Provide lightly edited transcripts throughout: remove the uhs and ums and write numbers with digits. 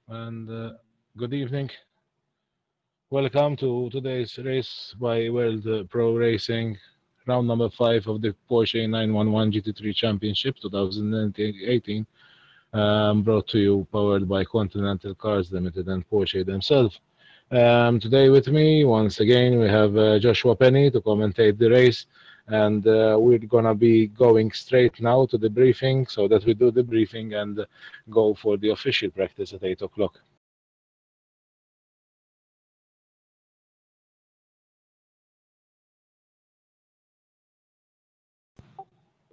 and good evening. Welcome to today's race by World Pro Racing, round number 5 of the Porsche 911 GT3 Championship 2018, brought to you, powered by Continental Cars Limited and Porsche themselves. Today with me, once again, we have Joshua Penny to commentate the race, and we're gonna be going straight now to the briefing, so that we do the briefing and go for the official practice at 8 o'clock.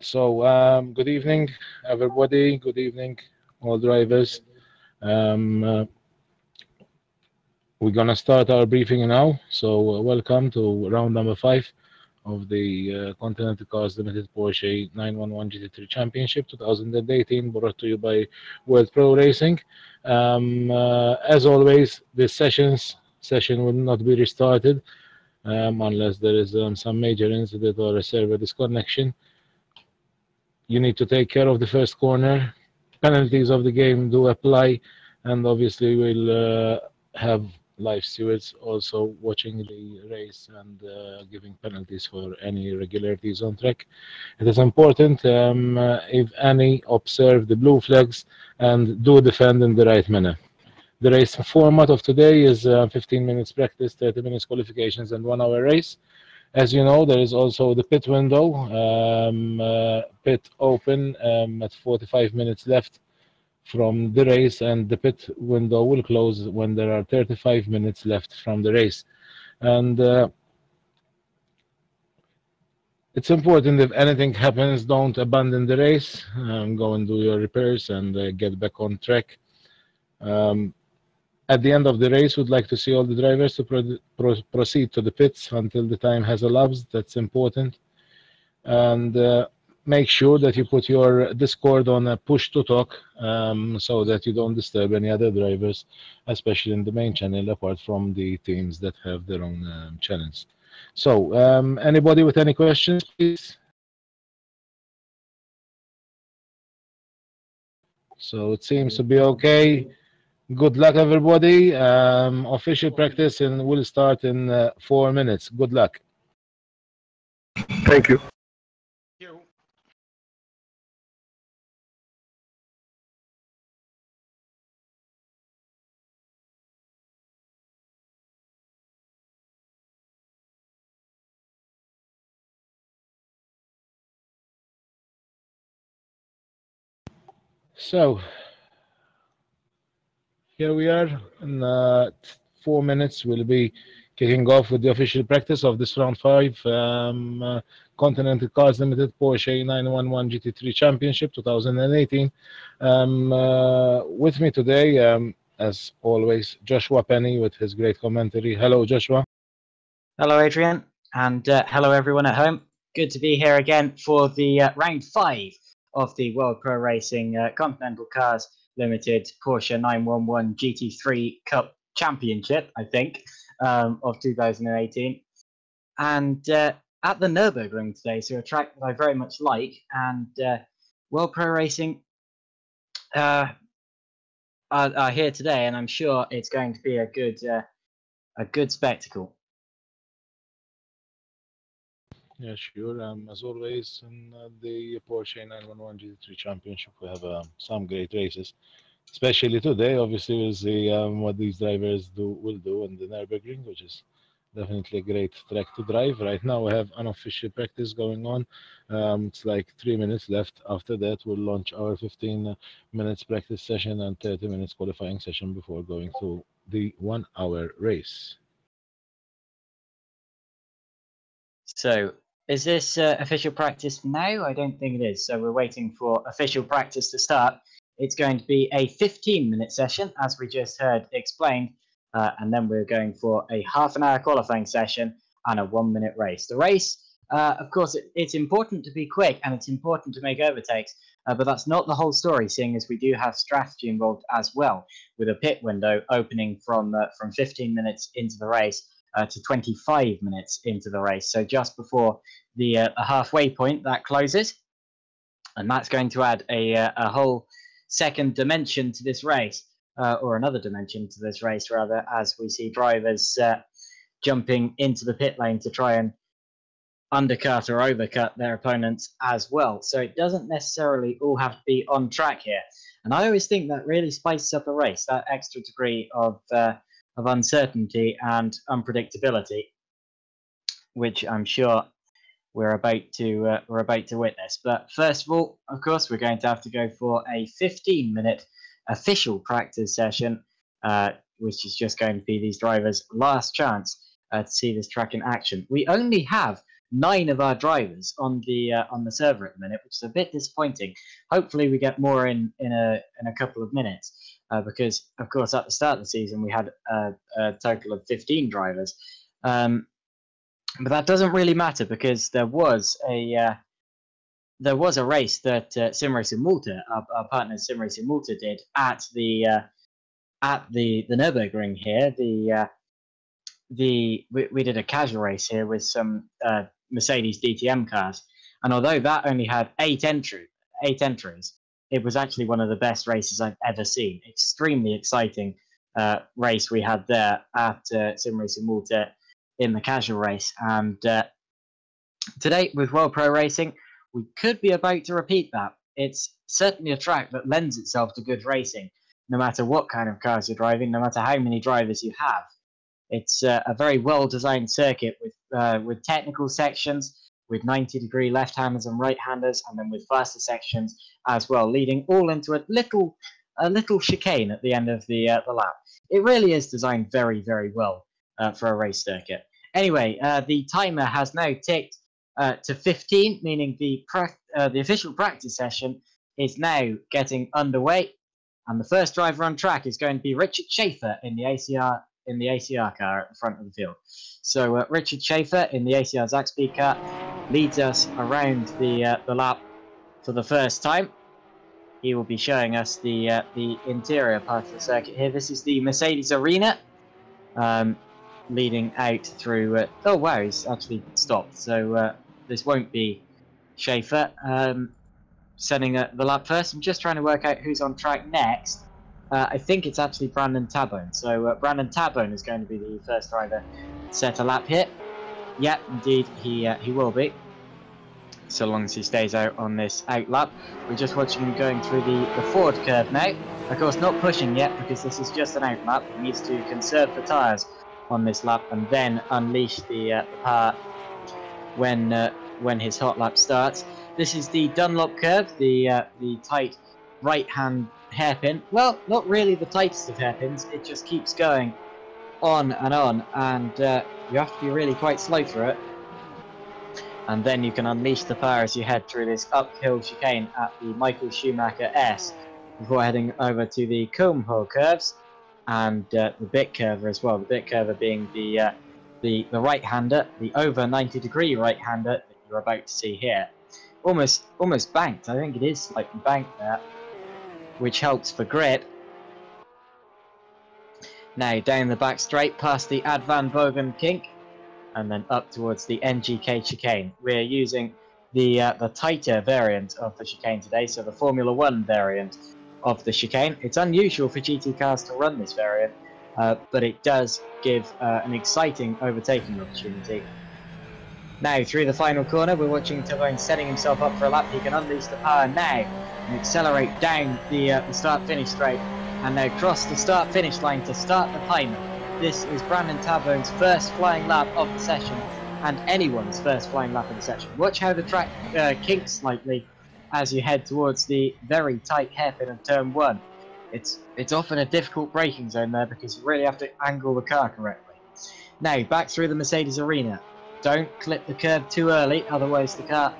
So, good evening, everybody. Good evening, all drivers. We're gonna start our briefing now. So, welcome to round number 5 of the Continental Cars Limited Porsche 911 GT3 Championship 2018, brought to you by World Pro Racing. As always, this session will not be restarted unless there is some major incident or a server disconnection. You need to take care of the first corner. Penalties of the game do apply, and obviously we'll have live stewards also watching the race and giving penalties for any irregularities on track. It is important, if any, observe the blue flags and do defend in the right manner. The race format of today is 15 minutes practice, 30 minutes qualifications, and 1 hour race. As you know, there is also the pit window, pit open at 45 minutes left from the race, and the pit window will close when there are 35 minutes left from the race. And it's important, if anything happens, don't abandon the race. Go and do your repairs and get back on track. At the end of the race, we'd like to see all the drivers to proceed to the pits until the time has elapsed. That's important. And make sure that you put your Discord on a push to talk, so that you don't disturb any other drivers, especially in the main channel, apart from the teams that have their own channels. So, anybody with any questions, please? So it seems to be okay. Good luck, everybody. Official practice and will start in 4 minutes. Good luck. Thank you. So, here we are. In 4 minutes, we'll be kicking off with the official practice of this round 5 Continental Cars Limited Porsche 911 GT3 Championship 2018. With me today, as always, Joshua Penny with his great commentary. Hello, Joshua. Hello, Adrian, and hello, everyone at home. Good to be here again for the round 5 of the World Pro Racing Continental Cars Limited Porsche 911 GT3 Cup Championship, I think, of 2018. And at the Nürburgring today, so a track that I very much like, and World Pro Racing are here today, and I'm sure it's going to be a good spectacle. Yeah, sure. As always, in the Porsche 911 GT3 Championship, we have some great races. Especially today, obviously, we'll see what these drivers will do in the Nürburgring, which is definitely a great track to drive. Right now, we have unofficial practice going on. It's like 3 minutes left. After that, we'll launch our 15 minutes practice session and 30 minutes qualifying session before going to the 1 hour race. So, is this official practice now? I don't think it is. So we're waiting for official practice to start. It's going to be a 15-minute session, as we just heard explained, and then we're going for a half-an-hour qualifying session and a 1-minute race. The race, of course, it's important to be quick and it's important to make overtakes, but that's not the whole story, seeing as we do have strategy involved as well, with a pit window opening from 15 minutes into the race to 25 minutes into the race. So just before the halfway point, that closes. And that's going to add a whole second dimension to this race. or another dimension to this race, rather, as we see drivers jumping into the pit lane to try and undercut or overcut their opponents as well. So it doesn't necessarily all have to be on track here. And I always think that really spices up a race, that extra degree of uncertainty and unpredictability, which I'm sure we're about to witness. But first of all, of course, we're going to have to go for a 15-minute official practice session, which is just going to be these drivers' last chance to see this track in action. We only have 9 of our drivers on the server at the minute, which is a bit disappointing. Hopefully, we get more in a couple of minutes, because of course at the start of the season we had a total of 15 drivers. But that doesn't really matter, because there was a race that Sim Racing Malta, our partner Sim Racing Malta, did at the Nürburgring here. We did a casual race here with some Mercedes DTM cars, and although that only had 8 entries, it was actually one of the best races I've ever seen. Extremely exciting race we had there at Sim Racing Malta in the casual race. And today with World Pro Racing, we could be about to repeat that. It's certainly a track that lends itself to good racing, no matter what kind of cars you're driving, no matter how many drivers you have. It's a very well-designed circuit with technical sections, with 90-degree left-handers and right-handers, and then with faster sections as well, leading all into a little chicane at the end of the lap. It really is designed very, very well for a race circuit. Anyway, the timer has now ticked to 15, meaning the official practice session is now getting underway, and the first driver on track is going to be Richard Schaefer in the ACR car at the front of the field. So Richard Schaefer in the ACR Zaxby car leads us around the lap for the first time. He will be showing us the interior part of the circuit here. This is the Mercedes Arena, leading out through. Oh wow, he's actually stopped. So this won't be Schaefer setting the lap first. I'm just trying to work out who's on track next. I think it's actually Brandon Tabone. So Brandon Tabone is going to be the first driver to set a lap here. Yeah, indeed, he will be, so long as he stays out on this out lap. We're just watching him going through the forward curve now. Of course, not pushing yet, because this is just an out lap. He needs to conserve the tyres on this lap and then unleash the power when his hot lap starts. This is the Dunlop curve, the tight right-hand hairpin. Well, not really the tightest of hairpins. It just keeps going on, and you have to be really quite slow through it. And then you can unleash the power as you head through this uphill chicane at the Michael Schumacher S, before heading over to the Combhole curves and the bit curver as well. The bit curver being the right-hander, the over 90-degree right-hander that you're about to see here. Almost banked. I think it is slightly banked there, which helps for grip. Now down the back straight past the Ad Van Bogen kink, and then up towards the NGK chicane. We're using the tighter variant of the chicane today, so the Formula 1 variant of the chicane. It's unusual for GT cars to run this variant, but it does give an exciting overtaking opportunity. Now through the final corner, we're watching Tabone setting himself up for a lap. He can unleash the power now and accelerate down the start-finish straight, and now cross the start-finish line to start the timer. This is Brandon Tabone's first flying lap of the session, and anyone's first flying lap of the session. Watch how the track kinks slightly as you head towards the very tight hairpin of turn 1. It's often a difficult braking zone there, because you really have to angle the car correctly. Now back through the Mercedes Arena. Don't clip the curve too early, otherwise the car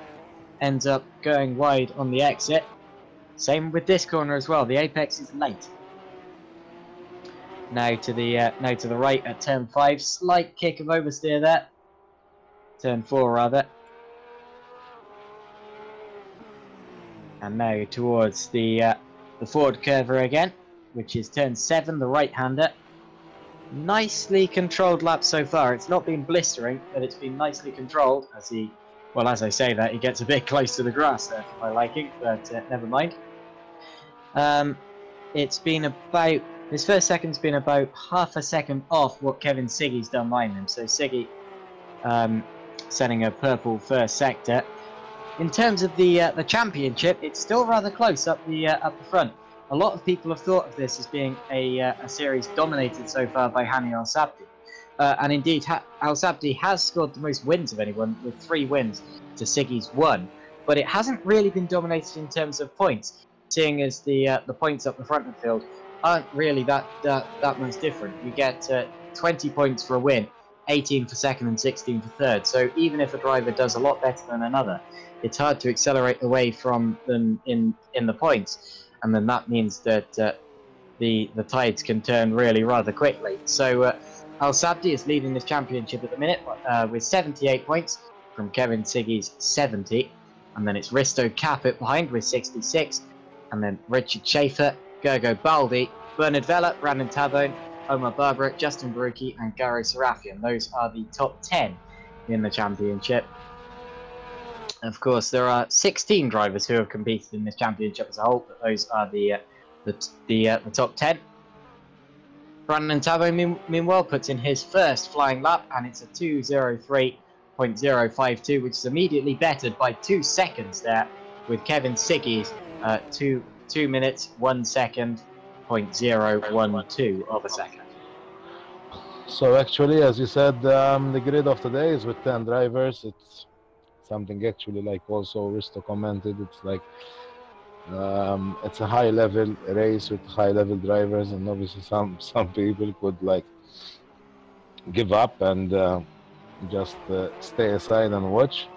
ends up going wide on the exit. Same with this corner as well. The apex is late. Now to the right at turn 5, slight kick of oversteer there. Turn 4 rather. And now towards the forward curver again, which is turn 7, the right-hander. Nicely controlled lap so far. It's not been blistering, but it's been nicely controlled as as I say that, he gets a bit close to the grass there for my liking, but never mind. It's been about His first second's been about half a second off what Kevin Siggy's done behind him. So Siggy setting a purple first sector. In terms of the championship, it's still rather close up the front. A lot of people have thought of this as being a series dominated so far by Hani Al Sabdi. And indeed, Al Sabdi has scored the most wins of anyone, with 3 wins to Siggy's 1. But it hasn't really been dominated in terms of points, seeing as the points up the front of the field aren't really that much different. You get 20 points for a win, 18 for second, and 16 for third. So even if a driver does a lot better than another, it's hard to accelerate away from them in the points, and then that means that the tides can turn really rather quickly. So Al Sabdi is leading this championship at the minute with 78 points from Kevin Siggy's 70, and then it's Risto Capit behind with 66, and then Richard Schaefer, Gergo Baldi, Bernard Vella, Brandon Tabone, Omar Barbara, Justin Barucki, and Gary Sarafian. Those are the top 10 in the championship. Of course, there are 16 drivers who have competed in this championship as a whole, but those are the top 10. Brandon Tabone, meanwhile, puts in his first flying lap, and it's a 2:03.052, which is immediately bettered by 2 seconds there, with Kevin Siggy's 2 minutes 1 second 0.012 of a second. So actually, as you said, the grid of today is with 10 drivers. It's something actually like also Risto commented. It's like it's a high level race with high level drivers, and obviously some people could like give up and just stay aside and watch,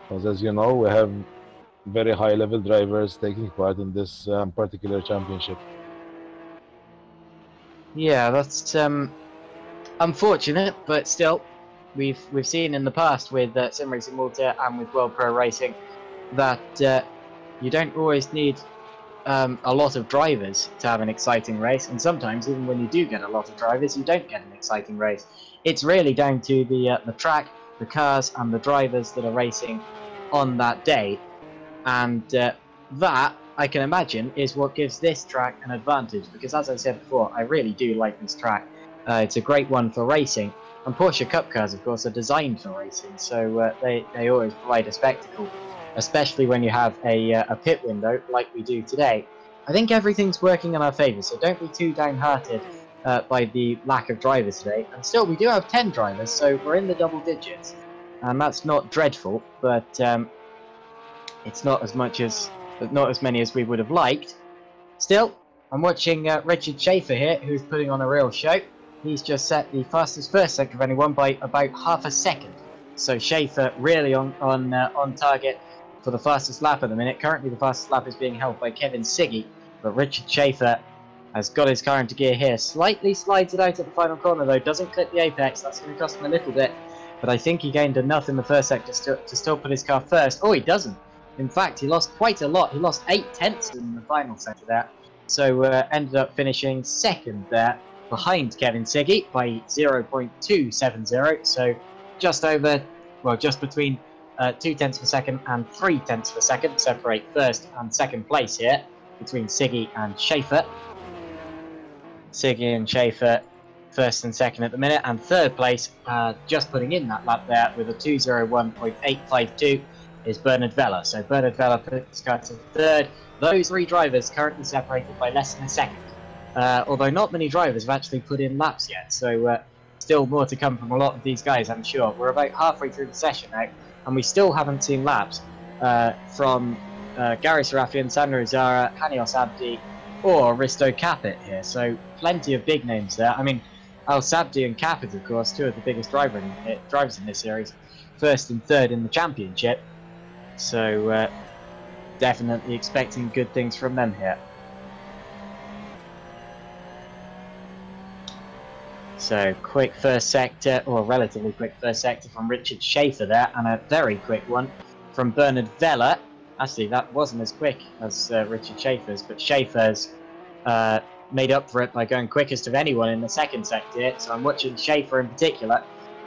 because as you know, we have very high level drivers taking part in this particular championship. Yeah, that's unfortunate, but still, we've seen in the past with Sim Racing Malta and with World Pro Racing that you don't always need a lot of drivers to have an exciting race, and sometimes even when you do get a lot of drivers, you don't get an exciting race. It's really down to the track, the cars, and the drivers that are racing on that day, and that, I can imagine, is what gives this track an advantage, because as I said before, I really do like this track. It's a great one for racing, and Porsche Cup cars, of course, are designed for racing, so they always provide a spectacle, especially when you have a pit window like we do today. I think everything's working in our favour, so don't be too downhearted by the lack of drivers today. And still, we do have 10 drivers, so we're in the double digits, and that's not dreadful, but it's not as many as we would have liked. Still, I'm watching Richard Schaefer here, who's putting on a real show. He's just set the fastest first sector of anyone by about half a second. So Schaefer really on target for the fastest lap at the minute. Currently, the fastest lap is being held by Kevin Siggy, but Richard Schaefer has got his car into gear here. Slightly slides it out at the final corner, though. Doesn't clip the apex. That's going to cost him a little bit. But I think he gained enough in the first sector to still put his car first. Oh, he doesn't. In fact, he lost quite a lot. He lost 8 tenths in the final sector there. So ended up finishing second there, behind Kevin Siggy by 0.270. So just over, well, just between 2 tenths per second and 3 tenths per second separate first and second place here between Siggy and Schaefer. Siggy and Schaefer first and second at the minute, and third place, just putting in that lap there with a 2:01.852 is Bernard Vella. So Bernard Vella puts his car to third. Those 3 drivers currently separated by less than a second. Although not many drivers have actually put in laps yet, so still more to come from a lot of these guys, I'm sure. We're about halfway through the session now, and we still haven't seen laps from Gary Sarafian, Sandro Zara, Hani Al Sabdi, or Risto Capit here. So plenty of big names there. I mean, Al Sabdi and Capit, of course, 2 of the biggest drivers in this series, first and third in the championship. So definitely expecting good things from them here. So quick first sector, or relatively quick first sector from Richard Schaefer there, and a very quick one from Bernard Vella. Actually, that wasn't as quick as Richard Schaefer's, but Schaefer's made up for it by going quickest of anyone in the second sector here. So I'm watching Schaefer in particular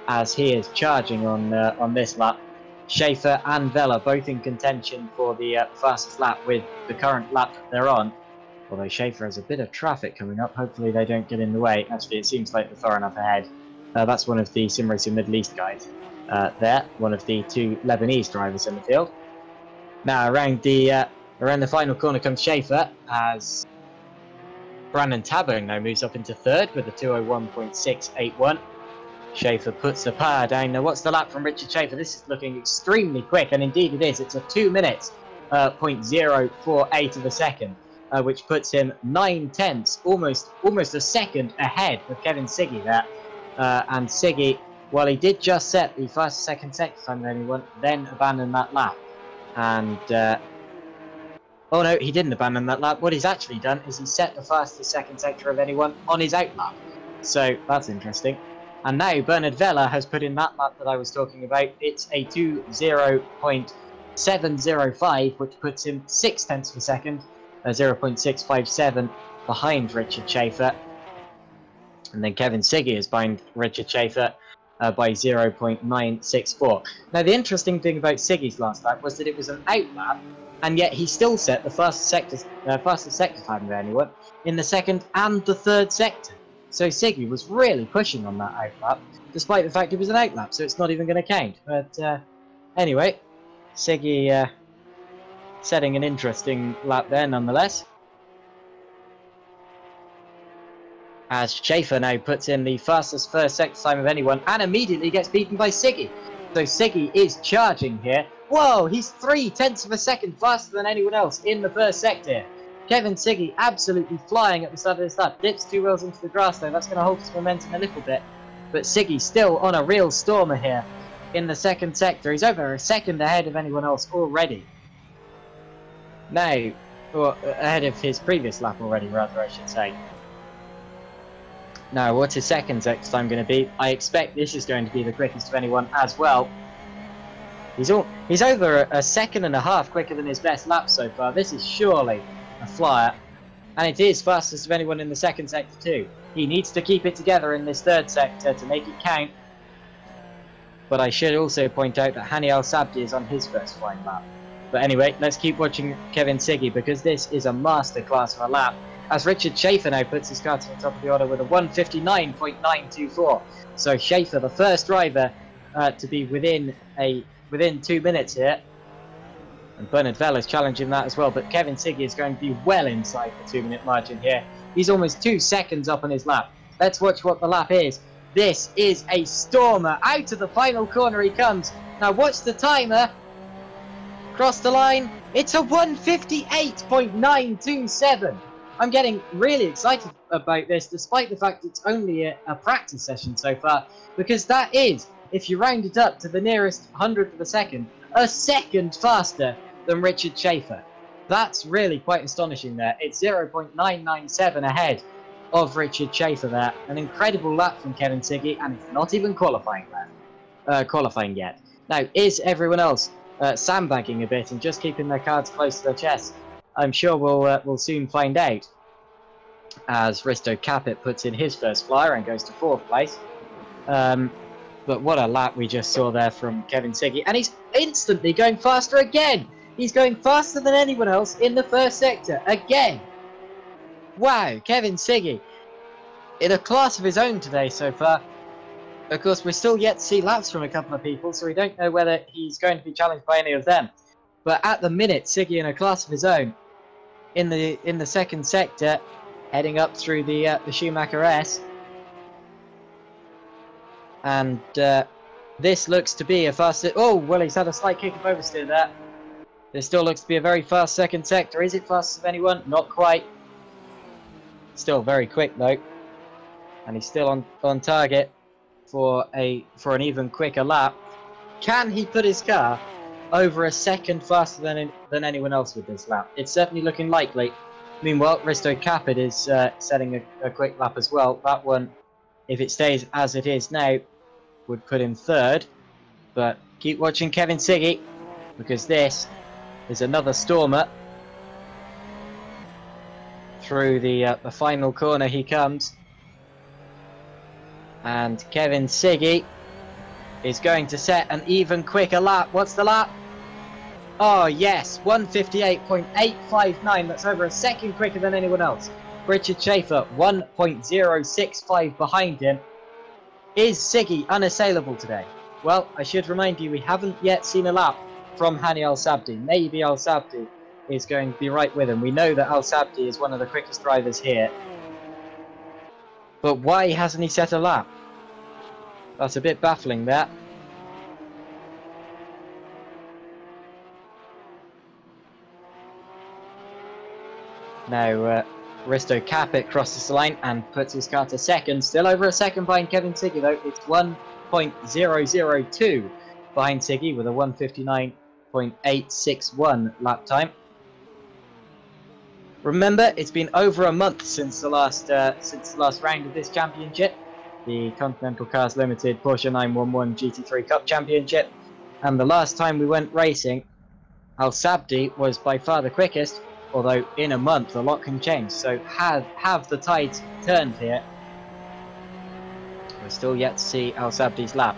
as he is charging on this lap. Schaefer and Vella both in contention for the fastest lap with the current lap that they're on. Although Schaefer has a bit of traffic coming up. Hopefully they don't get in the way. Actually, it seems like they're far enough ahead. That's one of the Sim Racing Middle East guys there. One of the two Lebanese drivers in the field. Now, around the final corner comes Schaefer as Brandon Tabone now moves up into third with a 201.681. Schaefer puts the power down. Now, what's the lap from Richard Schaefer? This is looking extremely quick, and indeed it is. It's a 2 minutes, 0.048 of a second, which puts him 9/10, almost a second ahead of Kevin Siggy there. And Siggy, while he did just set the fastest second sector time of anyone, then abandoned that lap. And oh no, he didn't abandon that lap. What he's actually done is he set the fastest second sector of anyone on his out lap. So that's interesting. And now Bernard Vella has put in that lap that I was talking about. It's a 20.705, which puts him 0.6 of a second, 0.657 behind Richard Schaefer. And then Kevin Siggy is behind Richard Schaefer by 0.964. Now, the interesting thing about Siggy's last lap was that it was an out lap, and yet he still set the fastest sector time of anyone in the second and the third sector. So Siggy was really pushing on that out lap, despite the fact it was an out lap, so it's not even going to count. But anyway, Siggy setting an interesting lap there nonetheless. As Schaefer now puts in the fastest first sector time of anyone and immediately gets beaten by Siggy. So Siggy is charging here. Whoa, he's 0.3 of a second faster than anyone else in the first sector. Kevin Siggy absolutely flying at the start of this lap. Dips 2 wheels into the grass though. That's going to hold his momentum a little bit. But Siggy still on a real stormer here in the second sector. He's over a second ahead of anyone else already. Now, or ahead of his previous lap already, rather, I should say. Now, what's his second sector time going to be? I expect this is going to be the quickest of anyone as well. He's over a second and a half quicker than his best lap so far. This is surely a flyer. And it is fastest of anyone in the second sector too. He needs to keep it together in this third sector to make it count. But I should also point out that Hani Al Sabdi is on his first flying lap. But anyway, let's keep watching Kevin Siggy because this is a masterclass of a lap. As Richard Schaefer now puts his car to the top of the order with a 1:59.924. So Schaefer, the first driver to be within 2 minutes here. And Bernard Vella is challenging that as well. But Kevin Siggy is going to be well inside the 2 minute margin here. He's almost 2 seconds up on his lap. Let's watch what the lap is. This is a stormer. Out of the final corner he comes. Now watch the timer. Cross the line. It's a 1:58.927. I'm getting really excited about this, despite the fact it's only a practice session so far, because that is, if you round it up to the nearest 100th of a second faster than Richard Schaefer. That's really quite astonishing there. It's 0.997 ahead of Richard Schaefer there. An incredible lap from Kevin Siggy, and it's not even qualifying yet. Now, is everyone else sandbagging a bit and just keeping their cards close to their chest? I'm sure we'll soon find out, as Risto Capit puts in his first flyer and goes to 4th place. But what a lap we just saw there from Kevin Siggy, and he's instantly going faster again. He's going faster than anyone else in the first sector again. Wow, Kevin Siggy in a class of his own today so far. Of course, we're still yet to see laps from a couple of people, so we don't know whether he's going to be challenged by any of them. But at the minute, Siggy in a class of his own, in the second sector, heading up through the Schumacher S. And this looks to be a fast... Oh, well, he's had a slight kick of oversteer there. This still looks to be a very fast second sector. Is it fastest of anyone? Not quite. Still very quick, though. And he's still on target for an even quicker lap. Can he put his car over a second faster than anyone else with this lap? It's certainly looking likely. Meanwhile, Risto Capit is setting a quick lap as well. That one, if it stays as it is now, would put him 3rd. But keep watching Kevin Siggy, because this is another stormer. Through the final corner he comes. And Kevin Siggy is going to set an even quicker lap. What's the lap? Oh yes, 158.859. That's over a second quicker than anyone else. Richard Schaefer, 1.065 behind him. Is Siggy unassailable today? Well, I should remind you, we haven't yet seen a lap from Hani Al Sabdi. Maybe Al Sabdi is going to be right with him. We know that Al Sabdi is one of the quickest drivers here. But why hasn't he set a lap? That's a bit baffling, that. Now, Risto Capit crosses the line and puts his car to second. Still over a second behind Kevin Siggy, though. It's 1.002 behind Siggy with a 159.861 lap time. Remember, it's been over a month since the last round of this championship, the Continental Cars Limited Porsche 911 GT3 Cup Championship, and the last time we went racing, Al Sabdi was by far the quickest. Although in a month a lot can change, so have the tides turned here? We're still yet to see Al Sabdi's lap.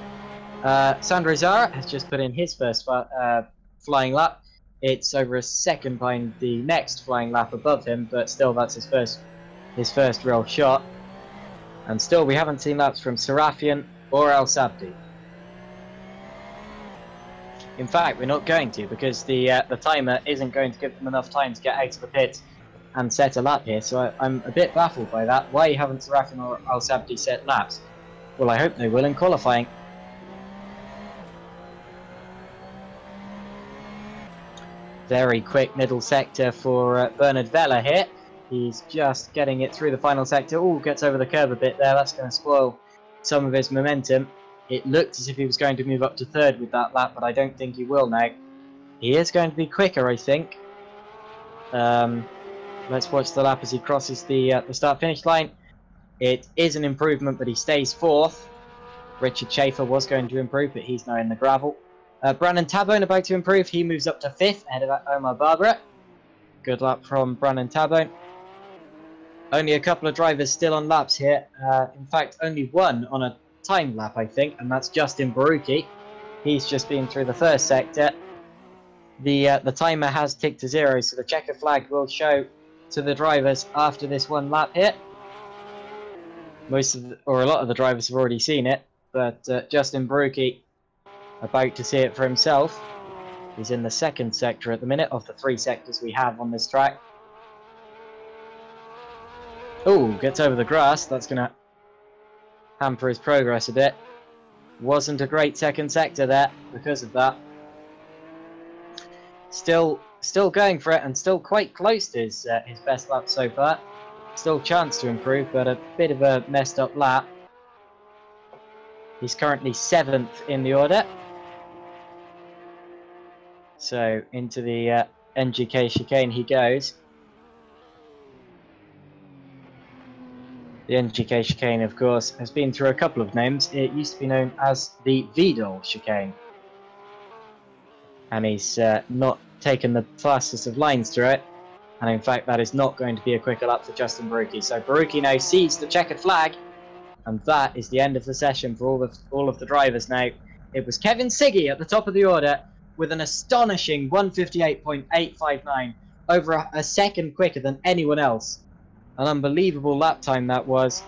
Sandro Zara has just put in his first flying lap. It's over a second behind the next flying lap above him, but still that's his first real shot. And still we haven't seen laps from Serafian or Al Sabdi. In fact, we're not going to, because the timer isn't going to give them enough time to get out of the pit and set a lap here. So I'm a bit baffled by that. Why haven't Serafian or Al Sabdi set laps? Well, I hope they will in qualifying. Very quick middle sector for Bernard Vella here. He's just getting it through the final sector. Oh, gets over the curb a bit there. That's going to spoil some of his momentum. It looked as if he was going to move up to third with that lap, but I don't think he will now. He is going to be quicker, I think. Let's watch the lap as he crosses the start-finish line. It is an improvement, but he stays fourth. Richard Schaefer was going to improve, but he's now in the gravel. Brandon Tabone about to improve. He moves up to fifth, ahead of Omar Barbara. Good lap from Brandon Tabone. Only a couple of drivers still on laps here. In fact, only one on a time lap, I think, and that's Justin Baruki. He's just been through the first sector. The timer has ticked to 0, so the checker flag will show to the drivers after this one lap here. A lot of the drivers have already seen it, but Justin Baruki about to see it for himself. He's in the second sector at the minute of the 3 sectors we have on this track. Oh, gets over the grass. That's going to hamper his progress a bit. Wasn't a great second sector there because of that. Still going for it and still quite close to his best lap so far. Still chance to improve, but a bit of a messed up lap. He's currently 7th in the order. So into the NGK chicane he goes. The NGK chicane, of course, has been through a couple of names. It used to be known as the Vidal chicane. And he's not taken the fastest of lines through it. And in fact, that is not going to be a quicker lap for Justin Baruki. So Baruki now sees the checkered flag. And that is the end of the session for all of the drivers now. It was Kevin Siggy at the top of the order with an astonishing 158.859, over a second quicker than anyone else. An unbelievable lap time that was,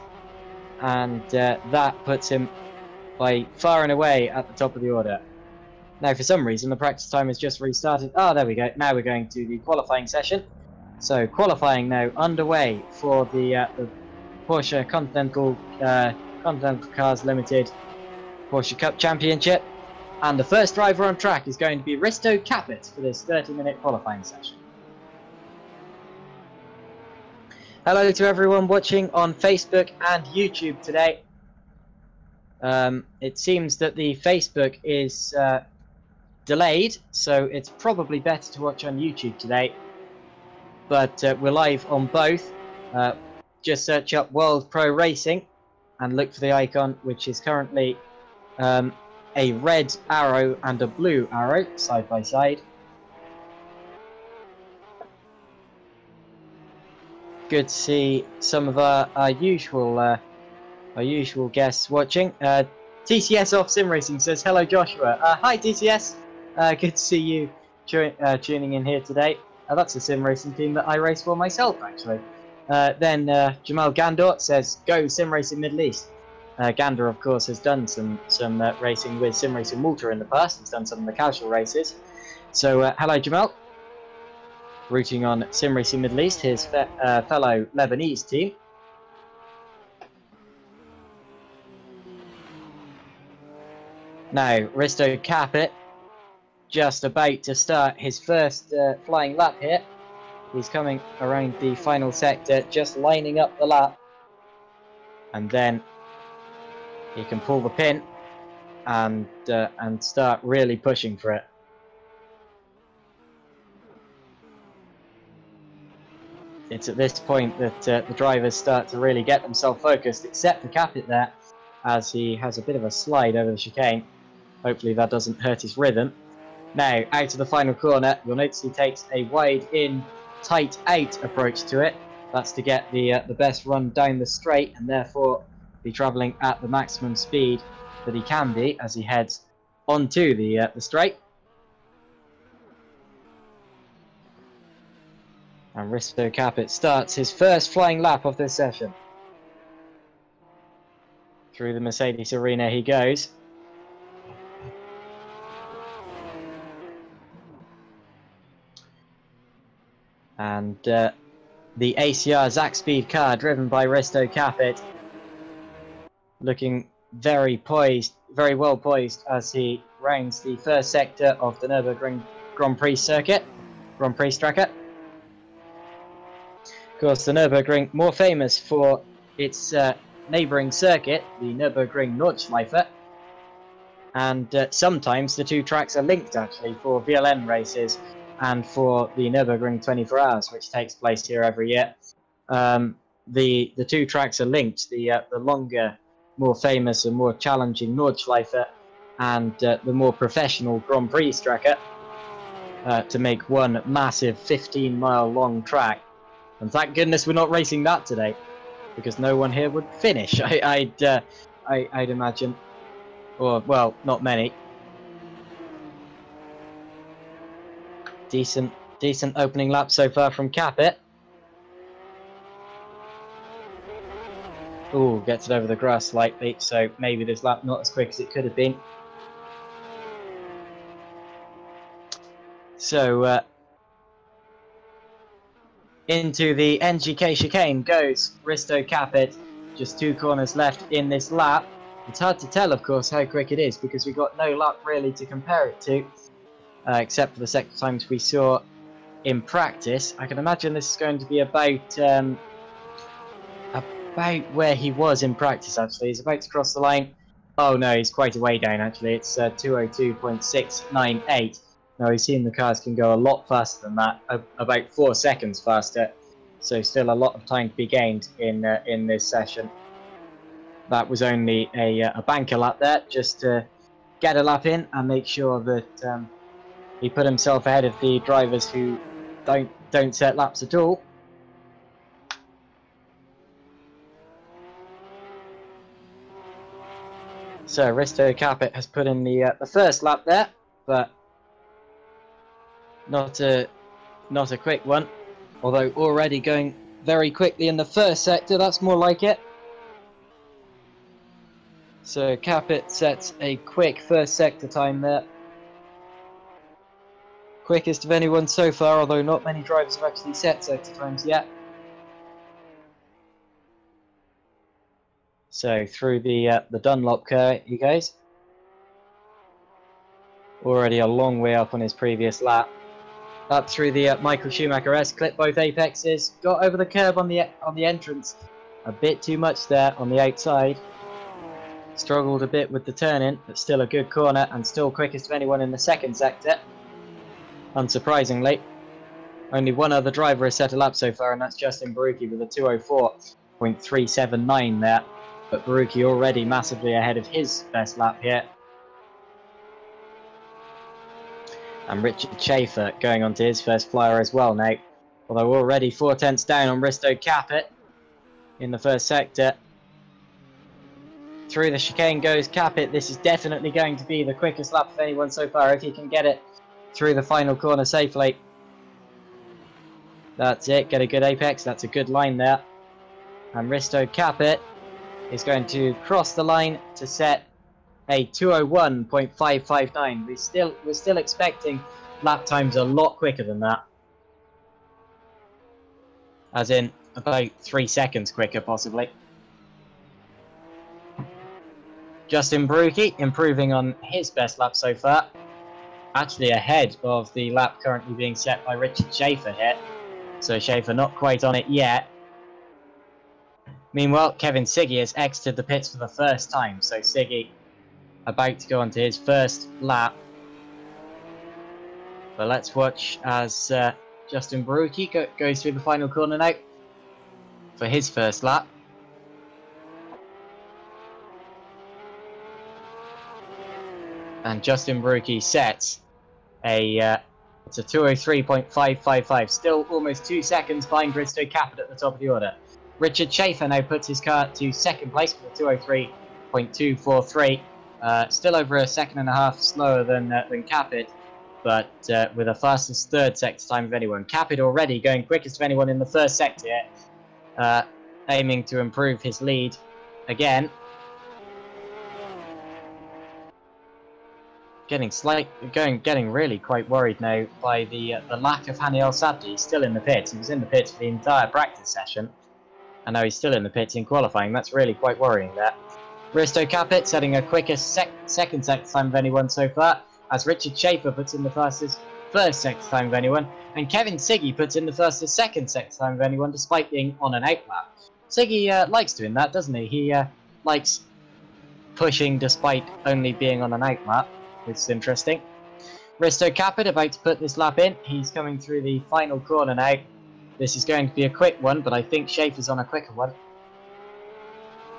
and that puts him by far and away at the top of the order. Now, for some reason, the practice time has just restarted. Oh, there we go. Now we're going to the qualifying session. So, qualifying now underway for the Porsche Continental Cars Limited Porsche Cup Championship. And the first driver on track is going to be Risto Capit for this 30-minute qualifying session. Hello to everyone watching on Facebook and YouTube today. It seems that the Facebook is delayed, so it's probably better to watch on YouTube today. But we're live on both. Just search up World Pro Racing and look for the icon, which is currently a red arrow and a blue arrow side by side. Good to see some of our usual guests watching. TCS Off Sim Racing says, hello Joshua. Hi TCS, good to see you tuning in here today. That's a sim racing team that I race for myself, actually. Then Jamal Gandor says, "Go sim racing Middle East." Gander, of course, has done some racing with Sim Racing Malta in the past. He's done some of the casual races. So, hello, Jamal. Rooting on Sim Racing Middle East, his fellow Lebanese team. Now, Risto Capit, just about to start his first flying lap here. He's coming around the final sector, just lining up the lap. And then he can pull the pin and start really pushing for it. It's at this point that the drivers start to really get themselves focused, except for Capit there, as he has a bit of a slide over the chicane. Hopefully that doesn't hurt his rhythm. Now, out of the final corner, you'll notice he takes a wide in, tight out approach to it. That's to get the best run down the straight, and therefore be travelling at the maximum speed that he can be as he heads onto the straight. And Risto Capit starts his first flying lap of this session. Through the Mercedes arena he goes. And the ACR Zach Speed car driven by Risto Capit, looking very well poised as he rounds the first sector of the Nürburgring Grand Prix circuit, Grand Prix tracker. Of course, the Nürburgring, more famous for its neighbouring circuit, the Nürburgring Nordschleife, and sometimes the two tracks are linked actually for VLN races and for the Nürburgring 24 Hours, which takes place here every year. The two tracks are linked, the longer, more famous and more challenging Nordschleife and the more professional Grand Prix tracker to make one massive 15-mile long track. And thank goodness we're not racing that today, because no one here would finish, I'd imagine. Or, well, not many. Decent opening lap so far from Capit. Ooh, gets it over the grass slightly, so maybe this lap not as quick as it could have been. So, into the NGK chicane goes Risto Capit. Just 2 corners left in this lap. It's hard to tell, of course, how quick it is, because we've got no lap really to compare it to, except for the sector times we saw in practice. I can imagine this is going to be about where he was in practice, actually. He's about to cross the line. Oh no, he's quite a way down, actually. It's 202.698. Now, we've seen the cars can go a lot faster than that, about 4 seconds faster. So still a lot of time to be gained in this session. That was only a banker lap there, just to get a lap in and make sure that he put himself ahead of the drivers who don't set laps at all. So Risto Capit has put in the first lap there, but not a quick one. Although already going very quickly in the first sector, that's more like it. So Capit sets a quick first sector time there. Quickest of anyone so far, although not many drivers have actually set sector times yet. So through the Dunlop curve he goes. Already a long way up on his previous lap. Up through the Michael Schumacher S, clipped both apexes, got over the curb on the entrance. A bit too much there on the outside. Struggled a bit with the turn-in, but still a good corner and still quickest of anyone in the second sector. Unsurprisingly. Only one other driver has set a lap so far, and that's Justin Barucki with a 204.379 there. But Barucki already massively ahead of his best lap here. And Richard Schaefer going on to his first flyer as well now. Although already 4 tenths down on Risto Capit in the first sector. Through the chicane goes Capit. This is definitely going to be the quickest lap of anyone so far if he can get it through the final corner safely. That's it, get a good apex, that's a good line there. And Risto Capit is going to cross the line to set a 201.559. We're still expecting lap times a lot quicker than that. As in about 3 seconds quicker, possibly. Justin Barucki improving on his best lap so far. Actually ahead of the lap currently being set by Richard Schaefer here. So Schaefer not quite on it yet. Meanwhile, Kevin Siggy has exited the pits for the first time. So Siggy about to go on to his first lap. But let's watch as Justin Barucki goes through the final corner now for his first lap. And Justin Barucki sets it's a 203.555, still almost 2 seconds behind Risto Capit at the top of the order. Richard Schaefer now puts his car to second place with a 203.243, still over a second and a half slower than Capit, but with the fastest third sector time of anyone. Capit already going quickest of anyone in the first sector here, aiming to improve his lead again. Getting really quite worried now by the lack of Hani El Sabdi. He's still in the pits. He was in the pits for the entire practice session, and now he's still in the pits in qualifying. That's really quite worrying there. Risto Capit setting a quickest second sector time of anyone so far, as Richard Schaefer puts in the fastest first sector time of anyone, and Kevin Siggy puts in the fastest second sector time of anyone, despite being on an outlap. Siggy likes doing that, doesn't he? He likes pushing despite only being on an outlap. It's interesting. Risto Capit about to put this lap in. He's coming through the final corner now. This is going to be a quick one, but I think Schaefer's on a quicker one.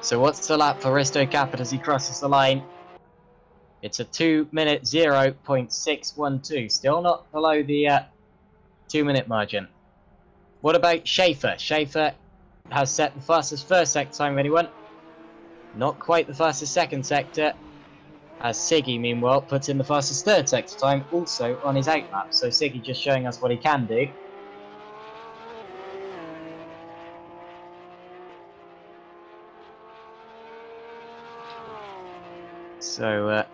So what's the lap for Risto Capit as he crosses the line? It's a 2 minute 0.612. Still not below the 2 minute margin. What about Schaefer? Schaefer has set the fastest first sector time of anyone. Not quite the fastest second sector. As Siggy, meanwhile, puts in the fastest third sector time, also on his outlap. So Siggy just showing us what he can do. So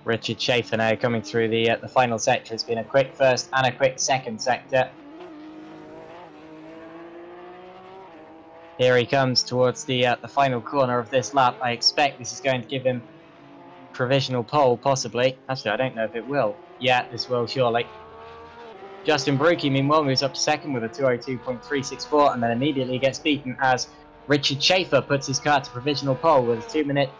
Richard Schaefer now coming through the final sector. It's been a quick first and a quick second sector. Here he comes towards the final corner of this lap. I expect this is going to give him provisional pole, possibly. Actually, I don't know if it will. Yeah, this will, surely. Justin Barucki, meanwhile, moves up to second with a 202.364, and then immediately gets beaten as Richard Schaefer puts his car to provisional pole with a 2 minute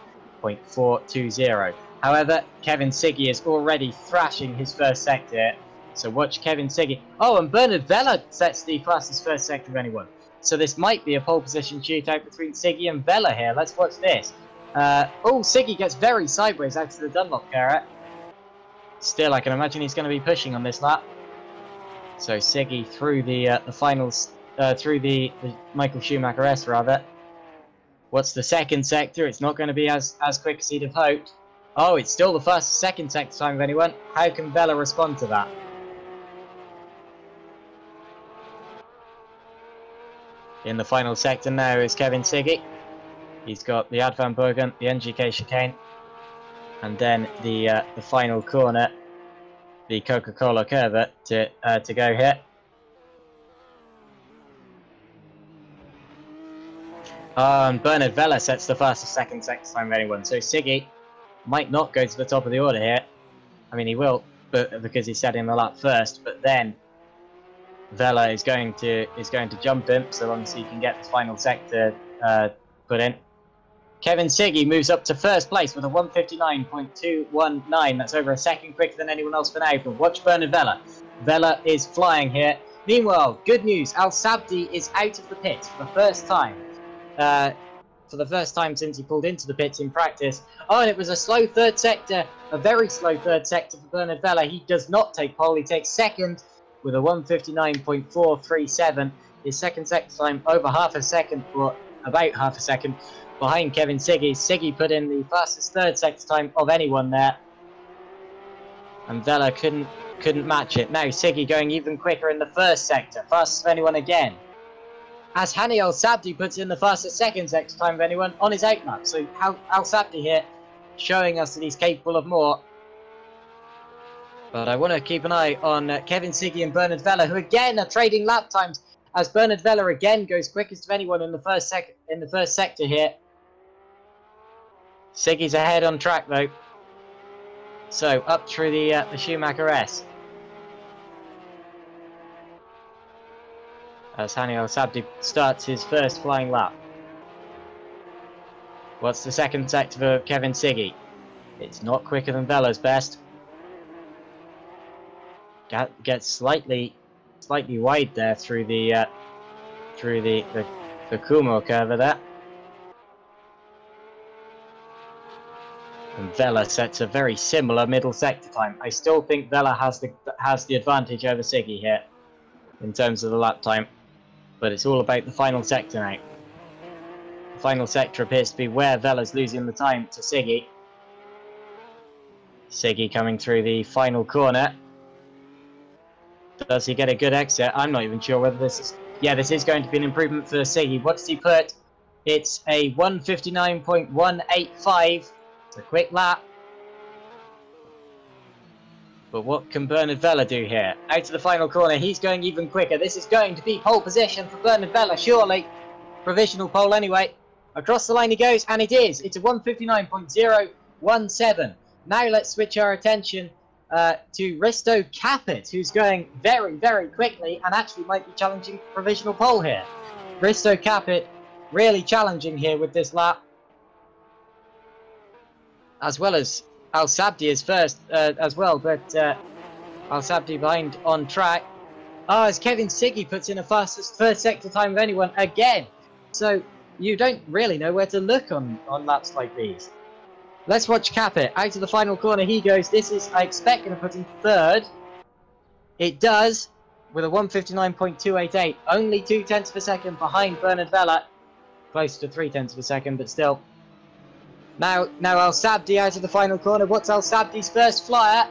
0.420. However, Kevin Siggy is already thrashing his first sector. So watch Kevin Siggy. Oh, and Bernard Vella sets the fastest first sector of anyone. So this might be a pole position shootout between Siggy and Vella here. Let's watch this. Oh, Siggy gets very sideways out of the Dunlop carrot. Still, I can imagine he's going to be pushing on this lap. So Siggy through the finals, through the Michael Schumacher S rather. What's the second sector? It's not going to be as quick as he'd have hoped. Oh, it's still the fastest second sector time of anyone. How can Vella respond to that? In the final sector now is Kevin Siggy. He's got the Ad Van Bergen, the NGK chicane, and then the final corner, the Coca-Cola curve to go here. And Bernard Vella sets the fastest second sector time of anyone. So Siggy might not go to the top of the order here. I mean, he will, but because he's setting the lap first. But then Vella is going to jump him, so long as he can get the final sector put in. Kevin Siggy moves up to first place with a 159.219. That's over a second quicker than anyone else for now. But watch Bernard Vella. Vella is flying here. Meanwhile, good news. Al Sabdi is out of the pits for the first time. For the first time since he pulled into the pits in practice. Oh, and it was a slow third sector. A very slow third sector for Bernard Vella. He does not take pole. He takes second with a 159.437. His second sector time over half a second, or about half a second, behind Kevin Siggy. Siggy put in the fastest third sector time of anyone there. and Vela couldn't match it. Now Siggy going even quicker in the first sector, fastest of anyone again. As Hani Al Sabdi puts in the fastest second sector time of anyone on his outlap. So Al Sabdi here showing us that he's capable of more. But I want to keep an eye on Kevin Siggy and Bernard Vela, who again are trading lap times, as Bernard Vela again goes quickest of anyone in the first sector here. Siggy's ahead on track though. So up through the Schumacher S. As Hani Al Sabdi starts his first flying lap. What's the second sector for Kevin Siggy? It's not quicker than Vela's best. Gets slightly wide there through the Kumo curve there. And Vela sets a very similar middle sector time. I still think Vela has the advantage over Siggy here in terms of the lap time, but it's all about the final sector now. The final sector appears to be where Vela's losing the time to Siggy. Siggy coming through the final corner. Does he get a good exit? I'm not even sure whether this is... Yeah, this is going to be an improvement for Siggy. What does he put? It's a 1:59.185. It's a quick lap. But what can Bernard Vela do here? Out to the final corner. He's going even quicker. This is going to be pole position for Bernard Vela, surely. Provisional pole anyway. Across the line he goes, and it is. It's a 1:59.017. Now let's switch our attention to Risto Capit, who's going very, very quickly and actually might be challenging provisional pole here. Risto Capit really challenging here with this lap. As well as Al Sabdi is first as well, but Al Sabdi behind on track. As Kevin Siggy puts in a fastest first sector time of anyone again. So you don't really know where to look on laps like these. Let's watch Capit. Out to the final corner he goes. This is, I expect, going to put him third. It does, with a 1:59.288. Only 0.2 of a second behind Bernard Vela. Close to 0.3 of a second, but still. Now Al Sabdi out of the final corner. What's Al Sabdi's first flyer?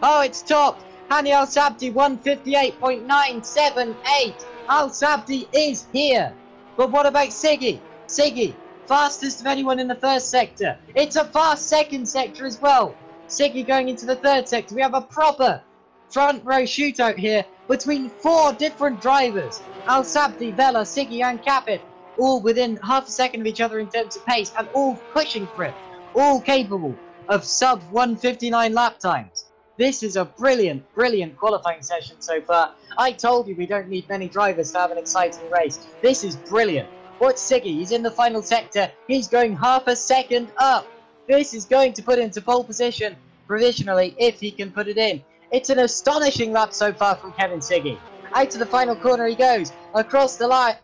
Oh, it's top! Hani Al Sabdi 1:58.978. Al Sabdi is here. But what about Siggy? Siggy, fastest of anyone in the first sector. It's a fast second sector as well. Siggy going into the third sector. We have a proper front row shootout here between 4 different drivers. Al Sabdi, Vela, Siggy and Capit. All within half a second of each other in terms of pace and all pushing for it. All capable of sub 1:59 lap times. This is a brilliant, brilliant qualifying session so far. I told you we don't need many drivers to have an exciting race. This is brilliant. What's Siggy? He's in the final sector. He's going half a second up. This is going to put him to pole position provisionally if he can put it in. It's an astonishing lap so far from Kevin Siggy. Out to the final corner he goes. Across the line.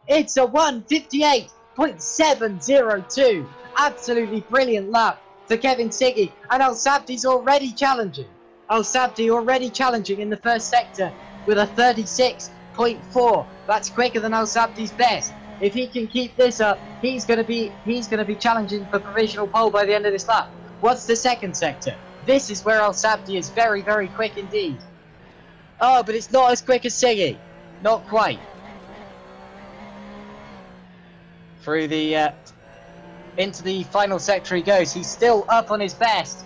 It's a 1:58.702. Absolutely brilliant lap for Kevin Siggy. And Al Sabdi's already challenging. Al Sabdi already challenging in the first sector with a 36.4. That's quicker than Al Sabdi's best. If he can keep this up, he's gonna be challenging for provisional pole by the end of this lap. What's the second sector? This is where Al Sabdi is very, very quick indeed. Oh, but it's not as quick as Siggy. Not quite. Through the into the final sector he goes. He's still up on his best,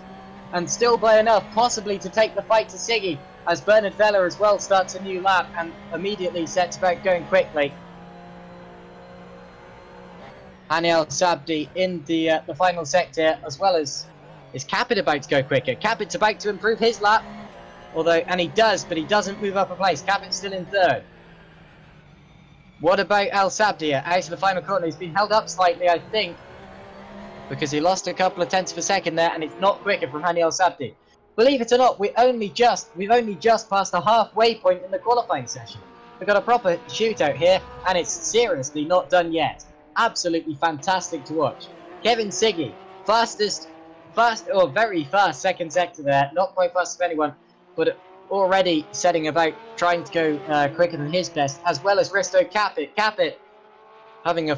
and still by enough possibly to take the fight to Siggy, as Bernard Vela as well starts a new lap and immediately sets about going quickly. Hani Al Sabdi in the final sector, as well as is Capit about to go quicker. Capit's about to improve his lap, and he does, but he doesn't move up a place. Capit's still in third. What about Al Sabdi out of the final corner? He's been held up slightly, I think, because he lost a couple of tenths of a second there, and it's not quicker from Hani Al Sabdi. Believe it or not, we've only just passed the halfway point in the qualifying session. We've got a proper shootout here, and it's seriously not done yet. Absolutely fantastic to watch. Kevin Siggy, very fast second sector there, not quite fast as anyone, but already setting about trying to go quicker than his best, as well as Risto Capit. Capit having a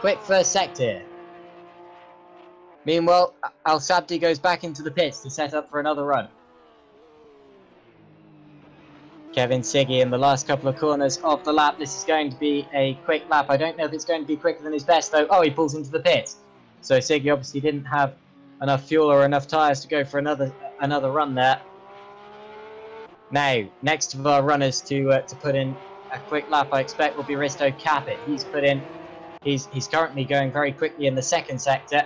quick first sector here. Meanwhile, Al Sabdi goes back into the pits to set up for another run. Kevin Siggy in the last couple of corners of the lap. This is going to be a quick lap. I don't know if it's going to be quicker than his best, though. Oh, he pulls into the pits. So Siggy obviously didn't have enough fuel or enough tyres to go for another run there. Now, next of our runners to put in a quick lap, I expect, will be Risto Capit. He's put in. He's currently going very quickly in the second sector.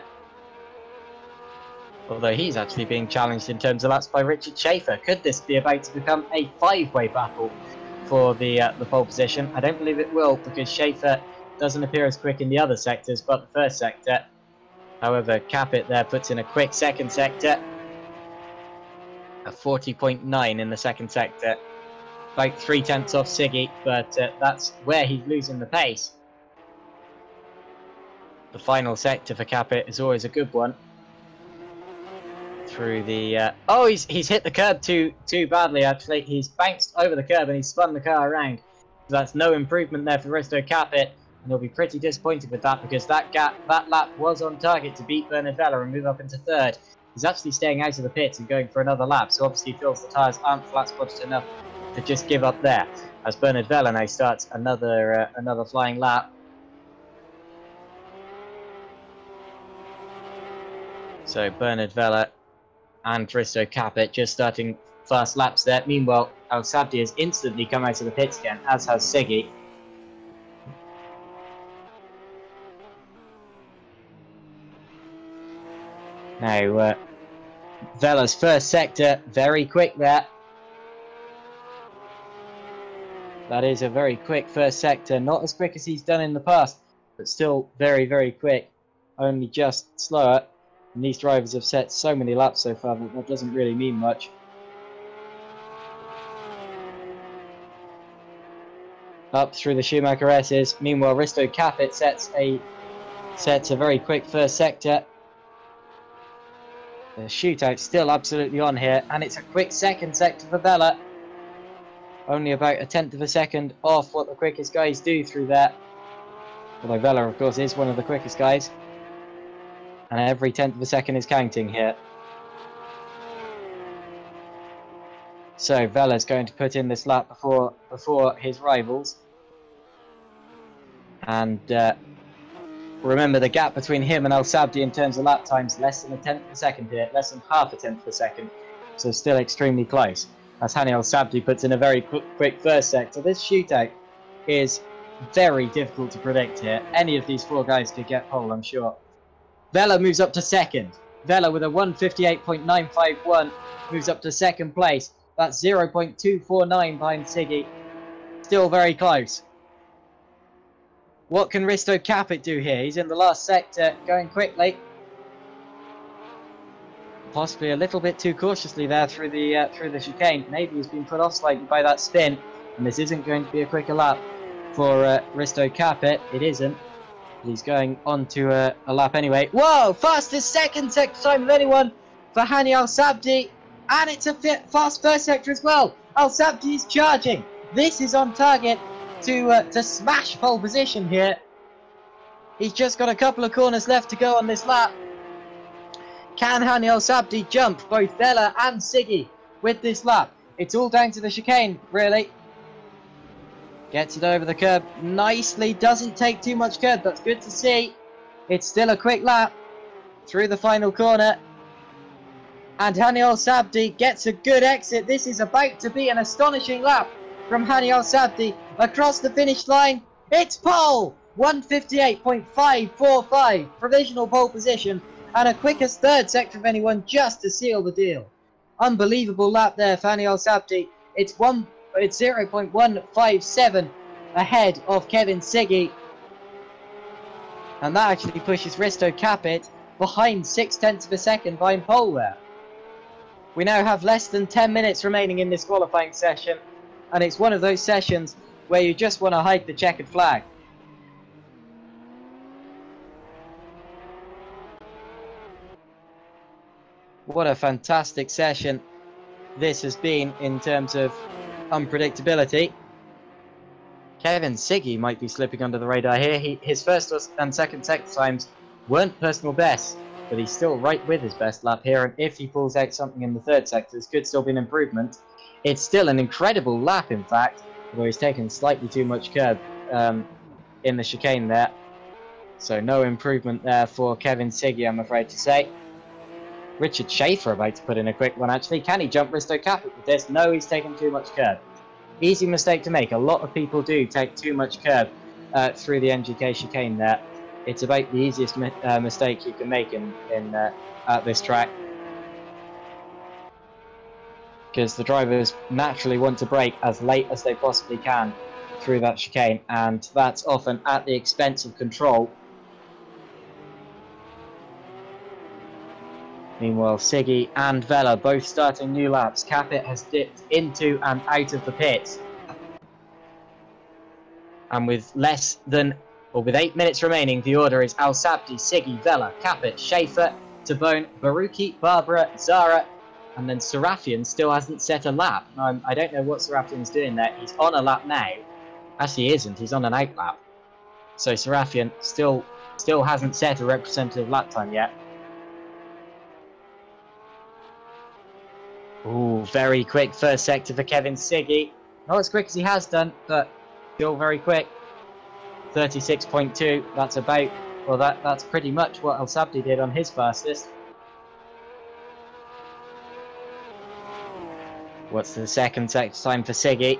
Although he's actually being challenged in terms of laps by Richard Schaefer. Could this be about to become a five-way battle for the pole position? I don't believe it will, because Schaefer doesn't appear as quick in the other sectors, but the first sector. However, Capit there puts in a quick second sector. A 40.9 in the second sector. About 0.3 off Siggy, but that's where he's losing the pace. The final sector for Capit is always a good one. Through the oh, he's hit the curb too badly. Actually, he's bounced over the curb and he's spun the car around. So that's no improvement there for Risto Capit, and he'll be pretty disappointed with that, because that lap was on target to beat Bernard Vella and move up into third. He's actually staying out of the pits and going for another lap, so obviously he feels the tyres aren't flat spotted enough to just give up there. As Bernard Vella now starts another flying lap. So Bernard Vella and Risto Capit just starting fast laps there. Meanwhile, Al Sabdi has instantly come out of the pits again, as has Siggy. Now, Vella's first sector, very quick there. That is a very quick first sector. Not as quick as he's done in the past, but still very, very quick. Only just slower. And these drivers have set so many laps so far that that doesn't really mean much. Up through the Schumacher S's. Meanwhile, Risto Capit sets a very quick first sector. The shootout still absolutely on here, and it's a quick second sector for Vella. Only about 1/10 of a second off what the quickest guys do through there. Although Vella, of course, is one of the quickest guys. And every 1/10 of a second is counting here. So Vella's going to put in this lap before his rivals. And remember, the gap between him and Al Sabdi in terms of lap times, less than 1/10 of a second here, less than half a 1/10 of a second. So still extremely close. As Hani Al Sabdi puts in a very quick first sector. This shootout is very difficult to predict here. Any of these four guys could get pole, I'm sure. Vella moves up to second. Vella with a 1:58.951 moves up to second place. That's 0.249 behind Siggy. Still very close. What can Risto Capit do here? He's in the last sector, going quickly. Possibly a little bit too cautiously there through the chicane. Maybe he's been put off slightly by that spin, and this isn't going to be a quicker lap for Risto Capit. It isn't. He's going on to a lap anyway. Whoa! Fastest second sector time of anyone for Hani Al Sabdi. And it's a fast first sector as well. Al Sabdi is charging. This is on target to smash pole position here. He's just got a couple of corners left to go on this lap. Can Hani Al Sabdi jump both Vella and Siggy with this lap? It's all down to the chicane, really. Gets it over the curb nicely. Doesn't take too much curb. That's good to see. It's still a quick lap through the final corner. And Hani Al Sabdi gets a good exit. This is about to be an astonishing lap from Hani Al Sabdi across the finish line. It's pole! 1:58.545. Provisional pole position. And a quickest third sector of anyone just to seal the deal. Unbelievable lap there for Hani Al Sabdi. It's 0.157 ahead of Kevin Siggy. And that actually pushes Risto Capit behind 0.6 of a second behind pole there. We now have less than 10 minutes remaining in this qualifying session. And it's one of those sessions where you just want to hike the checkered flag. What a fantastic session this has been in terms of unpredictability. Kevin Siggy might be slipping under the radar here. His first and second sector times weren't personal bests but he's still right with his best lap here, and if he pulls out something in the third sector, this could still be an improvement. It's still an incredible lap, in fact, although he's taken slightly too much curb in the chicane there. So no improvement there for Kevin Siggy, I'm afraid to say. Richard Schaefer about to put in a quick one, actually. Can he jump Risto Caput with this? No, he's taken too much curb. Easy mistake to make. A lot of people do take too much curb through the NGK chicane there. It's about the easiest mistake you can make at this track. Because the drivers naturally want to brake as late as they possibly can through that chicane, and that's often at the expense of control. Meanwhile, Siggy and Vela both starting new laps. Caput has dipped into and out of the pits. And with with 8 minutes remaining, the order is Al Sabdi, Siggy, Vela, Caput, Schaefer, Tabone, Baruki, Barbara, Zara, and then Serafian still hasn't set a lap. Now, I don't know what Serafian's doing there. He's on a lap now. Actually, he isn't. He's on an out lap. So Serafian still hasn't set a representative lap time yet. Ooh, very quick first sector for Kevin Siggy. Not as quick as he has done, but still very quick. 36.2. That's about, well, that's pretty much what El Sabdi did on his fastest. What's the second sector time for Siggy?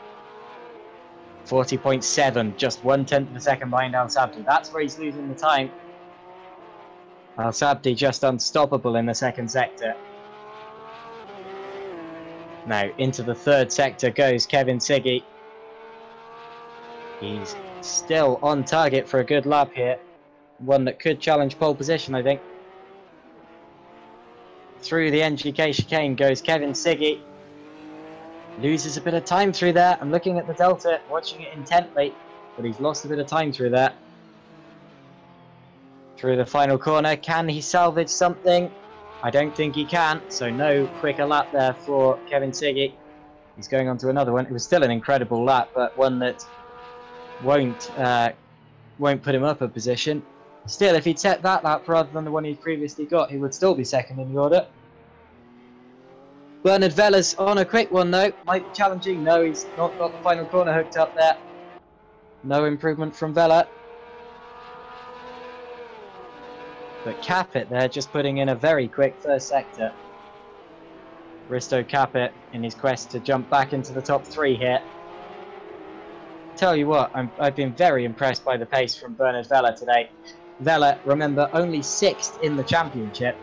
40.7, just 1/10 of a second behind Al Sabdi. That's where he's losing the time. Al Sabdi just unstoppable in the second sector. Now, into the third sector goes Kevin Siggy. He's still on target for a good lap here. One that could challenge pole position, I think. Through the NGK chicane goes Kevin Siggy. Loses a bit of time through there. I'm looking at the delta, watching it intently, but he's lost a bit of time through there. Through the final corner, can he salvage something? I don't think he can, so no quicker lap there for Kevin Siggy. He's going on to another one. It was still an incredible lap, but one that won't put him up a position. Still, if he'd set that lap rather than the one he'd previously got, he would still be second in the order. Bernard Vela's on a quick one though. Might be challenging. No, he's not got the final corner hooked up there. No improvement from Vela. But Caput there, just putting in a very quick first sector. Risto Caput in his quest to jump back into the top 3 here. Tell you what, I've been very impressed by the pace from Bernard Vela today. Vela, remember, only 6th in the championship.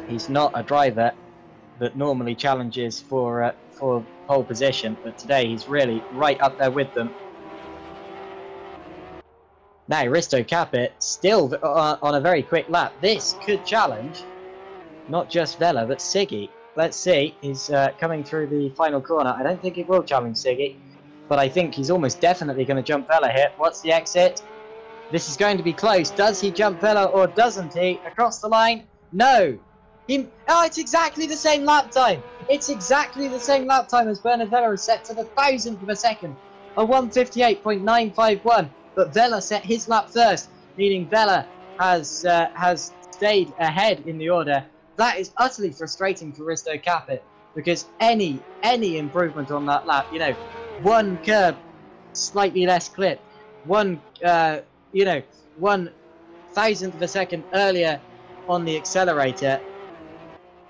He's not a driver that normally challenges for pole position, but today he's really right up there with them. Now, Risto Caput still on a very quick lap. This could challenge not just Vela, but Siggy. Let's see. He's coming through the final corner. I don't think it will challenge Siggy, but I think he's almost definitely going to jump Vela here. What's the exit? This is going to be close. Does he jump Vela or doesn't he? Across the line? No. Oh, it's exactly the same lap time. It's exactly the same lap time as Bernard Vela is set to the 1,000th of a second. A 1:58.951. But Vela set his lap first, meaning Vela has stayed ahead in the order. That is utterly frustrating for Risto Caput, because any improvement on that lap, you know, one curb, slightly less clip, one 1,000th of a second earlier on the accelerator,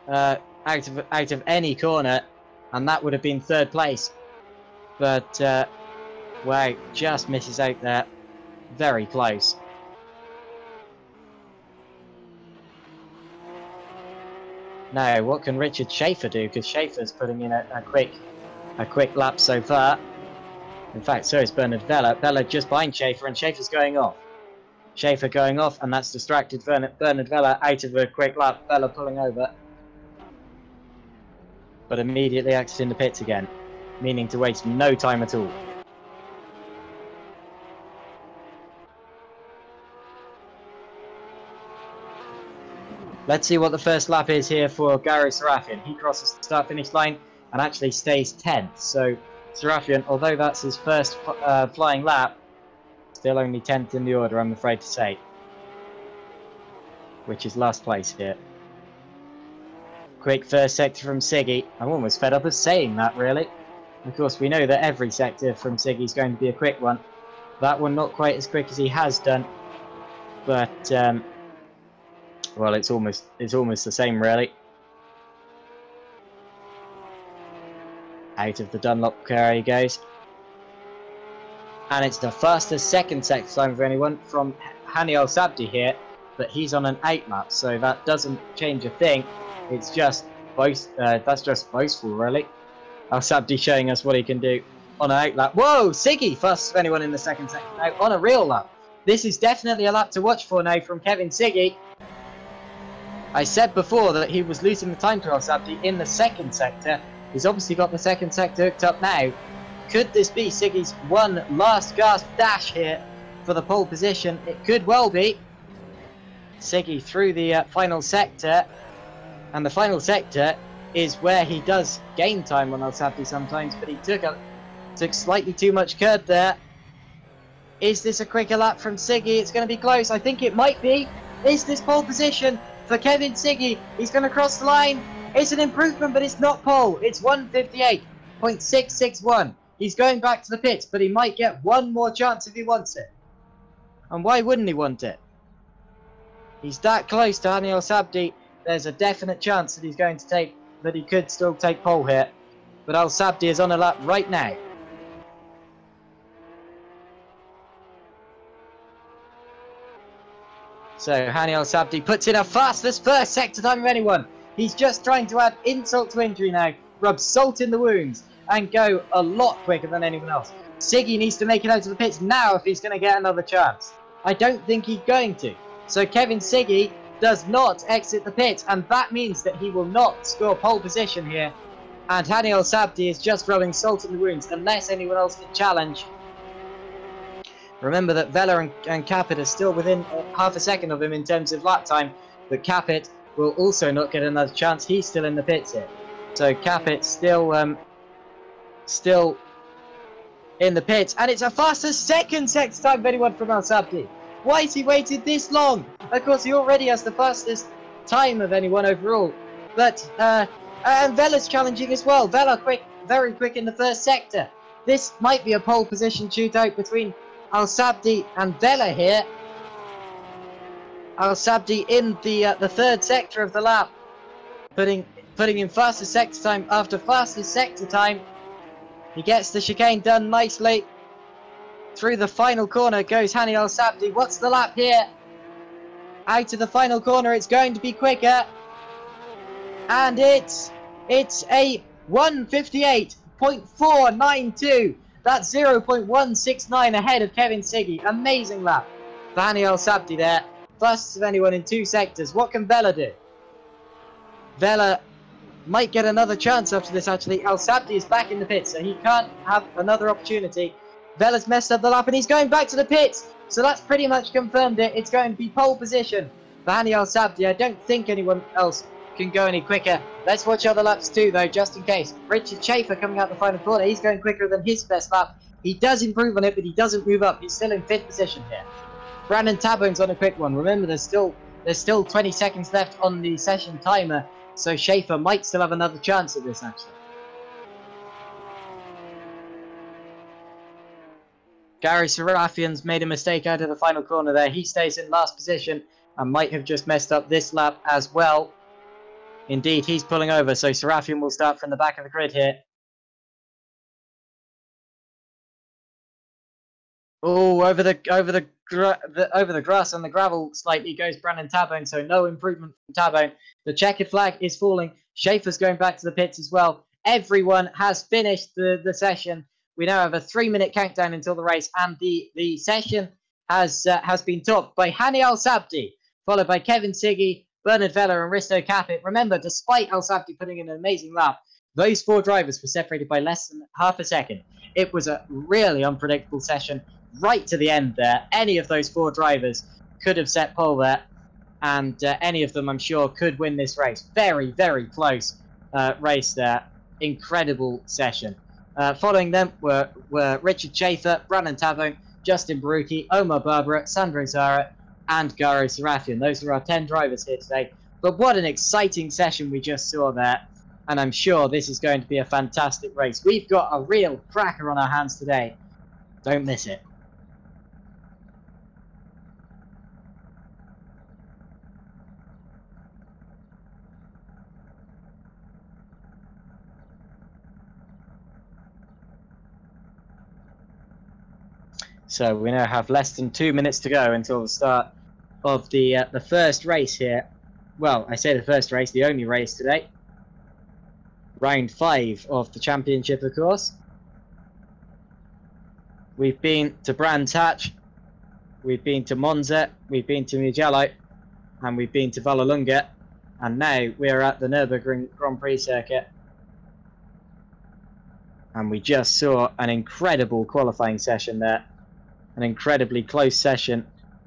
out of any corner, and that would have been 3rd place. But wow, just misses out there. Very close. Now, what can Richard Schaefer do? Because Schaefer's putting in a quick lap so far. In fact, so is Bernard Vela. Vela just behind Schaefer, and Schaefer's going off. Schaefer going off, and that's distracted Bernard Vela out of a quick lap. Vela pulling over. But immediately exiting the pits again, meaning to waste no time at all. Let's see what the first lap is here for Gary Serafian. He crosses the start-finish line and actually stays 10th. So Serafian, although that's his first flying lap, still only 10th in the order, I'm afraid to say. which is last place here. Quick first sector from Siggy. I'm almost fed up of saying that, really. Of course, we know that every sector from Siggy is going to be a quick one. That one not quite as quick as he has done, but well, it's almost the same, really. Out of the Dunlop car he goes. And it's the fastest second sector time for anyone from Hani Al Sabdi here, but he's on an 8 lap, so that doesn't change a thing. It's just that's just boastful, really. Al Sabdi showing us what he can do on an 8 lap. Whoa, Siggy, fastest of anyone in the second sector now on a real lap. This is definitely a lap to watch for now from Kevin Siggy. I said before that he was losing the time to Al Sabdi in the second sector. He's obviously got the second sector hooked up now. Could this be Siggy's one last gasp dash here for the pole position? It could well be. Siggy through the final sector. And the final sector is where he does gain time on Al Sabdi sometimes, but he took slightly too much curb there. Is this a quicker lap from Siggy? It's going to be close. I think it might be. Is this pole position for Kevin Siggy? He's going to cross the line. It's an improvement, but it's not pole. It's 1:58.661. He's going back to the pits, but he might get one more chance if he wants it. And why wouldn't he want it? He's that close to Hani Al Sabdi. There's a definite chance that he could still take pole here. But Al Sabdi is on a lap right now. So Hani Al Sabdi puts in a fastest first sector time of anyone. He's just trying to add insult to injury now, rub salt in the wounds, and go a lot quicker than anyone else. Siggy needs to make it out to the pits now if he's going to get another chance. I don't think he's going to. So Kevin Siggy does not exit the pits, and that means that he will not score pole position here. And Hani Al Sabdi is just rubbing salt in the wounds unless anyone else can challenge. Remember that Vela and Capit are still within half a second of him in terms of lap time, but Capit will also not get another chance. He's still in the pits here. So Capit's still in the pits, and it's a fastest second sector time of anyone from Al Sabdi. Why has he waited this long? Of course, he already has the fastest time of anyone overall. But and Vela's challenging as well. Vela quick, very quick in the first sector. This might be a pole position shootout between Al Sabdi and Vela here. Al Sabdi in the third sector of the lap, putting in fastest sector time after fastest sector time. He gets the chicane done nicely. Through the final corner goes Hani Al Sabdi. What's the lap here? Out of the final corner, it's going to be quicker. And it's a 1:58.492. That's 0.169 ahead of Kevin Siggy. Amazing lap for Hani Al Sabdi there. Fastest of anyone in 2 sectors. What can Vela do? Vela might get another chance after this, actually. Al Sabdi is back in the pits, so he can't have another opportunity. Vela's messed up the lap, and he's going back to the pits. So that's pretty much confirmed it. It's going to be pole position for Hani Al Sabdi. I don't think anyone else can go any quicker. Let's watch other laps too, though, just in case. Richard Schaefer coming out the final corner. He's going quicker than his best lap. He does improve on it, but he doesn't move up. He's still in 5th position here. Brandon Tabone's on a quick one. Remember, there's still 20 seconds left on the session timer, so Schaefer might still have another chance at this, actually. Gary Serafian's made a mistake out of the final corner there. He stays in last position and might have just messed up this lap as well. Indeed, he's pulling over, so Serafian will start from the back of the grid here. Oh, over the grass and the gravel slightly goes Brandon Tabone, so no improvement from Tabone. The checkered flag is falling. Schaefer's going back to the pits as well. Everyone has finished the session. We now have a 3-minute countdown until the race, and the session has been topped by Hani Al Sabdi, followed by Kevin Siggy, Bernard Vela, and Risto Capit. Remember, despite Al Sabdi putting in an amazing lap, those 4 drivers were separated by less than half a second. It was a really unpredictable session right to the end there. Any of those 4 drivers could have set pole there, and any of them, I'm sure, could win this race. Very, very close race there. Incredible session. Following them were Richard Schaefer, Brandon Tabone, Justin Barucki, Omar Barbara, Sandro Zara, and Garo Serafian. Those are our 10 drivers here today. But what an exciting session we just saw there. And I'm sure this is going to be a fantastic race. We've got a real cracker on our hands today. Don't miss it. So we now have less than 2 minutes to go until the start of the first race here. Well, I say the first race, the only race today. Round 5 of the championship, of course. We've been to Brands Hatch, we've been to Monza, we've been to Mugello, and we've been to Vallelunga, and now we're at the Nürburgring Grand Prix circuit. And we just saw an incredible qualifying session there. An incredibly close session,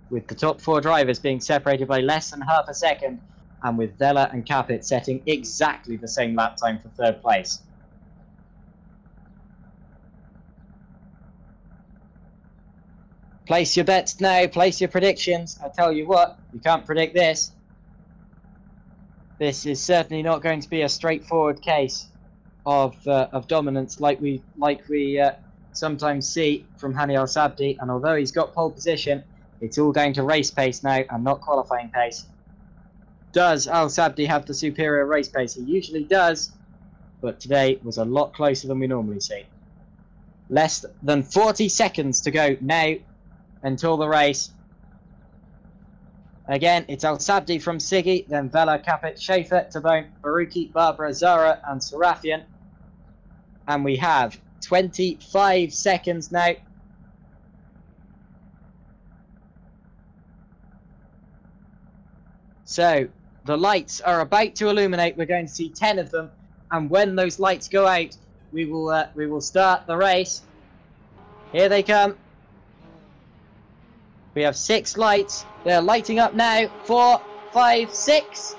with the top 4 drivers being separated by less than half a second, and with Vella and Capit setting exactly the same lap time for 3rd place. Place your bets now, place your predictions. I tell you what, you can't predict this. This is certainly not going to be a straightforward case of dominance like we sometimes see from Hani Al Sabdi, and although he's got pole position, it's all down to race pace now and not qualifying pace. Does Al Sabdi have the superior race pace? He usually does, but today was a lot closer than we normally see. Less than 40 seconds to go now until the race. Again, it's Al Sabdi from Siggy, then Vella, Capit, Schaefer, Tabone, Baruki, Barbara, Zara, and Serafian. And we have 25 seconds now. So the lights are about to illuminate. We're going to see 10 of them, and when those lights go out, we will start the race. Here they come. We have 6 lights. They're lighting up now. 4, 5, 6.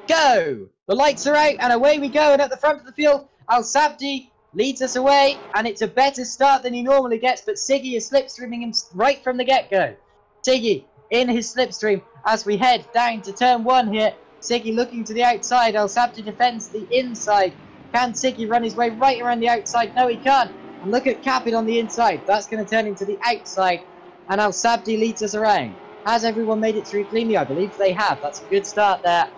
Go! The lights are out, and away we go. And at the front of the field, Al Sabdi leads us away, and it's a better start than he normally gets. But Siggy is slipstreaming him right from the get-go. Siggy in his slipstream as we head down to turn 1 here. Siggy looking to the outside. Al Sabdi defends the inside. Can Siggy run his way right around the outside? No, he can't. And look at Capit on the inside. That's going to turn into the outside. And Al Sabdi leads us around. Has everyone made it through cleanly? I believe they have. That's a good start there.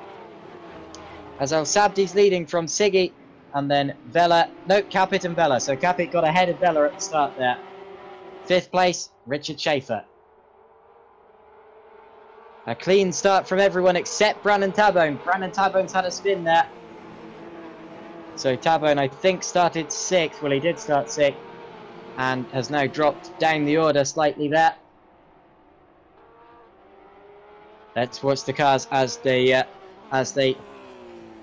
As Al Sabdi's leading from Siggy. And then Vella. No, Capit and Vella. So Capit got ahead of Vella at the start there. 5th place, Richard Schaefer. A clean start from everyone except Brandon Tabone. Brandon Tabone's had a spin there. So Tabone, I think, started 6th. Well, he did start 6th. And has now dropped down the order slightly there. Let's watch the cars as they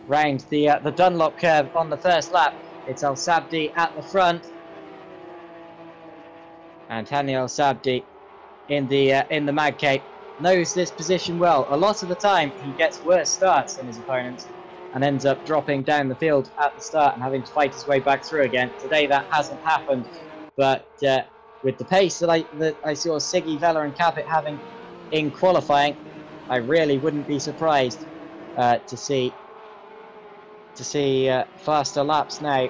round the Dunlop curve on the first lap. It's Al Sabdi at the front. And Hani Al Sabdi in the Mag Cape knows this position well. A lot of the time, he gets worse starts than his opponents and ends up dropping down the field at the start and having to fight his way back through again. Today, that hasn't happened, but with the pace that I saw Siggy, Vella and Capit having in qualifying, I really wouldn't be surprised to see faster laps now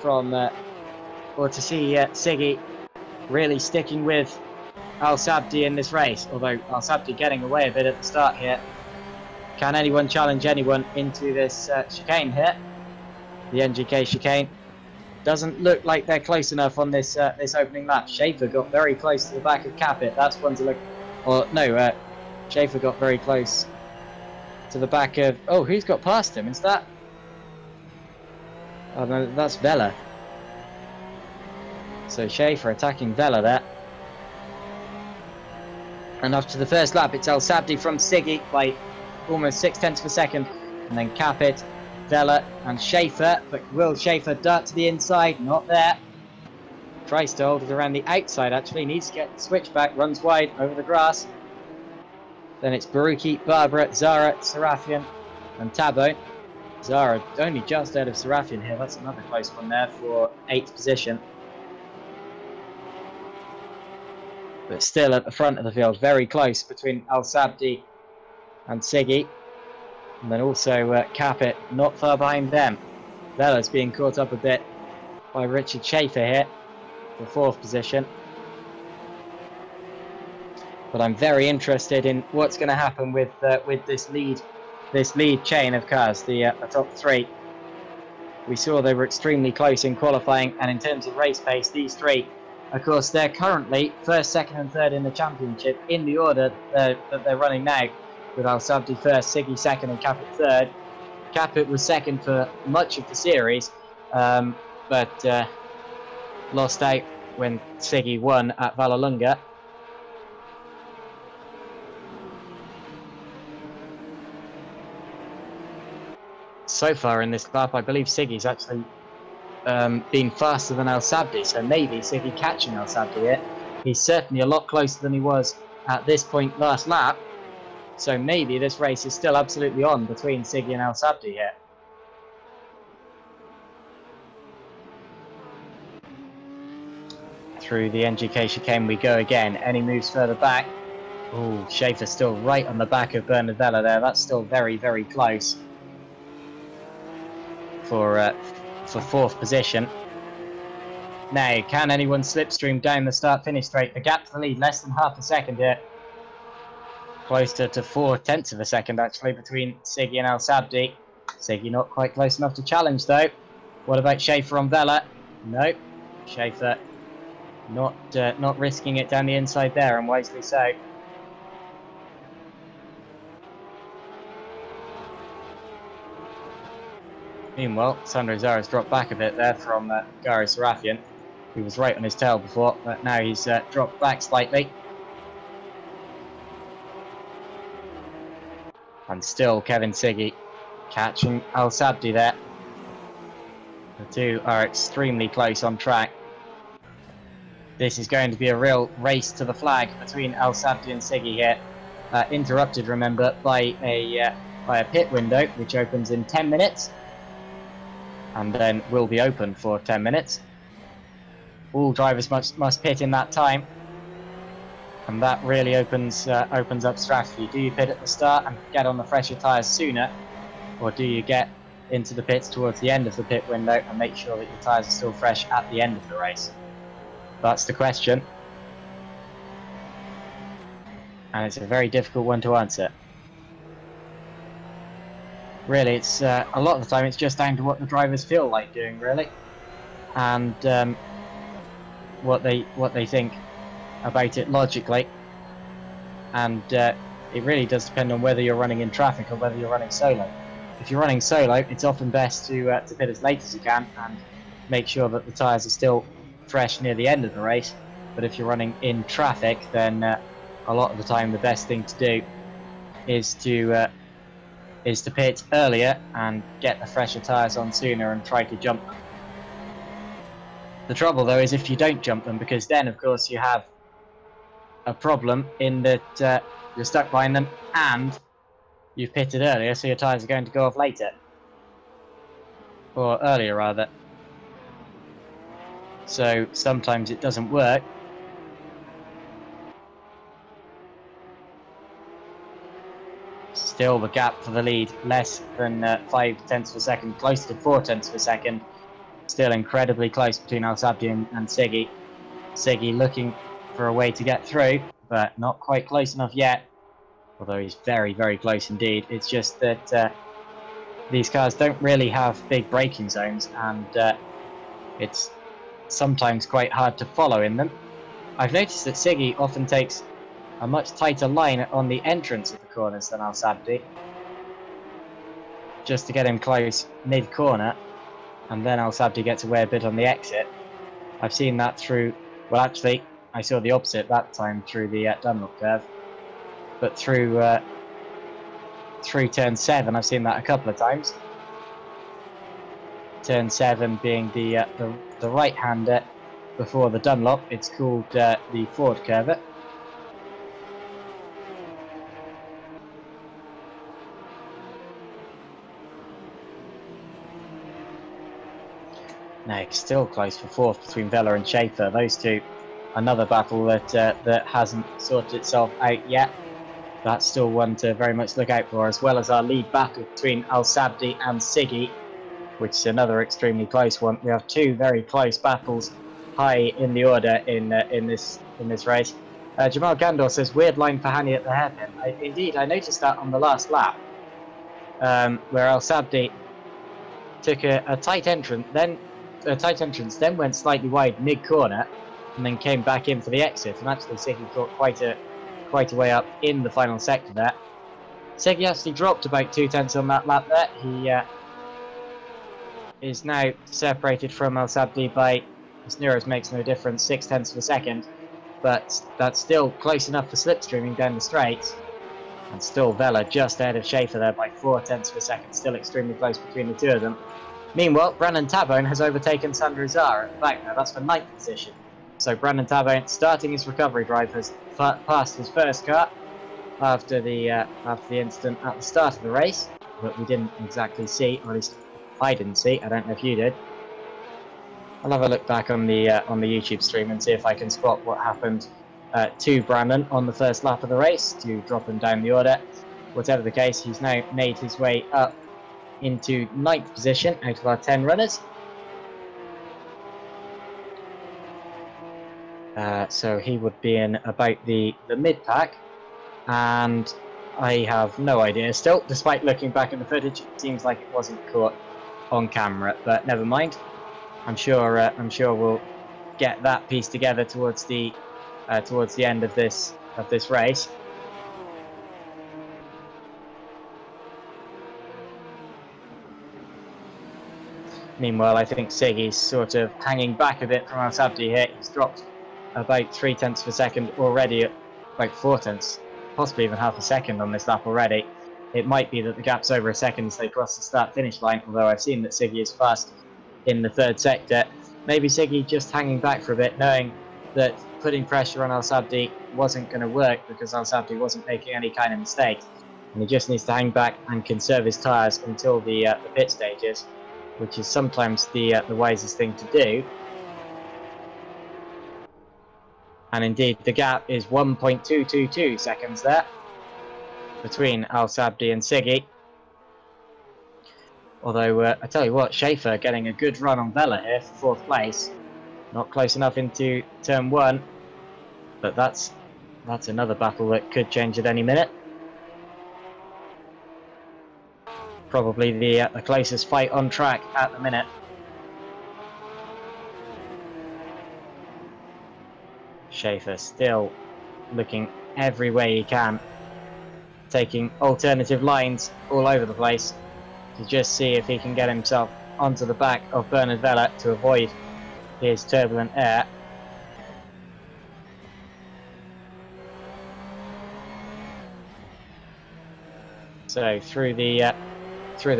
from, or to see Siggy really sticking with Al Sabdi in this race, although Al Sabdi getting away a bit at the start here. Can anyone challenge anyone into this chicane here? The NGK chicane. Doesn't look like they're close enough on this this opening lap. Schaefer got very close to the back of Capit. That's one to look... Or, no, Schaefer got very close to the back of... Oh, who's got past him? Is that... Oh, no, that's Vella. So Schaefer attacking Vella there. And after the first lap, it's Al Sabdi from Siggy by almost 0.6 of a second. And then Capit, Vella and Schaefer. But will Schaefer dart to the inside? Not there. Tries to hold it around the outside, actually. Needs to get the switchback. Runs wide over the grass. Then it's Baruki, Barbara, Zara, Serafian and Tabone. Zara only just out of Serafian here. That's another close one there for 8th position. but still at the front of the field, very close between Al Sabdi and Siggy. And then also Capet not far behind them. Vella's being caught up a bit by Richard Schaefer here for 4th position. But I'm very interested in what's going to happen with this lead chain of cars, the top 3. We saw they were extremely close in qualifying, and in terms of race pace, these 3, of course, they're currently 1st, 2nd and 3rd in the championship in the order that they're running now, with Al Sabdi 1st, Siggy 2nd and Capet 3rd. Capet was 2nd for much of the series, but lost out when Siggy won at Vallelunga. So far in this lap, I believe Siggy's actually been faster than Al Sabdi, so maybe Siggy catching Al Sabdi here. He's certainly a lot closer than he was at this point last lap, so maybe this race is still absolutely on between Siggy and Al Sabdi here. Through the NGK chicane we go again. Any moves further back? Oh, Schaefer's still right on the back of Bernard Vella there. That's still very, very close for 4th position. Now, can anyone slipstream down the start-finish straight? The gap to the lead, less than half a second here. Closer to 4/10 of a second, actually, between Siggy and Al Sabdi. Siggy not quite close enough to challenge, though. What about Schaefer on Vella? No. Schaefer not risking it down the inside there, and wisely so. Meanwhile, Sandro Zara's dropped back a bit there from Gary Sarafian, who was right on his tail before, but now he's dropped back slightly. And still Kevin Siggy catching Al Sabdi there. The two are extremely close on track. This is going to be a real race to the flag between Al Sabdi and Siggy here. Interrupted, remember, by a pit window, which opens in 10 minutes. And then will be open for 10 minutes. All drivers must pit in that time. And that really opens up strategy. Do you pit at the start and get on the fresher tyres sooner? Or do you get into the pits towards the end of the pit window and make sure that your tyres are still fresh at the end of the race? That's the question. And it's a very difficult one to answer. Really, it's a lot of the time it's just down to what the drivers feel like doing, really, and what they think about it logically. And it really does depend on whether you're running in traffic or whether you're running solo. If you're running solo, it's often best to pit as late as you can and make sure that the tyres are still fresh near the end of the race. But if you're running in traffic, then a lot of the time the best thing to do is to pit earlier and get the fresher tyres on sooner and try to jump them. The trouble, though, is if you don't jump them, because then, of course, you have a problem in that you're stuck behind them and you've pitted earlier, so your tyres are going to go off later. Or earlier, rather. So sometimes it doesn't work. Still, the gap for the lead less than 5/10 of a second, closer to 4/10 of a second. Still incredibly close between Al Sabdi and Siggy. Siggy looking for a way to get through, but not quite close enough yet. Although he's very, very close indeed. It's just that these cars don't really have big braking zones, and it's sometimes quite hard to follow in them. I've noticed that Siggy often takes a much tighter line on the entrance of the corners than Al Sabdi, just to get him close mid-corner, and then Al Sabdi gets away a bit on the exit. I've seen that through, well actually, I saw the opposite that time through the Dunlop curve, but through turn 7 I've seen that a couple of times. Turn 7 being the right-hander before the Dunlop. It's called the Ford curve. Now, still close for 4th between Vella and Schaefer. Those two another battle that that hasn't sorted itself out yet. That's still one to very much look out for, as well as our lead battle between Al Sabdi and Siggy, which is another extremely close one. We have two very close battles high in the order in this race. Jamal Gandor says weird line for Hani at the hairpin. Indeed, I noticed that on the last lap, where Al Sabdi took a tight entrance, then went slightly wide mid corner, and then came back in for the exit. And actually, Siggy got quite a way up in the final sector there. Siggy actually dropped about 2/10 on that lap there. He is now separated from Al Sabdi by, as near as makes no difference, 0.6 of a second. But that's still close enough for slipstreaming down the straights. And still Vela just ahead of Schaefer there by 0.4 of a second. Still extremely close between the two of them. Meanwhile, Brandon Tabone has overtaken Sandro Zara at the back now. That's for 9th position. So Brandon Tabone, starting his recovery drive, has passed his first car after the incident at the start of the race, that we didn't exactly see, or at least I didn't see. I don't know if you did. I'll have a look back on the YouTube stream and see if I can spot what happened to Brandon on the first lap of the race to drop him down the order. Whatever the case, he's now made his way up into 9th position out of our 10 runners. So he would be in about the mid-pack, and I have no idea still, despite looking back in the footage. It seems like it wasn't caught on camera, but never mind. I'm sure we'll get that piece together towards the end of this race. Meanwhile, I think Siggy's sort of hanging back a bit from Al Sabdi here. He's dropped about 0.3 of a second already, about 0.4, possibly even half a second on this lap already. It might be that the gap's over a second as they cross the start-finish line, although I've seen that Siggy is fast in the 3rd sector. Maybe Siggy just hanging back for a bit, knowing that putting pressure on Al Sabdi wasn't going to work because Al Sabdi wasn't making any kind of mistakes. And he just needs to hang back and conserve his tyres until the pit stages, which is sometimes the wisest thing to do. And indeed, the gap is 1.222 seconds there between Al Sabdi and Siggy. Although, I tell you what, Schaefer getting a good run on Vela here for 4th place. Not close enough into turn 1, but that's another battle that could change at any minute. Probably the closest fight on track at the minute. Schaefer still looking every way he can, taking alternative lines all over the place to just see if he can get himself onto the back of Bernard Vela to avoid his turbulent air. So through the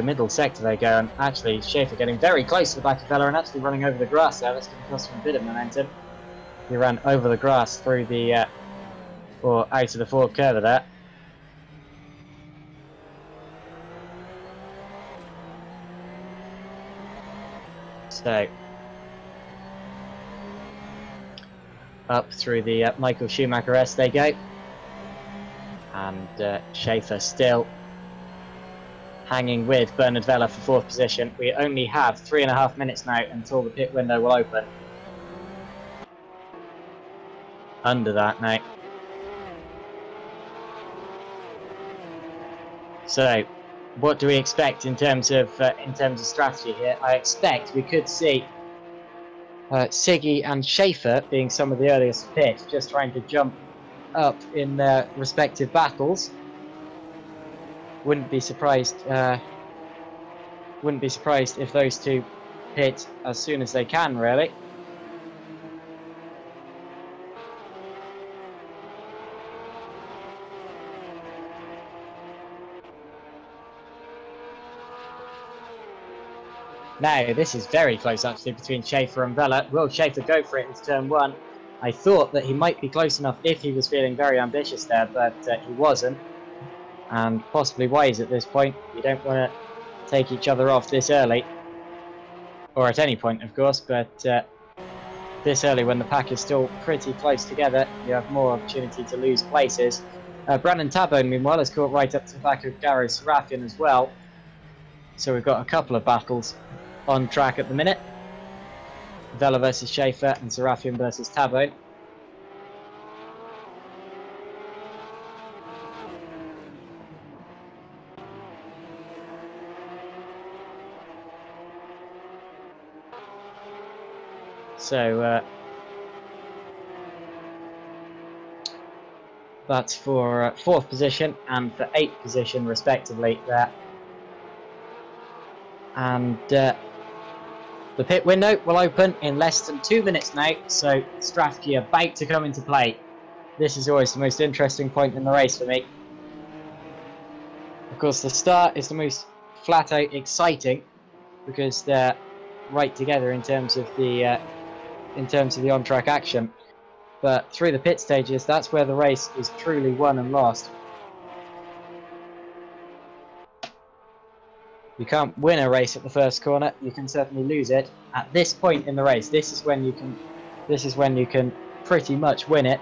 middle sector they go, and actually Schaefer getting very close to the back of Vela and actually running over the grass there. That's going to cost him a bit of momentum. He ran over the grass through the or out of the forward curve there. So up through the Michael Schumacher S they go, and Schaefer still hanging with Bernard Vela for 4th position. We only have 3.5 minutes now until the pit window will open. Under that now. So, what do we expect in terms of strategy here? I expect we could see Siggy and Schaefer being some of the earliest pit, just trying to jump up in their respective battles. Wouldn't be surprised if those two pit as soon as they can, really. Now, this is very close actually between Schaefer and Vela. Will Schaefer go for it into turn 1? I thought that he might be close enough if he was feeling very ambitious there, but he wasn't. And possibly wise at this point. You don't want to take each other off this early. Or at any point, of course, but this early when the pack is still pretty close together, you have more opportunity to lose places. Brandon Tabone, meanwhile, has caught right up to the back of Gary Serafian as well. So we've got a couple of battles on track at the minute. Vela versus Schaefer and Serafian versus Tabone. So that's for 4th position and for 8th position respectively there. And the pit window will open in less than 2 minutes now, so strategy about to come into play. This is always the most interesting point in the race for me. Of course, the start is the most flat out exciting because they're right together in terms of the on-track action. But through the pit stages, that's where the race is truly won and lost. You can't win a race at the first corner. You can certainly lose it. At this point in the race, this is when you can pretty much win it.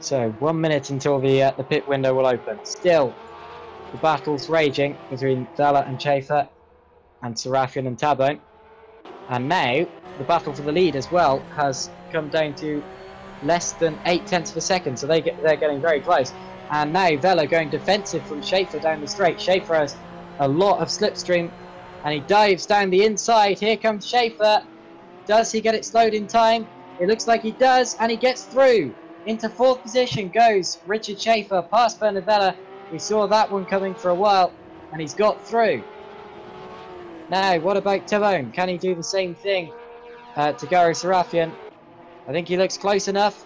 So 1 minute until the pit window will open. Still, the battle's raging between Vela and Schaefer and Serafian and Tabone. And now the battle for the lead as well has come down to less than 0.8 of a second, so they're getting very close. And now Vela going defensive from Schaefer down the straight. Schaefer has a lot of slipstream and he dives down the inside. Here comes Schaefer. Does he get it slowed in time? It looks like he does, and he gets through. Into 4th position goes Richard Schaefer past Bernard Vela. We saw that one coming for a while, and he's got through. Now, what about Tabone? Can he do the same thing to Gary Serafian? I think he looks close enough.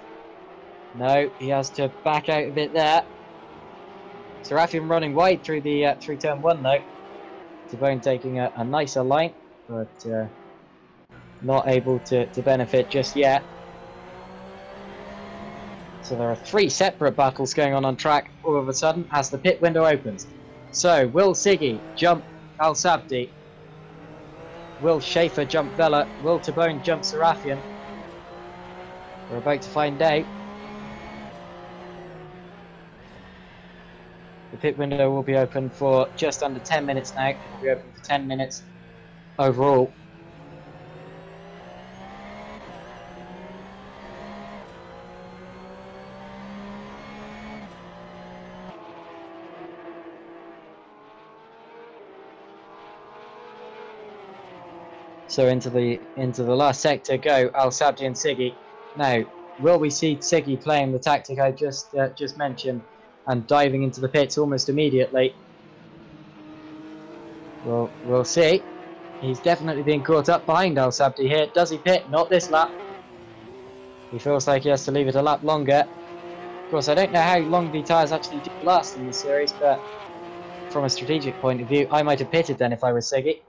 No, he has to back out a bit there. Serafian running wide through the through turn 1 though. Tabone taking a nicer line, but not able to benefit just yet. So there are 3 separate battles going on track all of a sudden as the pit window opens. So will Siggy jump Al Sabdi? Will Schaefer jump Vela? Will Tabone jump Serafian? We're about to find out. The pit window will be open for just under 10 minutes now. It will be open for 10 minutes overall. So into the last sector go Al Sabdi and Siggy. Now, will we see Siggy playing the tactic I just mentioned and diving into the pits almost immediately? We'll see. He's definitely being caught up behind Al Sabdi here. Does he pit? Not this lap. He feels like he has to leave it a lap longer. Of course, I don't know how long the tyres actually do last in this series, but from a strategic point of view, I might have pitted then if I was Siggy.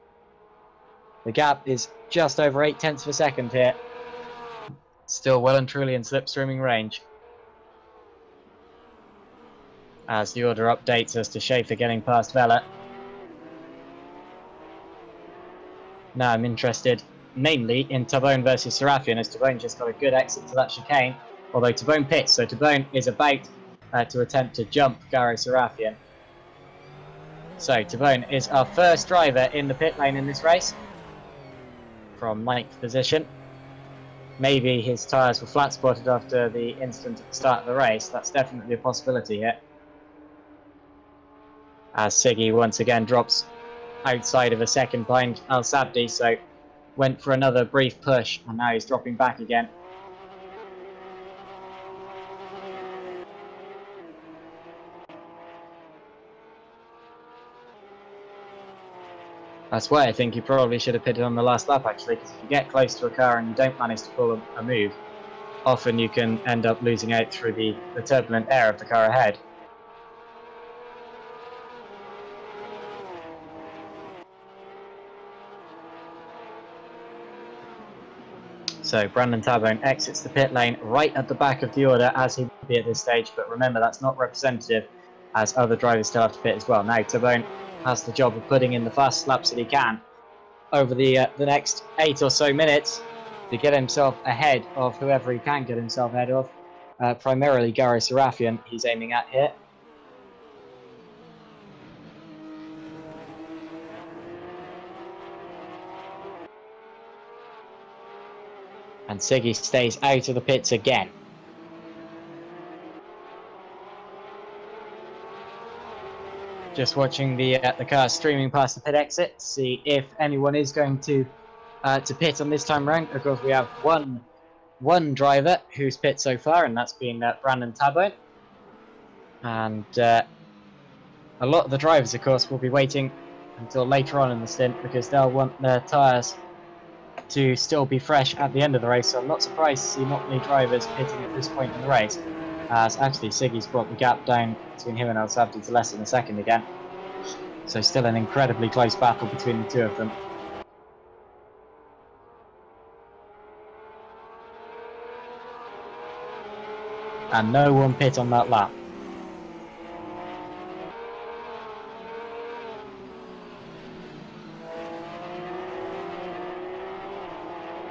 The gap is just over 0.8 of a second here. Still well and truly in slipstreaming range. As the order updates us to Schaefer getting past Vela. Now I'm interested mainly in Tabone versus Serafian, as Tabone just got a good exit to that chicane. Although Tabone pits, so Tabone is about to attempt to jump Gary Serafian. So Tabone is our first driver in the pit lane in this race. From 9th position. Maybe his tyres were flat spotted after the incident at the start of the race. That's definitely a possibility here. As Siggy once again drops outside of a second behind Al Sabdi, so went for another brief push and now he's dropping back again. That's why I think you probably should have pitted on the last lap actually, because if you get close to a car and you don't manage to pull a move, often you can end up losing out through the turbulent air of the car ahead. So Brandon Tabone exits the pit lane right at the back of the order as he would be at this stage, but remember that's not representative as other drivers still have to pit as well. Now Tabone has the job of putting in the fast laps that he can over the next 8 or so minutes to get himself ahead of whoever he can get himself ahead of. Primarily Gary Sarafian he's aiming at here. And Siggy stays out of the pits again. Just watching the car streaming past the pit exit to see if anyone is going to pit on this time round. Of course, we have one driver who's pit so far, and that's been Brandon Tabone. And a lot of the drivers, of course, will be waiting until later on in the stint because they'll want their tyres to still be fresh at the end of the race. So I'm not surprised to see not many drivers pitting at this point in the race. As actually Siggy's brought the gap down between him and El Sabdi to less than a second again. So still an incredibly close battle between the two of them. And no one pit on that lap.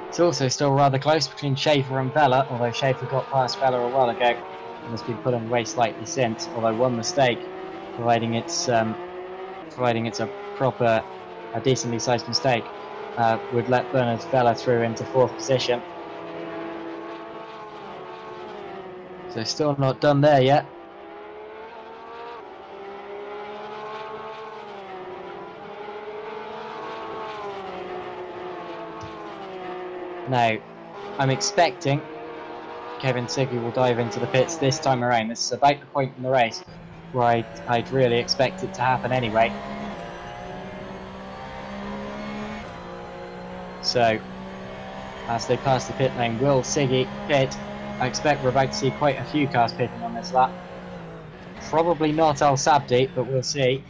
It's also still rather close between Schaefer and Vella, although Schaefer got past Vella a while ago and has been pulling away slightly since, although one mistake, providing it's a decently sized mistake, would let Bernard Vella through into 4th position. So still not done there yet. Now, I'm expecting Kevin Siggy will dive into the pits this time around. This is about the point in the race where I'd really expect it to happen anyway. So, as they pass the pit lane, will Siggy pit? I expect we're about to see quite a few cars pitting on this lap. Probably not Al Sabdi, but we'll see.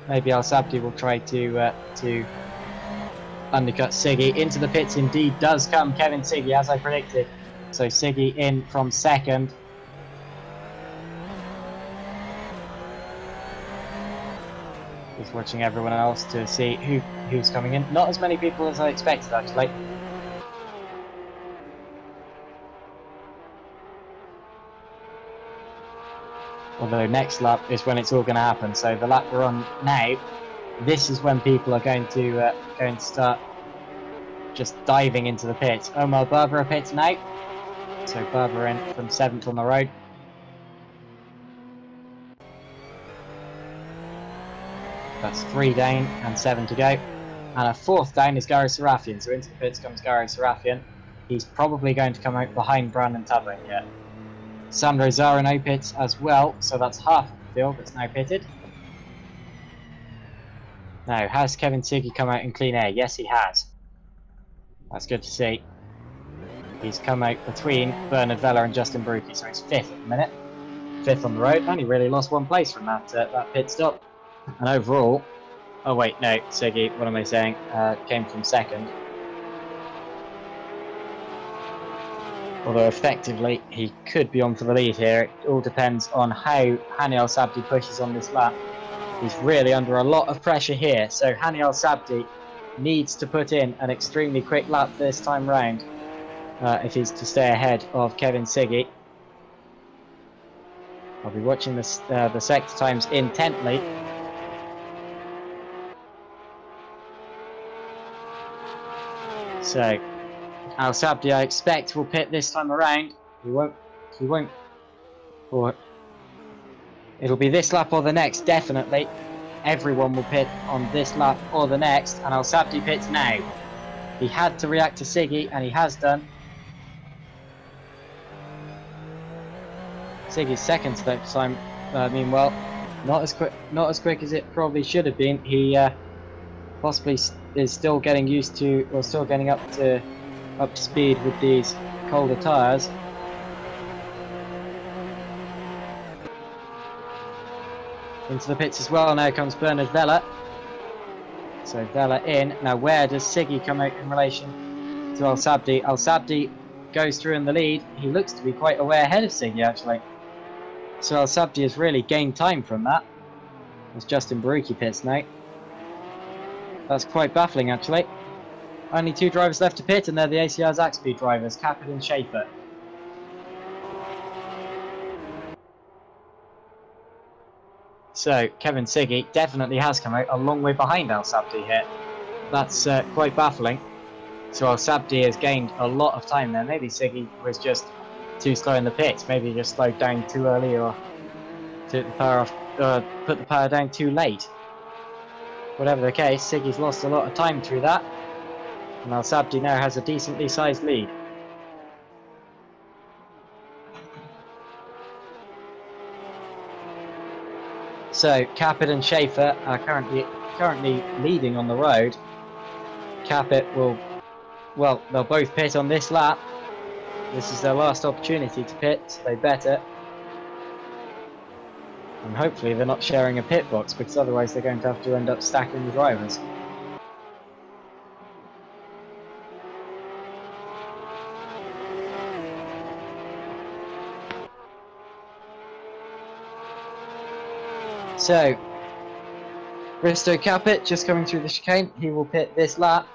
Maybe Al Sabdi will try to undercut Siggy. Into the pits indeed does come Kevin Siggy, as I predicted. So Siggy in from 2nd. Just watching everyone else to see who's coming in. Not as many people as I expected, actually. Although next lap is when it's all going to happen. So the lap we're on now, this is when people are going to start just diving into the pits. Omar Barbara pits now. So Barbara in from 7th on the road. That's 3 down and 7 to go. And a 4th down is Gary Sarafian. So into the pits comes Gary Sarafian. He's probably going to come out behind Brandon Tabone yet. Sandro Zara now pits as well. So that's half of the field that's now pitted. Now, has Kevin Siggy come out in clean air? Yes, he has. That's good to see. He's come out between Bernard Vella and Justin Brookie, so he's 5th at the minute. 5th on the road. Only really lost 1 place from that pit stop. And overall, oh wait, no, Siggy, what am I saying? Came from 2nd. Although effectively, he could be on for the lead here. It all depends on how Hani El Sabdi pushes on this lap. He's really under a lot of pressure here, so Hani El Sabdi needs to put in an extremely quick lap this time round if he's to stay ahead of Kevin Siggy. I'll be watching the sector times intently. So, Al Sabdi, I expect, will pit this time around. He won't, or it'll be this lap or the next, definitely. Everyone will pit on this lap or the next, and Al Sabdi pits now. He had to react to Siggy, and he has done. Siggy's 2nd this time, meanwhile, not as quick as it probably should have been. He possibly is still getting used to, or still getting up to speed with these colder tyres. Into the pits as well, now comes Bernard Vella. So Vella in. Now where does Siggy come out in relation to Al Sabdi? Al Sabdi goes through in the lead. He looks to be quite a way ahead of Siggy, actually. So Al Sabdi has really gained time from that. As Justin Barucki pits now. That's quite baffling, actually. Only 2 drivers left to pit, and they're the ACR Zaxby drivers, Capit and Schaefer. So, Kevin Siggy definitely has come out a long way behind Al Sabdi here. That's quite baffling. So Al Sabdi has gained a lot of time there. Maybe Siggy was just too slow in the pits. Maybe he just slowed down too early, or took the power off, put the power down too late. Whatever the case, Siggy's lost a lot of time through that. And Al Sabdi now has a decently sized lead. So Capit and Schaefer are currently leading on the road. Capit will, well, they'll both pit on this lap. This is their last opportunity to pit, so they better. And hopefully they're not sharing a pit box, because otherwise they're going to have to end up stacking the drivers. So, Risto Capit just coming through the chicane. He will pit this lap.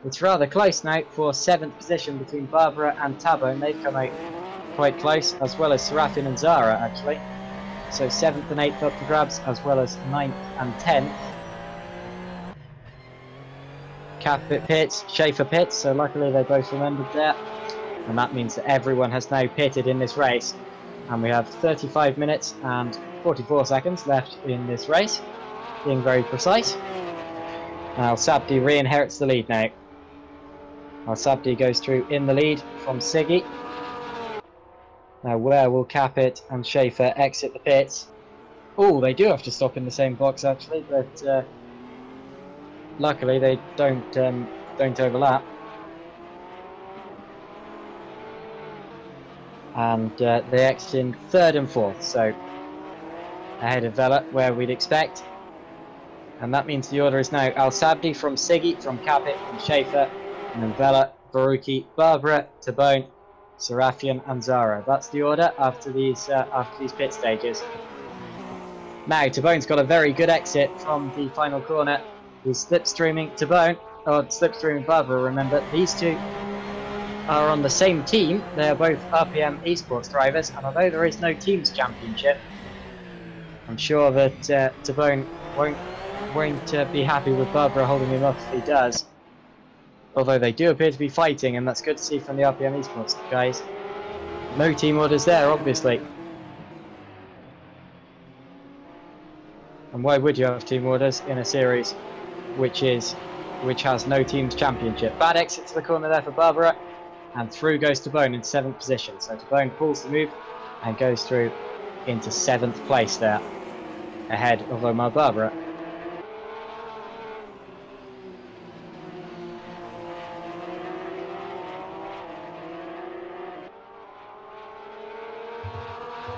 It's rather close now for 7th position between Barbara and Tabone. They've come out quite close, as well as Serafian and Zara, actually. So 7th and 8th up for grabs, as well as 9th and 10th. Capit pits, Schaefer pits, so luckily they both remembered that. And that means that everyone has now pitted in this race. And we have 35 minutes and 44 seconds left in this race, being very precise. Al Sabdi re-inherits the lead now. Al Sabdi goes through in the lead from Siggy. Now where will Capit and Schaefer exit the pits? Oh, they do have to stop in the same box actually, but luckily they don't overlap. And they exit in 3rd and 4th, so ahead of Vela, where we'd expect. And that means the order is now Al Sabdi from Siggy, from Capit, from Schaefer, and then Vela, Barucki, Barbara, Tabone, Serafian, and Zara. That's the order after these pit stages. Now Tabone's got a very good exit from the final corner. He's slipstreaming Tabone, or slipstreaming Barbara. Remember, these two are on the same team. They are both RPM esports drivers, and although there is no teams championship, I'm sure that Tabone won't be happy with Barbara holding him up if he does. Although they do appear to be fighting, and that's good to see from the RPM esports guys. No team orders there, obviously. And why would you have team orders in a series which has no teams championship? Bad exit to the corner there for Barbara, and through goes Tabone in 7th position. So Tabone pulls the move and goes through into 7th place there, ahead of Omar Barbara.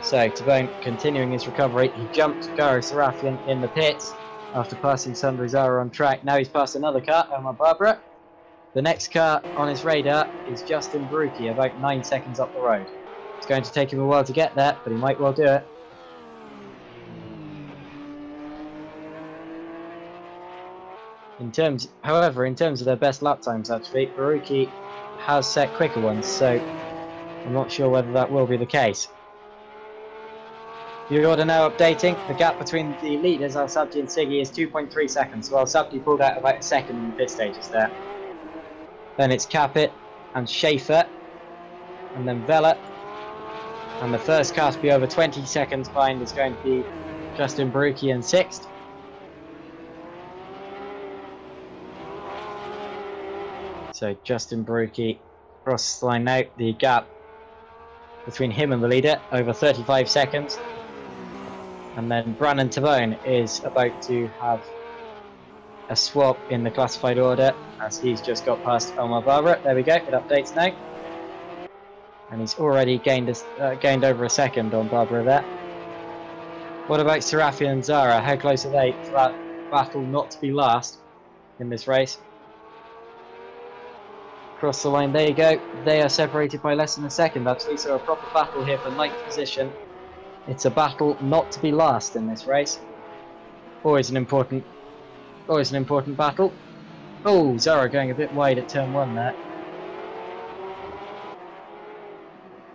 So Tabone continuing his recovery. He jumped Garo Serafian in the pits after passing Sundry Zara on track. Now he's passed another car, Omar Barbara. The next car on his radar is Justin Barucki, about 9 seconds up the road. It's going to take him a while to get there, but he might well do it. However, in terms of their best lap times, actually, Barucki has set quicker ones, so I'm not sure whether that will be the case. The order now updating. The gap between the leaders, Al Sabdi and Siggy, is 2.3 seconds, so Al Sabdi pulled out about a second in the pit stages there. Then it's Capit and Schaefer, and then Vela. And the first car to be over 20 seconds behind is going to be Justin Barucki in 6th. So Justin Barucki crosses the line now. The gap between him and the leader over 35 seconds. And then Brandon Tabone is about to have a swap in the classified order, as he's just got past Omar Barbara. There we go, it updates now. And he's already gained over a second on Barbara there. What about Serafian and Zara? How close are they to that battle not to be last in this race? Across the line, there you go. They are separated by less than a second actually, so a proper battle here for 9th position. It's a battle not to be last in this race. Always an important battle. Oh, Zara going a bit wide at turn 1 there.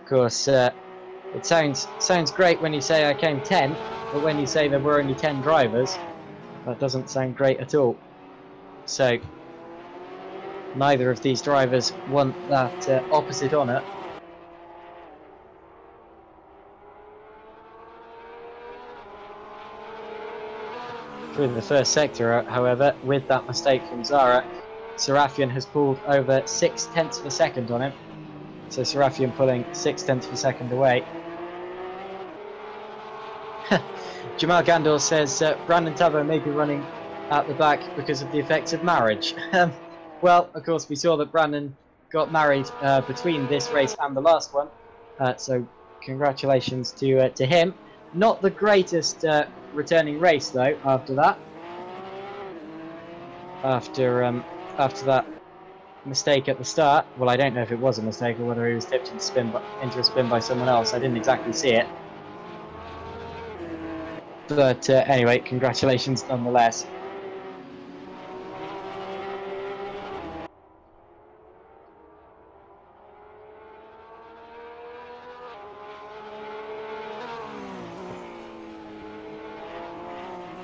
Of course, it sounds great when you say I came 10th, but when you say there were only 10 drivers, that doesn't sound great at all. So neither of these drivers want that opposite honour. Through the first sector, however, with that mistake from Zara, Serafian has pulled over 0.6 of a second on him. So Serafian pulling 0.6 of a second away. Jamal Gandor says Brandon Tubbo may be running at the back because of the effects of marriage. Well, of course, we saw that Brandon got married between this race and the last one. So congratulations to him. Not the greatest returning race though. After that, after that mistake at the start. Well, I don't know if it was a mistake or whether he was tipped into a spin by someone else. I didn't exactly see it. But anyway, congratulations nonetheless.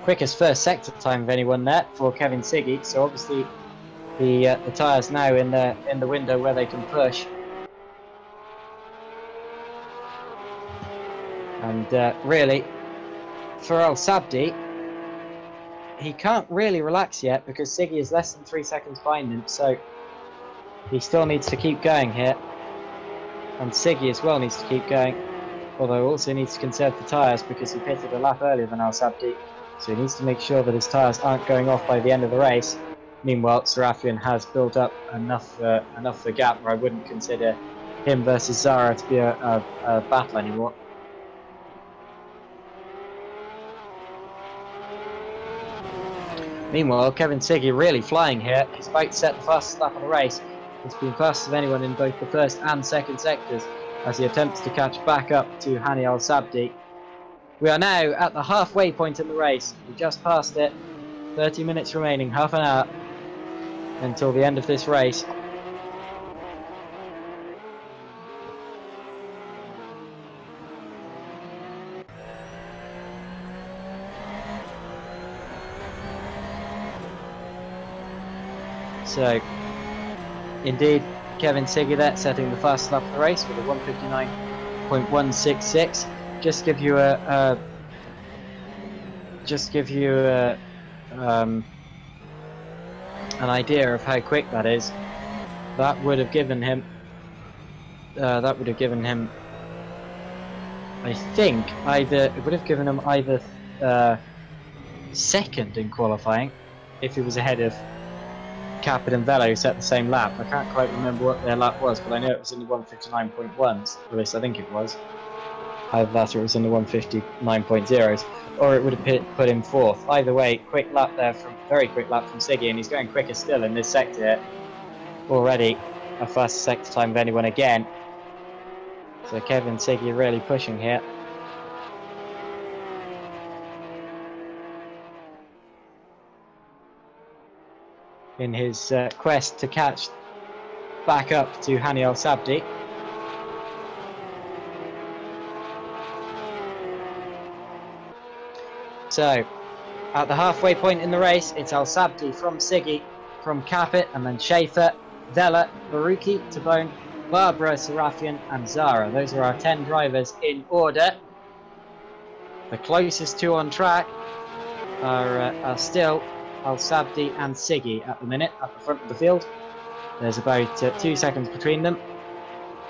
Quickest first sector time of anyone there for Kevin Siggy. So obviously the tyres now in the window where they can push. And really, for Al Sabdi, he can't really relax yet because Siggy is less than 3 seconds behind him. So he still needs to keep going here. And Siggy as well needs to keep going. Although also needs to conserve the tyres because he pitted a lap earlier than Al Sabdi. So he needs to make sure that his tyres aren't going off by the end of the race. Meanwhile, Serafian has built up enough for the gap where I wouldn't consider him versus Zara to be a battle anymore. Meanwhile, Kevin Siggy really flying here. He's about to set the fastest lap of the race. He's been fastest of anyone in both the first and second sectors as he attempts to catch back up to Hani Al Sabdi. We are now at the halfway point in the race. We just passed it. 30 minutes remaining, half an hour until the end of this race. So, indeed, Kevin Siggy there setting the fastest lap of the race with a 1:59.166. Just give you an idea of how quick that is. That would have given him. I think it would have given him either second in qualifying if he was ahead of Capit and Velo, who set the same lap. I can't quite remember what their lap was, but I know it was in the 1:59.1s, or at least I think it was. Either that or it was in the 1:59.0s, or it would have put him fourth. Either way, very quick lap from Siggy, and he's going quicker still in this sector. Already a fastest sector time of anyone again. So Kevin Siggy really pushing here. In his quest to catch back up to Hani Al Sabdi. So, at the halfway point in the race, it's Al Sabdi from Siggy, from Capit, and then Schaefer, Vela, Baruki, Tabone, Barbara, Serafian, and Zara. Those are our 10 drivers in order. The closest two on track are still Al Sabdi and Siggy at the minute at the front of the field. There's about 2 seconds between them,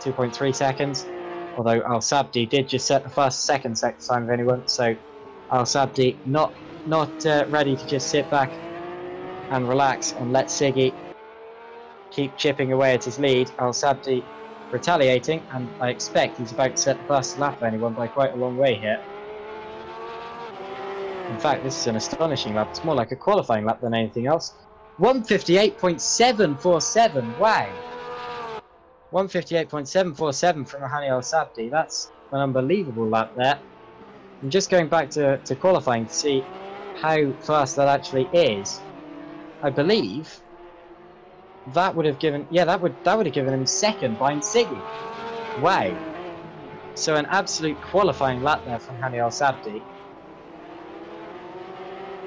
2.3 seconds. Although Al Sabdi did just set the fastest second sector time of anyone, so Al Sabdi not ready to just sit back and relax and let Siggy keep chipping away at his lead. Al Sabdi retaliating, and I expect he's about to set the fastest lap of anyone by quite a long way here. In fact, this is an astonishing lap. It's more like a qualifying lap than anything else. 1:58.747. Wow. 1:58.747 from Hani Al Sabdi. That's an unbelievable lap there. I'm just going back to qualifying to see how fast that actually is, I believe that would have given, yeah, that would have given him second behind Siggy. Wow. So an absolute qualifying lap there from Hani Al Sabdi.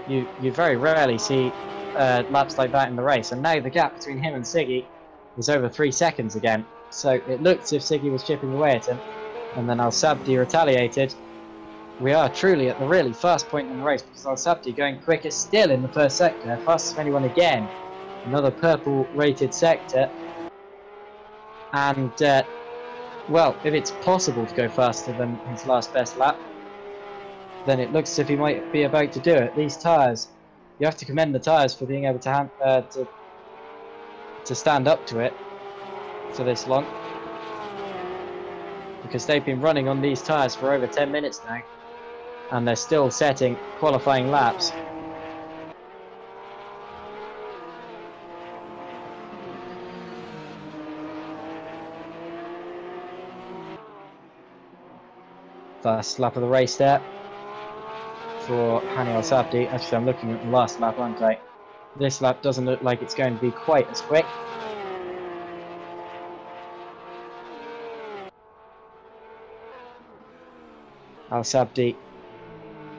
You very rarely see laps like that in the race, and now the gap between him and Siggy is over 3 seconds again. So it looked as if Siggy was chipping away at him, and then Al Sabdi retaliated. We are truly at the really fast point in the race, because Al Sabdi going quicker still in the first sector, fastest of anyone again. Another purple rated sector, and well, if it's possible to go faster than his last best lap, then it looks as if he might be about to do it. These tyres, you have to commend the tyres for being able to stand up to it for this long, because they've been running on these tyres for over 10 minutes now, and they're still setting qualifying laps. First lap of the race there for Hani Al Sabdi. Actually, I'm looking at the last lap, aren't I? This lap doesn't look like it's going to be quite as quick. Al Sabdi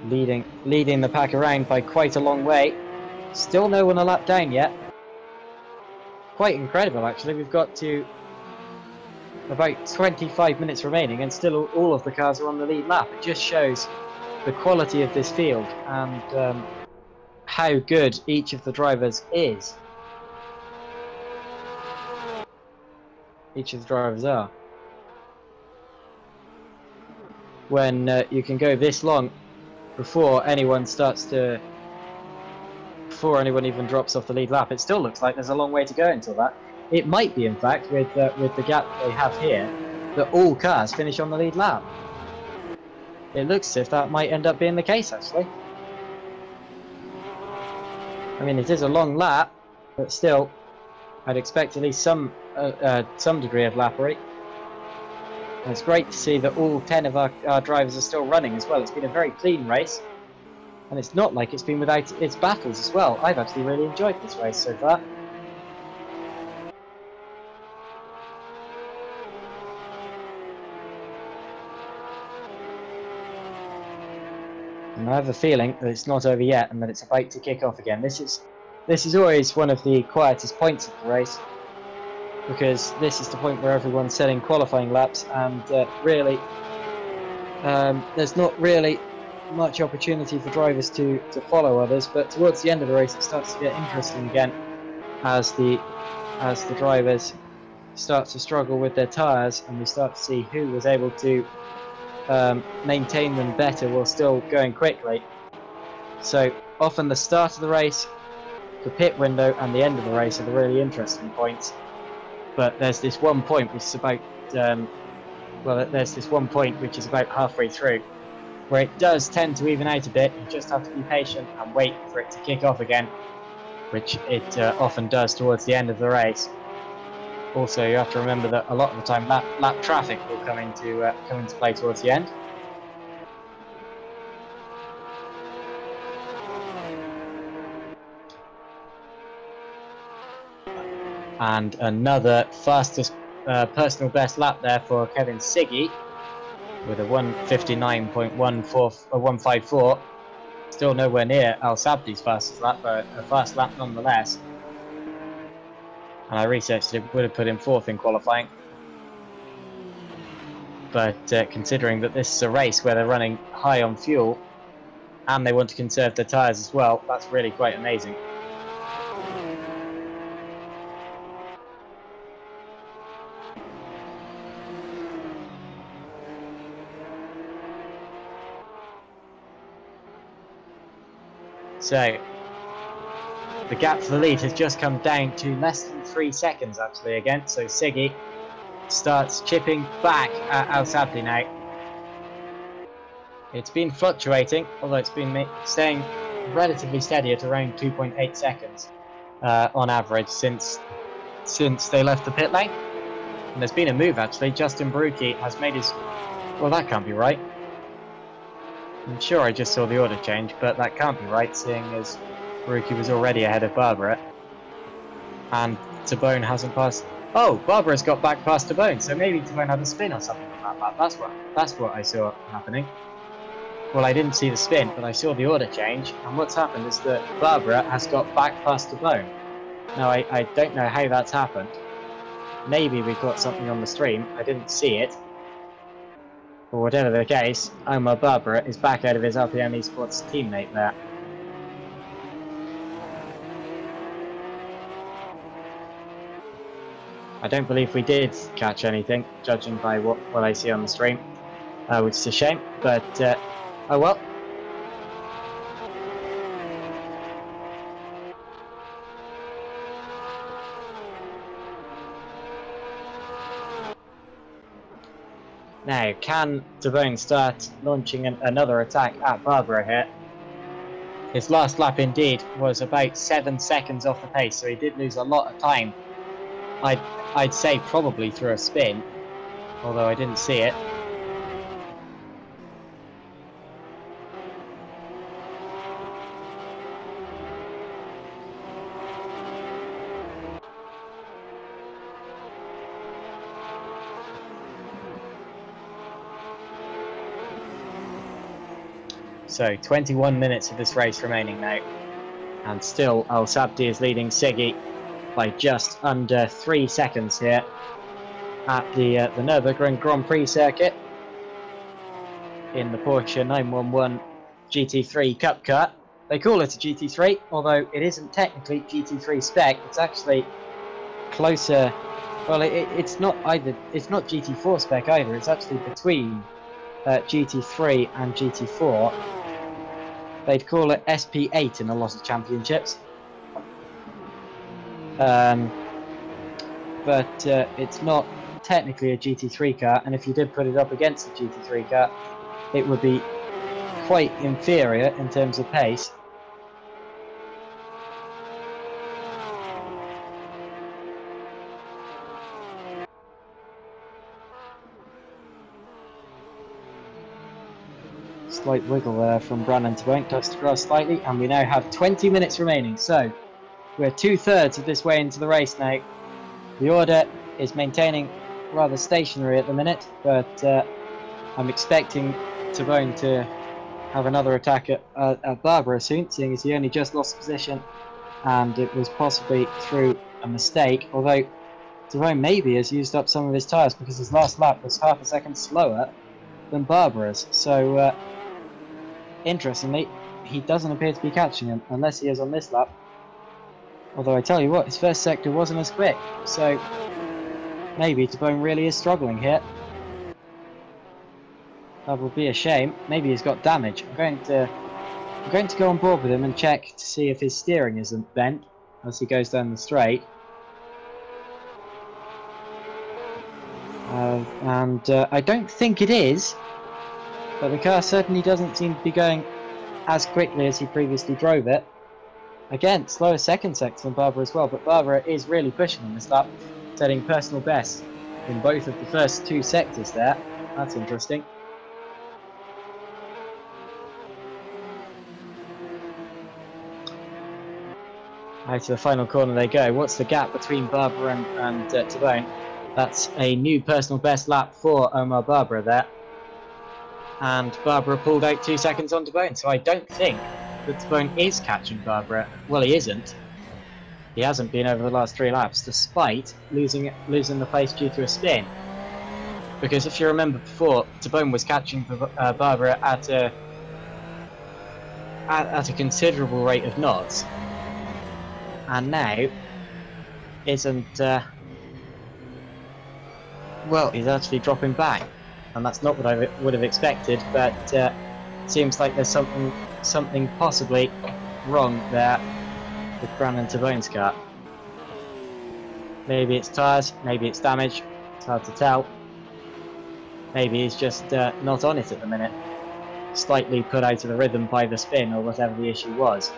leading the pack around by quite a long way. Still no one a lap down yet. Quite incredible, actually. We've got to about 25 minutes remaining, and still all of the cars are on the lead lap. It just shows the quality of this field and how good each of the drivers is. Each of the drivers are. When you can go this long before anyone even drops off the lead lap, it still looks like there's a long way to go until that. It might be, in fact, with the gap they have here, that all cars finish on the lead lap. It looks as if that might end up being the case, actually. I mean, it is a long lap, but still, I'd expect at least some degree of lappery. And it's great to see that all 10 of our drivers are still running as well. It's been a very clean race, and it's not like it's been without its battles as well. I've actually really enjoyed this race so far. And I have a feeling that it's not over yet, and that it's about to kick off again. This is always one of the quietest points of the race, because this is the point where everyone's setting qualifying laps, and really, there's not really much opportunity for drivers to follow others. But towards the end of the race, it starts to get interesting again, as the drivers start to struggle with their tyres, and we start to see who was able to maintain them better while still going quickly. So often the start of the race, the pit window, and the end of the race are the really interesting points. But there's this one point which is about halfway through, where it does tend to even out a bit. You just have to be patient and wait for it to kick off again, which it often does towards the end of the race. Also, you have to remember that a lot of the time lap traffic will come into play towards the end. And another fastest personal best lap there for Kevin Siggy, with a 1:59.154. Still nowhere near Al Sabdi's fastest lap, but a fast lap nonetheless. And I researched it would have put him fourth in qualifying. But considering that this is a race where they're running high on fuel, and they want to conserve their tyres as well, that's really quite amazing. So, the gap for the lead has just come down to less than 3 seconds, actually, again. So Siggy starts chipping back at Al Sabdi now. It's been fluctuating, although it's been staying relatively steady at around 2.8 seconds on average since they left the pit lane. And there's been a move, actually. Justin Barucki has made his... Well, that can't be right. I'm sure I just saw the order change, but that can't be right, seeing as Rookie was already ahead of Barbara. And Tabone hasn't passed. Oh, Barbara's got back past Tabone, so maybe Tabone had a spin or something on that lap. That's what I saw happening. Well, I didn't see the spin, but I saw the order change, and what's happened is that Barbara has got back past Tabone. Now, I don't know how that's happened. Maybe we caught something on the stream. I didn't see it. But whatever the case, Omar Barbara is back out of his RPM Esports teammate there. I don't believe we did catch anything, judging by what I see on the stream, which is a shame, but oh well. Now, can Tabone start launching another attack at Barbara here? His last lap indeed was about 7 seconds off the pace, so he did lose a lot of time. I'd say probably through a spin, although I didn't see it. So 21 minutes of this race remaining now, and still Al Sabti is leading Siggy by just under 3 seconds here at the Nürburgring Grand Prix circuit in the Porsche 911 GT3 Cup car. They call it a GT3, although it isn't technically GT3 spec. It's actually closer. Well, it's not either. It's not GT4 spec either. It's actually between GT3 and GT4. They'd call it SP8 in a lot of championships. But it's not technically a GT3 car, and if you did put it up against the GT3 car, it would be quite inferior in terms of pace. Slight wiggle there from Brandon Tabone, touched across slightly, and we now have 20 minutes remaining. So we're 2/3 of this way into the race now. The order is maintaining rather stationary at the minute, but I'm expecting Tabone to have another attack at Barbara soon, seeing as he only just lost position, and it was possibly through a mistake, although Tabone maybe has used up some of his tyres because his last lap was half a second slower than Barbara's. So interestingly, he doesn't appear to be catching him, unless he is on this lap. Although I tell you what, his first sector wasn't as quick, so maybe Tabone really is struggling here. That would be a shame. Maybe he's got damage. I'm going to go on board with him and check to see if his steering isn't bent as he goes down the straight. I don't think it is, but the car certainly doesn't seem to be going as quickly as he previously drove it. Again, slower second sector than Barbara as well, but Barbara is really pushing on this lap, setting personal best in both of the first 2 sectors there. That's interesting. Out to the final corner they go. What's the gap between Barbara and Tabone? That's a new personal best lap for Omar Barbara there. And Barbara pulled out 2 seconds on Tabone, so I don't think that Tabone is catching Barbara. Well, he isn't. He hasn't been over the last 3 laps, despite losing the place due to a spin. Because if you remember before, Tabone was catching Barbara at a considerable rate of knots, and now isn't. Well, he's actually dropping back, and that's not what I would have expected. But seems like there's something possibly wrong there with Brandon Tabone's car. Maybe it's tyres, maybe it's damage. It's hard to tell. Maybe he's just not on it at the minute. Slightly put out of the rhythm by the spin or whatever the issue was.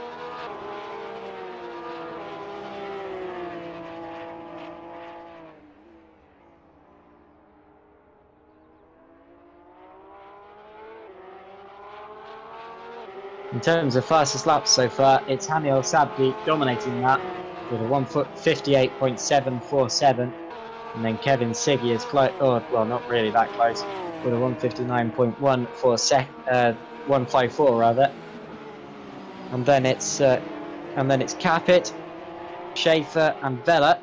In terms of fastest laps so far, it's Hani El Sabdi dominating that with a 1:58.747, and then Kevin Siggy is close, or well, not really that close, with a 1:59.154 rather, and then it's Capit, Schaefer, and Vella,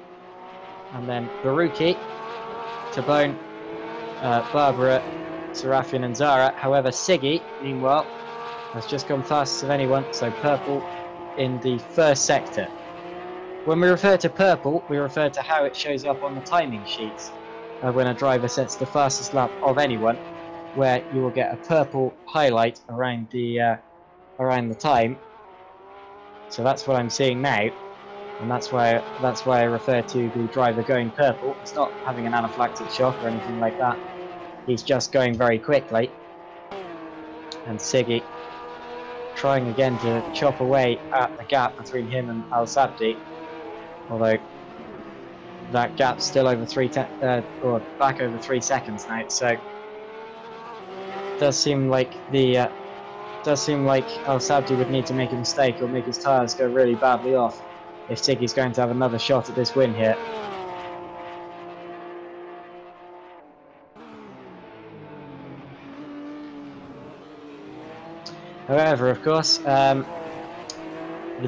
and then Baruki, Tabone, Barbara, Serafian, and Zara. However, Siggy, meanwhile, has just gone fastest of anyone, so purple in the first sector. When we refer to purple, we refer to how it shows up on the timing sheets when a driver sets the fastest lap of anyone, where you will get a purple highlight around the time. So that's what I'm seeing now, and that's why I refer to the driver going purple. He's not having an anaphylactic shock or anything like that. He's just going very quickly. And Siggy trying again to chop away at the gap between him and Al Sabdi, although that gap's still over or back over 3 seconds now. So it does seem like Al Sabdi would need to make a mistake or make his tyres go really badly off if Siggy's going to have another shot at this win here. However, of course, the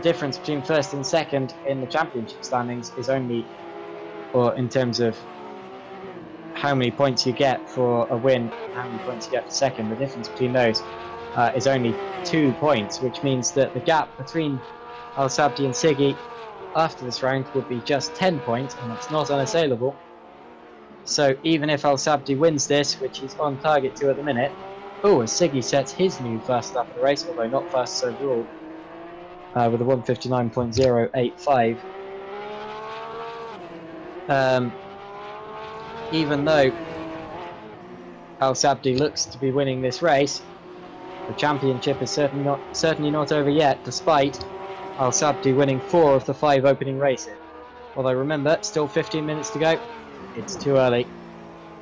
difference between first and second in the championship standings is only, or in terms of how many points you get for a win, how many points you get for second, the difference between those is only 2 points, which means that the gap between Al Sabdi and Siggy after this round would be just 10 points, and that's not unassailable. So even if Al Sabdi wins this, which he's on target to at the minute, as Siggy sets his new fast lap of the race, although not fastest overall, with a 1:59.085. Even though Al Sabdi looks to be winning this race, the championship is certainly not over yet, despite Al Sabdi winning 4 of the 5 opening races. Although remember, still 15 minutes to go. It's too early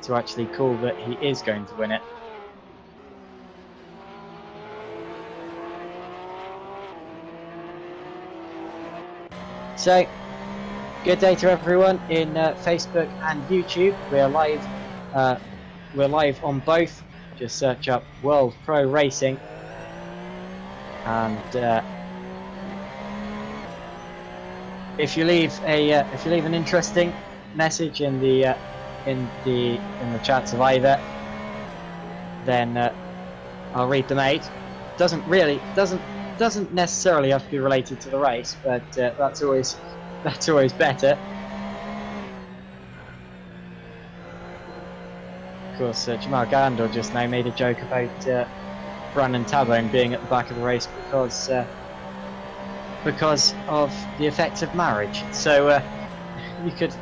to actually call that he is going to win it. So, good day to everyone in Facebook and YouTube. We're live. We're live on both. Just search up World Pro Racing, and if you leave an interesting message in the chats of either, then I'll read them out. Doesn't necessarily have to be related to the race, but that's always better. Of course, Jamal Gandor just now made a joke about Brandon Tabone being at the back of the race because of the effects of marriage. So you could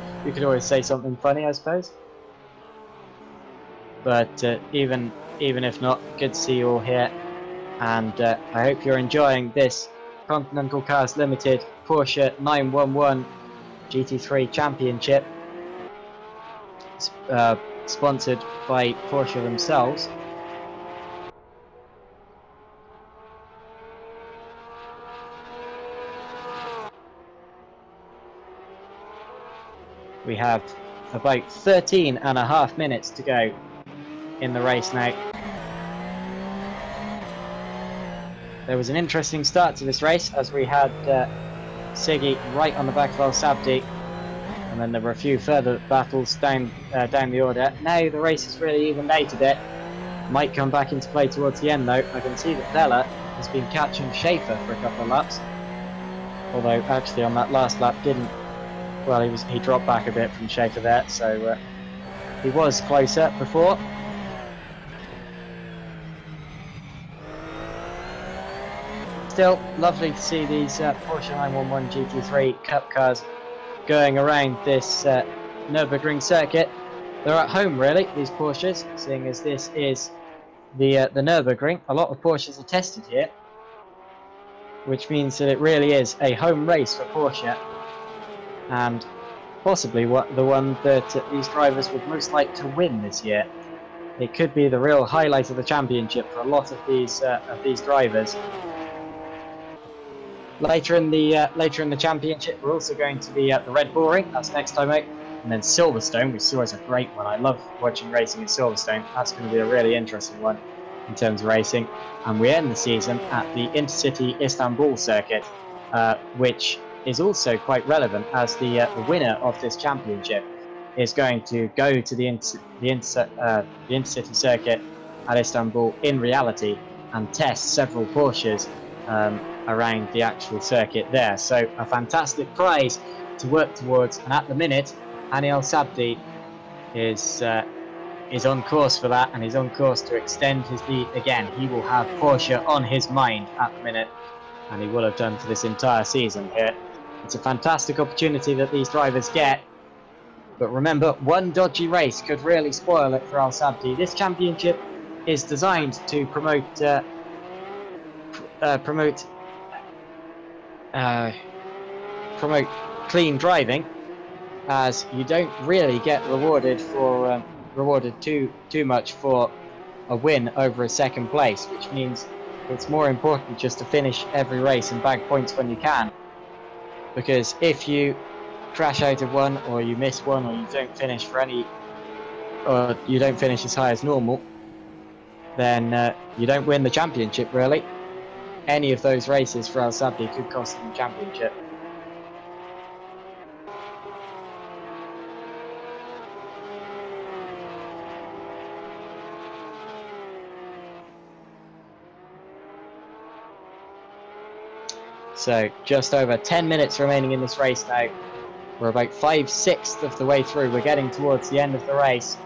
always say something funny, I suppose. But even if not, good to see you all here. And I hope you're enjoying this Continental Cars Limited Porsche 911 GT3 Championship, sponsored by Porsche themselves. We have about 13.5 minutes to go in the race now. There was an interesting start to this race, as we had Siggy right on the back of Al Sabdi, and then there were a few further battles down the order. Now the race is really evened out a bit. Might come back into play towards the end though. I can see that Vella has been catching Schaefer for a couple of laps, although actually on that last lap didn't. Well, he dropped back a bit from Schaefer there, so he was closer before. Still, lovely to see these Porsche 911 GT3 Cup cars going around this Nürburgring circuit. They're at home, really, these Porsches, seeing as this is the Nürburgring. A lot of Porsches are tested here, which means that it really is a home race for Porsche, and possibly the one that these drivers would most like to win this year. It could be the real highlight of the championship for a lot of these drivers. later in the championship, we're also going to be at the Red Bull Ring. That's next time out, and then Silverstone, which is always a great one. I love watching racing at Silverstone. That's going to be a really interesting one in terms of racing. And we end the season at the Intercity Istanbul circuit, which is also quite relevant as the winner of this championship is going to go to the Intercity circuit at Istanbul in reality and test several Porsches around the actual circuit there. So a fantastic prize to work towards. And at the minute, Hani El Sabdi is on course for that, and is on course to extend his lead again. He will have Porsche on his mind at the minute, and he will have done for this entire season here. It's a fantastic opportunity that these drivers get. But remember, one dodgy race could really spoil it for Al Sabdi. This championship is designed to promote clean driving, as you don't really get rewarded too much for a win over a second place, which means it's more important just to finish every race and bag points when you can. Because if you crash out of one, or you miss one, or you don't finish or you don't finish as high as normal, then you don't win the championship really. Any of those races for Al Sabdi could cost them the championship. So just over 10 minutes remaining in this race now. We're about 5/6 of the way through. We're getting towards the end of the race.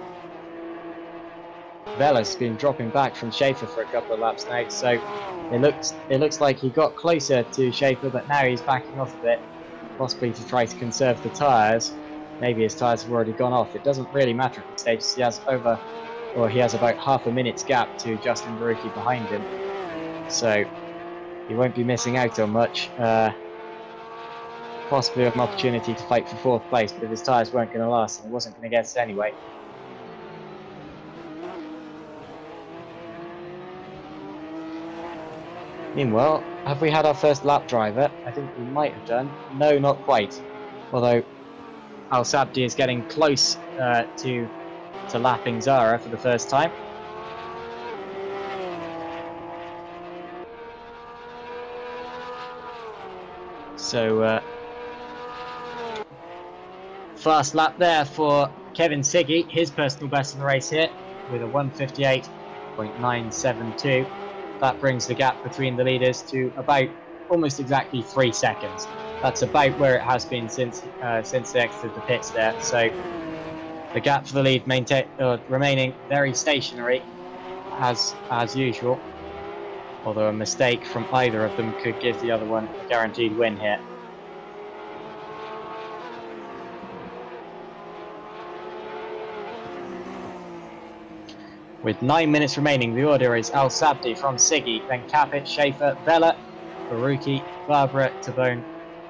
Vella's been dropping back from Schaefer for a couple of laps now, so it looks like he got closer to Schaefer, but now he's backing off a bit, possibly to try to conserve the tyres. Maybe his tyres have already gone off. It doesn't really matter at this stage. He has about half a minute's gap to Justin Barucki behind him, so he won't be missing out on much. Possibly an opportunity to fight for 4th place, but if his tyres weren't going to last, then he wasn't going to get it anyway. Meanwhile, have we had our first lap driver? I think we might have done. No, not quite. Although Al Sabdi is getting close to lapping Zara for the first time. So fast lap there for Kevin Siggy, his personal best in the race here, with a 1:58.972. That brings the gap between the leaders to about almost exactly 3 seconds. That's about where it has been since they exited the pits there. So the gap for the lead remaining very stationary as usual. Although a mistake from either of them could give the other one a guaranteed win here. With 9 minutes remaining, the order is Al Sabdi from Siggy, then Capit, Schaefer, Vella, Barucki, Barbara, Tabone,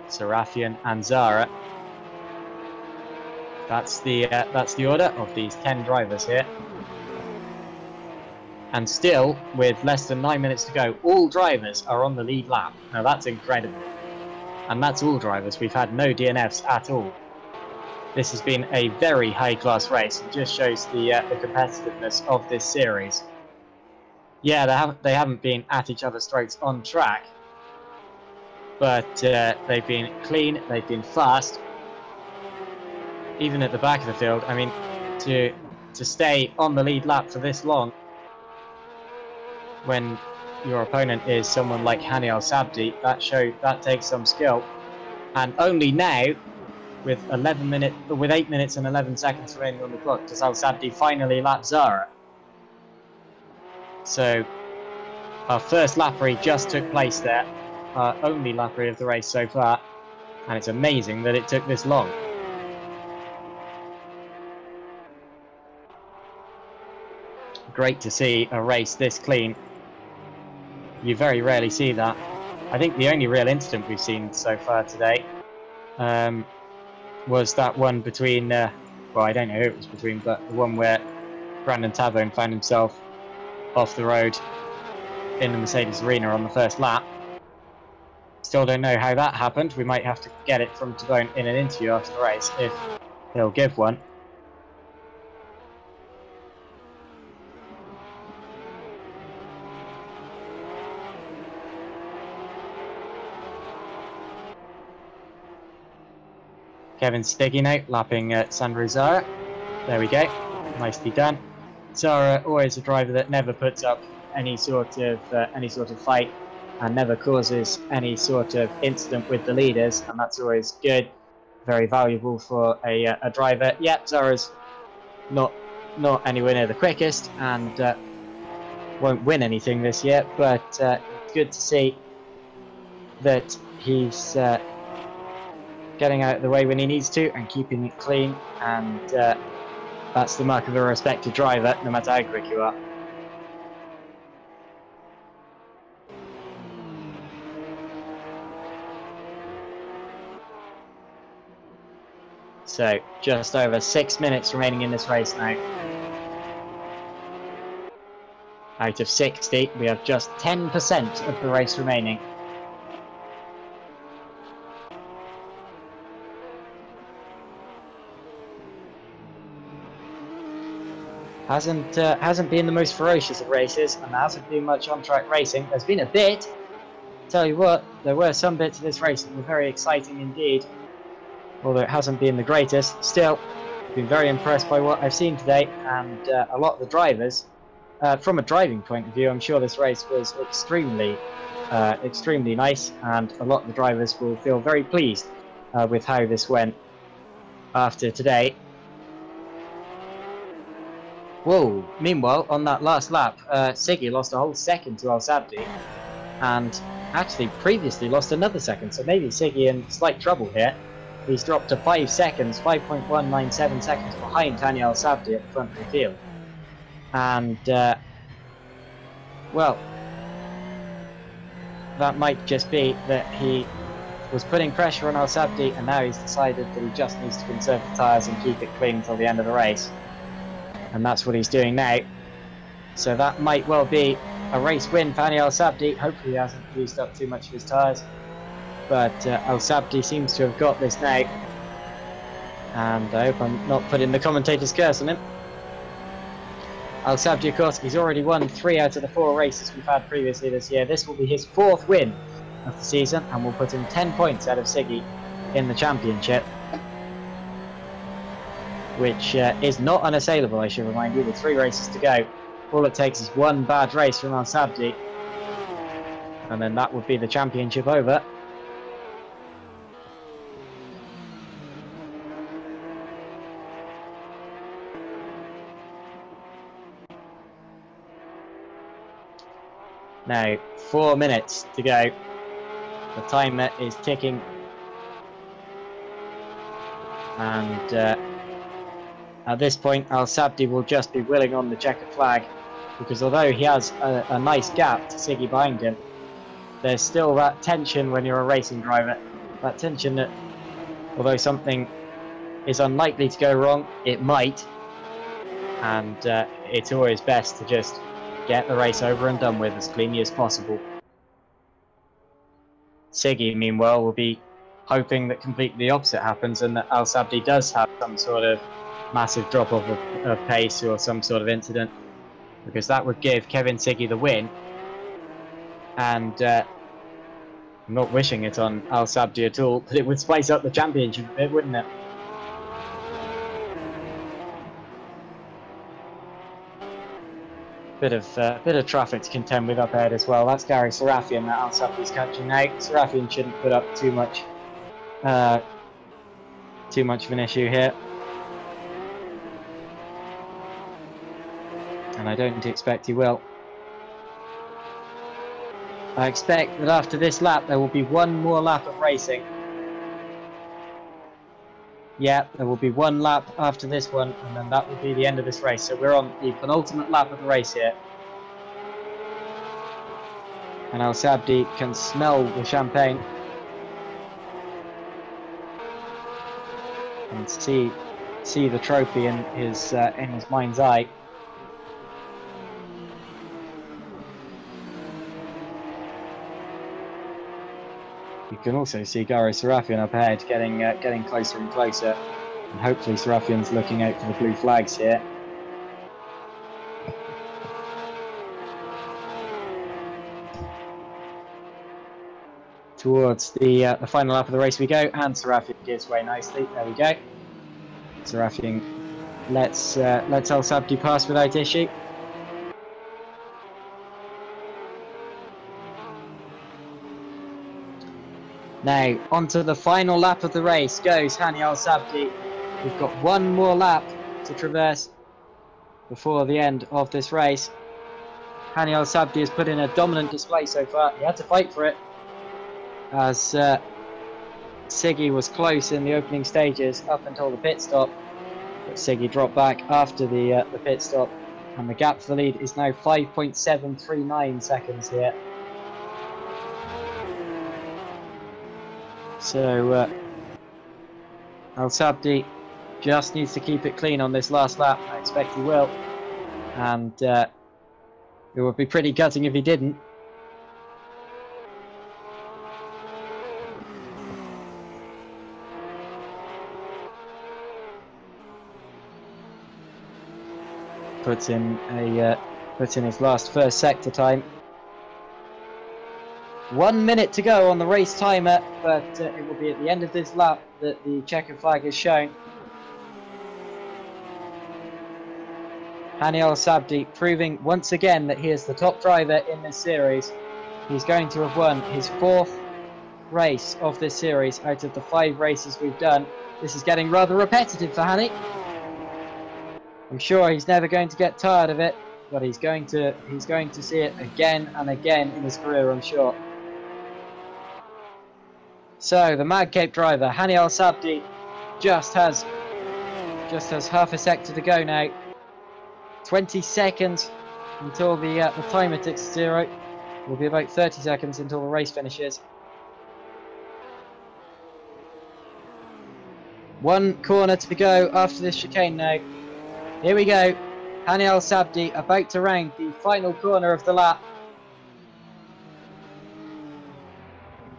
Serafian, and Zara. That's the order of these 10 drivers here. And still, with less than 9 minutes to go, all drivers are on the lead lap. Now that's incredible. And that's all drivers. We've had no DNFs at all. This has been a very high-class race and just shows the competitiveness of this series. Yeah, they haven't been at each other's throats on track, but they've been clean, they've been fast. Even at the back of the field, I mean, to stay on the lead lap for this long when your opponent is someone like Hani El Sabdi, that takes some skill. And only now, with 8 minutes and 11 seconds remaining on the clock, does Al Sabdi finally lap Zara. So our first lappery just took place there, our only lappery of the race so far, and it's amazing that it took this long. Great to see a race this clean. You very rarely see that. I think the only real incident we've seen so far today was that one between, well, I don't know who it was between, but the one where Brandon Tavone found himself off the road in the Mercedes arena on the first lap. Still don't know how that happened. We might have to get it from Tabone in an interview after the race, if he'll give one. Kevin Stiggy now, lapping Sandro Zara. There we go. Nicely done. Zara, always a driver that never puts up any sort of fight and never causes any sort of incident with the leaders, and that's always good. Very valuable for a driver. Yep, Zara's not anywhere near the quickest and won't win anything this year, but it's good to see that he's getting out of the way when he needs to and keeping it clean, and that's the mark of a respected driver, no matter how quick you are. So, just over 6 minutes remaining in this race now. Out of 60, we have just 10% of the race remaining. Hasn't been the most ferocious of races, and there hasn't been much on-track racing. There's been a bit. Tell you what, there were some bits of this race that were very exciting indeed. Although it hasn't been the greatest, still, I've been very impressed by what I've seen today, and a lot of the drivers, from a driving point of view, I'm sure this race was extremely nice, and a lot of the drivers will feel very pleased with how this went after today. Whoa, meanwhile, on that last lap, Siggy lost a whole second to Al Sabdi, and actually previously lost another second, so maybe Siggy in slight trouble here. He's dropped to 5 seconds, 5.197 seconds behind Tanya Al Sabdi at the front of the field. And, well, that might just be that he was putting pressure on Al Sabdi, and now he's decided that he just needs to conserve the tyres and keep it clean until the end of the race. And that's what he's doing now. So that might well be a race win for Tanya Al Sabdi. Hopefully he hasn't used up too much of his tyres. But Al Sabdi seems to have got this now. And I hope I'm not putting the commentator's curse on him. Al Sabdi, of course, he's already won 3 out of the 4 races we've had previously this year. This will be his 4th win of the season, and will put him 10 points out of Siggy in the championship. Which is not unassailable, I should remind you, with 3 races to go. All it takes is one bad race from Al Sabdi, and then that would be the championship over. Now, 4 minutes to go. The timer is ticking. And at this point, Al Sabdi will just be willing on the checkered flag, because although he has a nice gap to Siggy behind him, there's still that tension when you're a racing driver. That tension that, although something is unlikely to go wrong, it might. And it's always best to just get the race over and done with as cleanly as possible. Siggy, meanwhile, will be hoping that completely the opposite happens, and that Al Sabdi does have some sort of massive drop off of pace or some sort of incident, because that would give Kevin Siggy the win. And I'm not wishing it on Al Sabdi at all, but it would spice up the championship a bit, wouldn't it? Bit of traffic to contend with up ahead as well. That's Gary Serafian that Al Sabdi's catching now. Serafian shouldn't put up too much of an issue here, and I don't expect he will. I expect that after this lap there will be one more lap of racing. Yeah, there will be one lap after this one, and then that will be the end of this race. So we're on the penultimate lap of the race here. And Al Sabdi can smell the champagne and see the trophy in his mind's eye. You can also see Garo Serafian up ahead, getting closer and closer, and hopefully Serafian's looking out for the blue flags here. Towards the final lap of the race we go, and Serafian gives way nicely. There we go. Serafian lets El Sabdi pass without issue. Now, onto the final lap of the race goes Hani El Sabdi. We've got one more lap to traverse before the end of this race. Hani El Sabdi has put in a dominant display so far. He had to fight for it, as Siggy was close in the opening stages up until the pit stop. But Siggy dropped back after the pit stop, and the gap for the lead is now 5.739 seconds here. So El Sabdi just needs to keep it clean on this last lap. I expect he will, and it would be pretty gutting if he didn't. Puts in his last first sector time. 1 minute to go on the race timer, but it will be at the end of this lap that the checker flag is shown. Hani El Sabdi proving once again that he is the top driver in this series. He's going to have won his 4th race of this series out of the 5 races we've done. This is getting rather repetitive for Hani. I'm sure he's never going to get tired of it, but he's going to see it again and again in his career, I'm sure. So the Mad Cape driver, Hani El Sabdi, just has half a sector to go now. 20 seconds until the timer ticks 0. Will be about 30 seconds until the race finishes. 1 corner to go after this chicane now. Here we go. Hani El Sabdi about to round the final corner of the lap.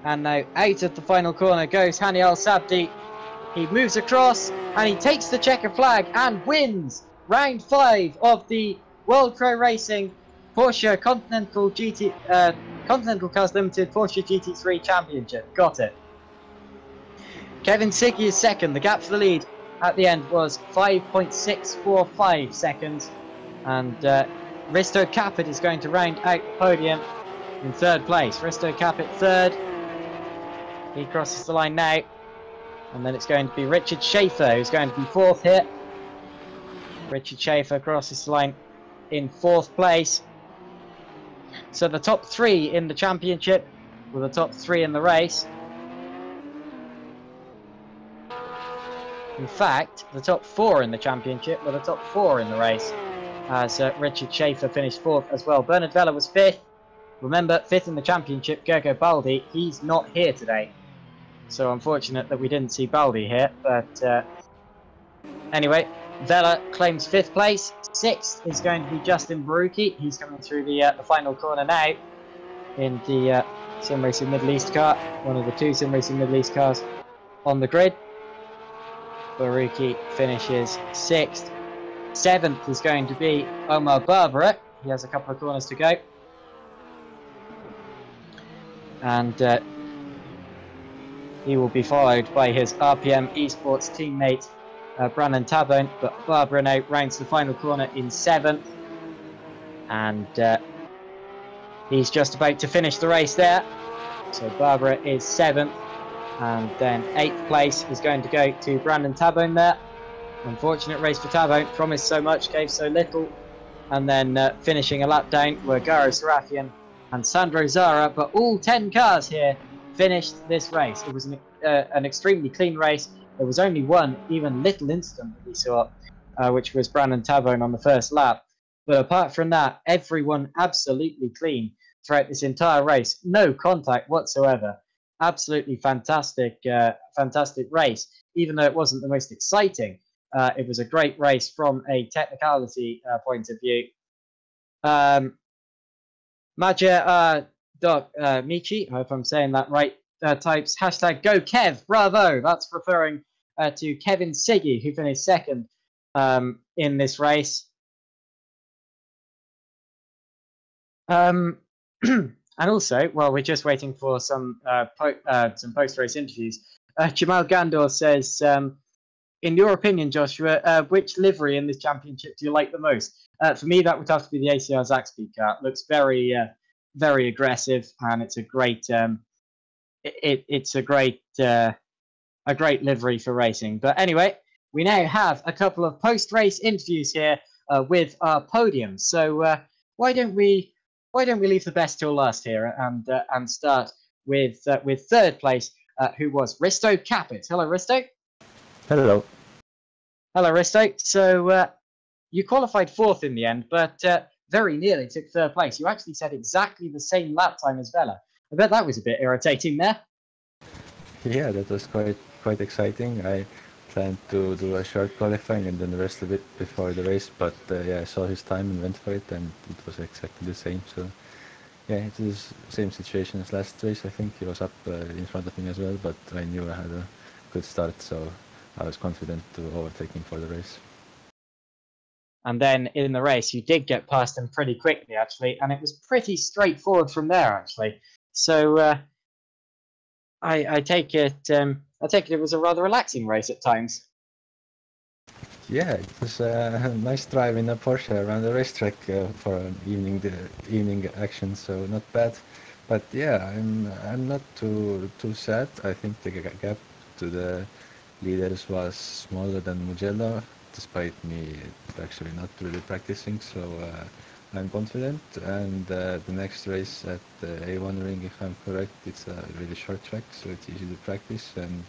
And now out of the final corner goes Hani El Sabdi. He moves across and he takes the checker flag and wins round 5 of the World Pro Racing Porsche Continental Cars Limited Porsche GT3 Championship. Got it. Kevin Siggy is second. The gap for the lead at the end was 5.645 seconds. And Risto Capit is going to round out the podium in 3rd place. Risto Capit 3rd. He crosses the line now. And then it's going to be Richard Schaefer who's going to be 4th here. Richard Schaefer crosses the line in 4th place. So the top 3 in the championship were the top 3 in the race. In fact, the top 4 in the championship were the top 4 in the race, as Richard Schaefer finished 4th as well. Bernard Vella was 5th. Remember, 5th in the championship, Gergo Baldi. He's not here today. So unfortunate that we didn't see Baldi here. But anyway, Vella claims 5th place. 6th is going to be Justin Baruki. He's coming through the final corner now in the Sim Racing Middle East car. One of the 2 Sim Racing Middle East cars on the grid. Baruki finishes 6th. 7th is going to be Omar Barbara. He has a couple of corners to go. And he will be followed by his RPM Esports teammate Brandon Tabone. But Barbara now rounds the final corner in 7th. And he's just about to finish the race there. So Barbara is 7th. And then 8th place is going to go to Brandon Tabone there. Unfortunate race for Tabone. Promised so much, gave so little. And then finishing a lap down were Garo Serafian and Sandro Zara. But all 10 cars here finished this race. It was an extremely clean race. There was only one even little incident that we saw, which was Brandon Tabone on the first lap. But apart from that, everyone absolutely clean throughout this entire race. No contact whatsoever. Absolutely fantastic, fantastic race. Even though it wasn't the most exciting, it was a great race from a technicality point of view. Maja Michi, I hope I'm saying that right. types hashtag Go Kev, bravo. That's referring to Kevin Siggy, who finished second in this race. And also, while we're just waiting for some post-race interviews, Jamal Gandor says, in your opinion, Joshua, which livery in this championship do you like the most? For me, that would have to be the ACR Zaxby car. It looks very, very aggressive, and it's a great, it's a great livery for racing. But anyway, we now have a couple of post-race interviews here with our podium. So why don't we leave the best till last here and start with third place, who was Risto Capit. Hello, Risto. Hello. Hello, Risto. So you qualified fourth in the end, but very nearly took third place. You actually said exactly the same lap time as Vela. I bet that was a bit irritating there. Yeah, that was quite exciting. I planned to do a short qualifying and then rest a bit before the race, but yeah, I saw his time and went for it, and it was exactly the same. So yeah, it is the same situation as last race. I think he was up in front of me as well, but I knew I had a good start, so I was confident to overtake him for the race. And then in the race, you did get past him pretty quickly, actually, and it was pretty straightforward from there, actually. So I take it it was a rather relaxing race at times. Yeah, it was a nice drive in a Porsche around the racetrack for an evening action, so not bad. But yeah, I'm not too sad. I think the gap to the leaders was smaller than Mugello, despite me actually not really practicing. So I'm confident. And the next race at the A1 ring, if I'm correct, it's a really short track, so it's easy to practice, and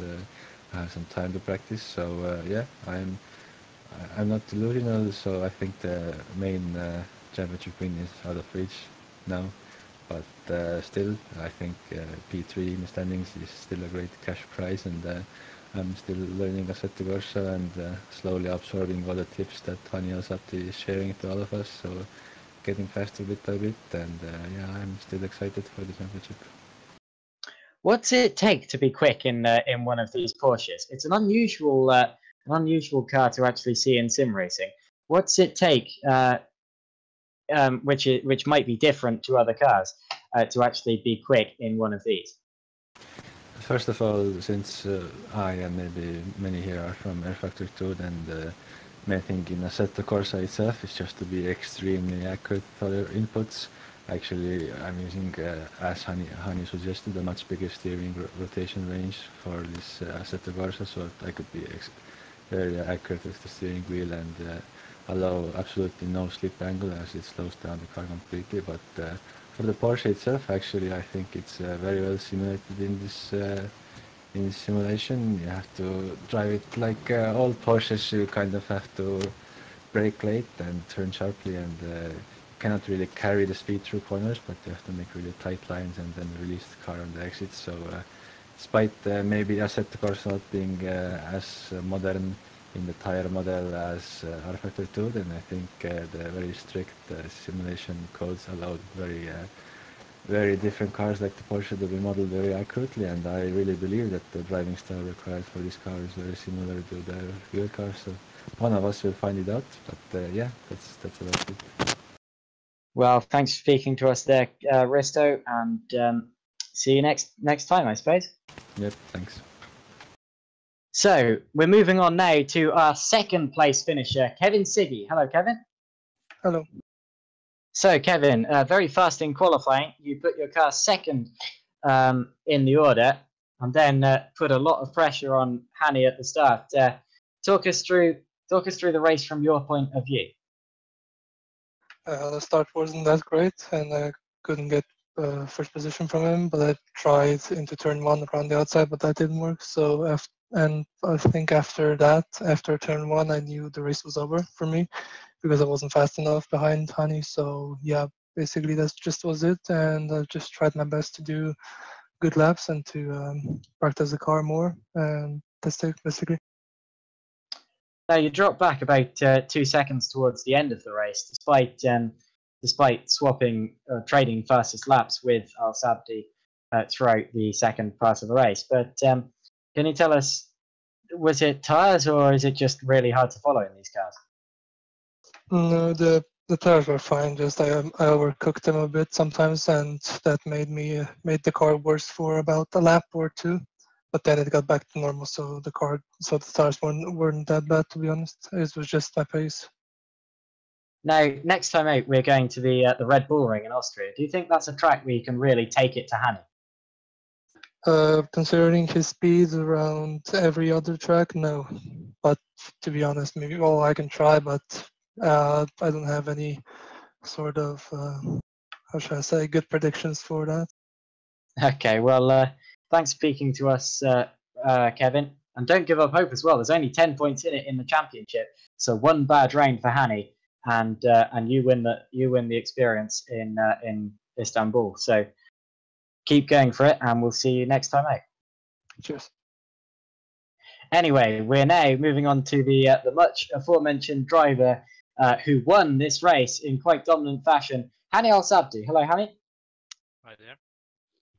I have some time to practice. So yeah, I'm not delusional, so I think the main championship win is out of reach now. But still, I think P3 in the standings is still a great cash prize, and I'm still learning Assetto Corsa and slowly absorbing all the tips that Hani Alsati is sharing to all of us. So getting faster bit by bit, and yeah, I'm still excited for the championship. What's it take to be quick in one of these Porsches? It's an unusual car to actually see in sim racing. What's it take, which might be different to other cars, to actually be quick in one of these? First of all, since I and maybe many here are from Air Factor 2, then the main thing in Assetto Corsa itself is just to be extremely accurate with all your inputs. Actually, I'm using, as Hani suggested, a much bigger steering rotation range for this Assetto Corsa, so that I could be very accurate with the steering wheel and allow absolutely no slip angle, as it slows down the car completely. But for the Porsche itself, actually, I think it's very well simulated in this simulation. You have to drive it like all Porsches. You kind of have to brake late and turn sharply, and cannot really carry the speed through corners, but you have to make really tight lines and then release the car on the exit. So despite maybe Assetto Corsa not being as modern in the tire model as R Factor 2, then I think the very strict simulation codes allowed very different cars like the Porsche to be modeled very accurately, and I really believe that the driving style required for this car is very similar to the real car. So one of us will find it out, but yeah, that's about it. Well, thanks for speaking to us there, Risto, and see you next time, I suppose. Yep, thanks. So we're moving on now to our second place finisher, Kevin Siggy. Hello, Kevin. Hello. So, Kevin, very fast in qualifying. You put your car second in the order, and then put a lot of pressure on Hani at the start. Talk us through the race from your point of view. The start wasn't that great, and I couldn't get first position from him. But I tried into turn one around the outside, but that didn't work. So I think after turn one, I knew the race was over for me because I wasn't fast enough behind Hani. So yeah, basically that's just was it, and I just tried my best to do good laps and to practice the car more, and that's it basically. Now you dropped back about 2 seconds towards the end of the race, despite swapping trading fastest laps with Al Sabdi. throughout the second part of the race. But can you tell us, was it tires or is it just really hard to follow in these cars? No, the tires were fine. Just I overcooked them a bit sometimes, and that made the car worse for about a lap or two. But then it got back to normal, so the tires weren't that bad, to be honest. It was just my pace. Now, next time out, we're going to the Red Bull Ring in Austria. Do you think that's a track where you can really take it to Hani? Considering his speed around every other track, no. But to be honest, maybe I can try, but I don't have any sort of how should I say, good predictions for that. Okay, well, thanks for speaking to us, Kevin. And don't give up hope as well. There's only 10 points in it in the championship, so one bad round for Hani, and you win the experience in Istanbul. So keep going for it, and we'll see you next time out. Cheers. Anyway, we're now moving on to the much aforementioned driver who won this race in quite dominant fashion, Hani Al Sabdi. Hello, Hani. Right there.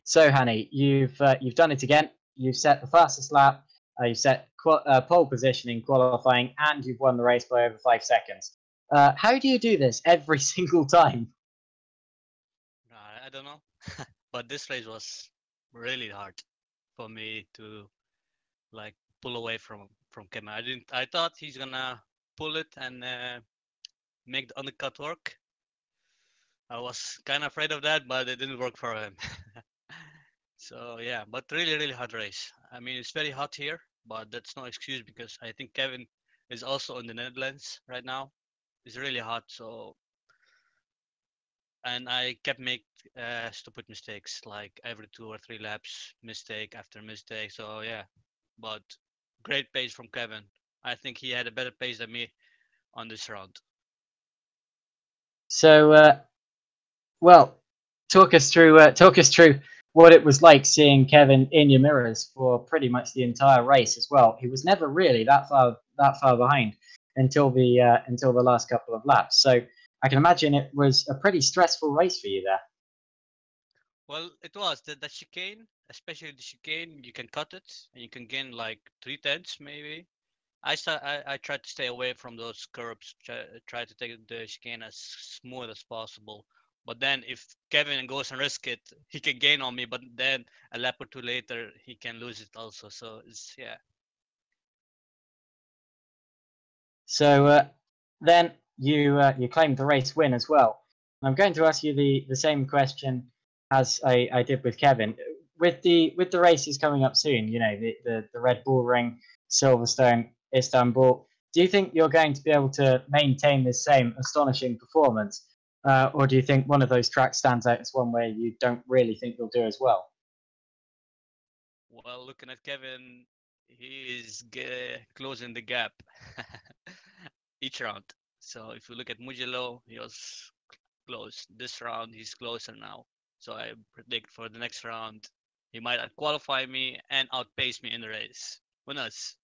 So, Hani, you've done it again. You've set the fastest lap. You've set pole position in qualifying, and you've won the race by over 5 seconds. How do you do this every single time? I don't know, but this race was really hard for me to like pull away from Kevin. I thought he's gonna pull it and make the undercut work. I was kind of afraid of that, but it didn't work for him. So yeah, but really hard race. I mean, it's very hot here, but that's no excuse because I think Kevin is also in the Netherlands right now. It's really hot, so and I kept make stupid mistakes like every 2 or 3 laps, mistake after mistake. So yeah, but great pace from Kevin. I think he had a better pace than me on this round. So, well, talk us through what it was like seeing Kevin in your mirrors for pretty much the entire race as well. He was never really that far behind until the last couple of laps. So I can imagine it was a pretty stressful race for you there. Well, it was the chicane, especially the chicane. You can cut it and you can gain like 3/10 maybe. I tried to stay away from those curbs. Try to take the chicane as smooth as possible. But then if Kevin goes and risk it, he can gain on me. But then a lap or 2 later, he can lose it also. So it's yeah. So then you claimed the race win as well. I'm going to ask you the same question as I did with Kevin. With the races coming up soon, you know, the Red Bull Ring, Silverstone, Istanbul. Do you think you're going to be able to maintain this same astonishing performance, or do you think one of those tracks stands out as one where you don't really think you'll do as well? Well, looking at Kevin, he is closing the gap each round. So if you look at Mugello, he was close. This round, he's closer now. So I predict for the next round, he might qualify me and outpace me in the race. Who knows?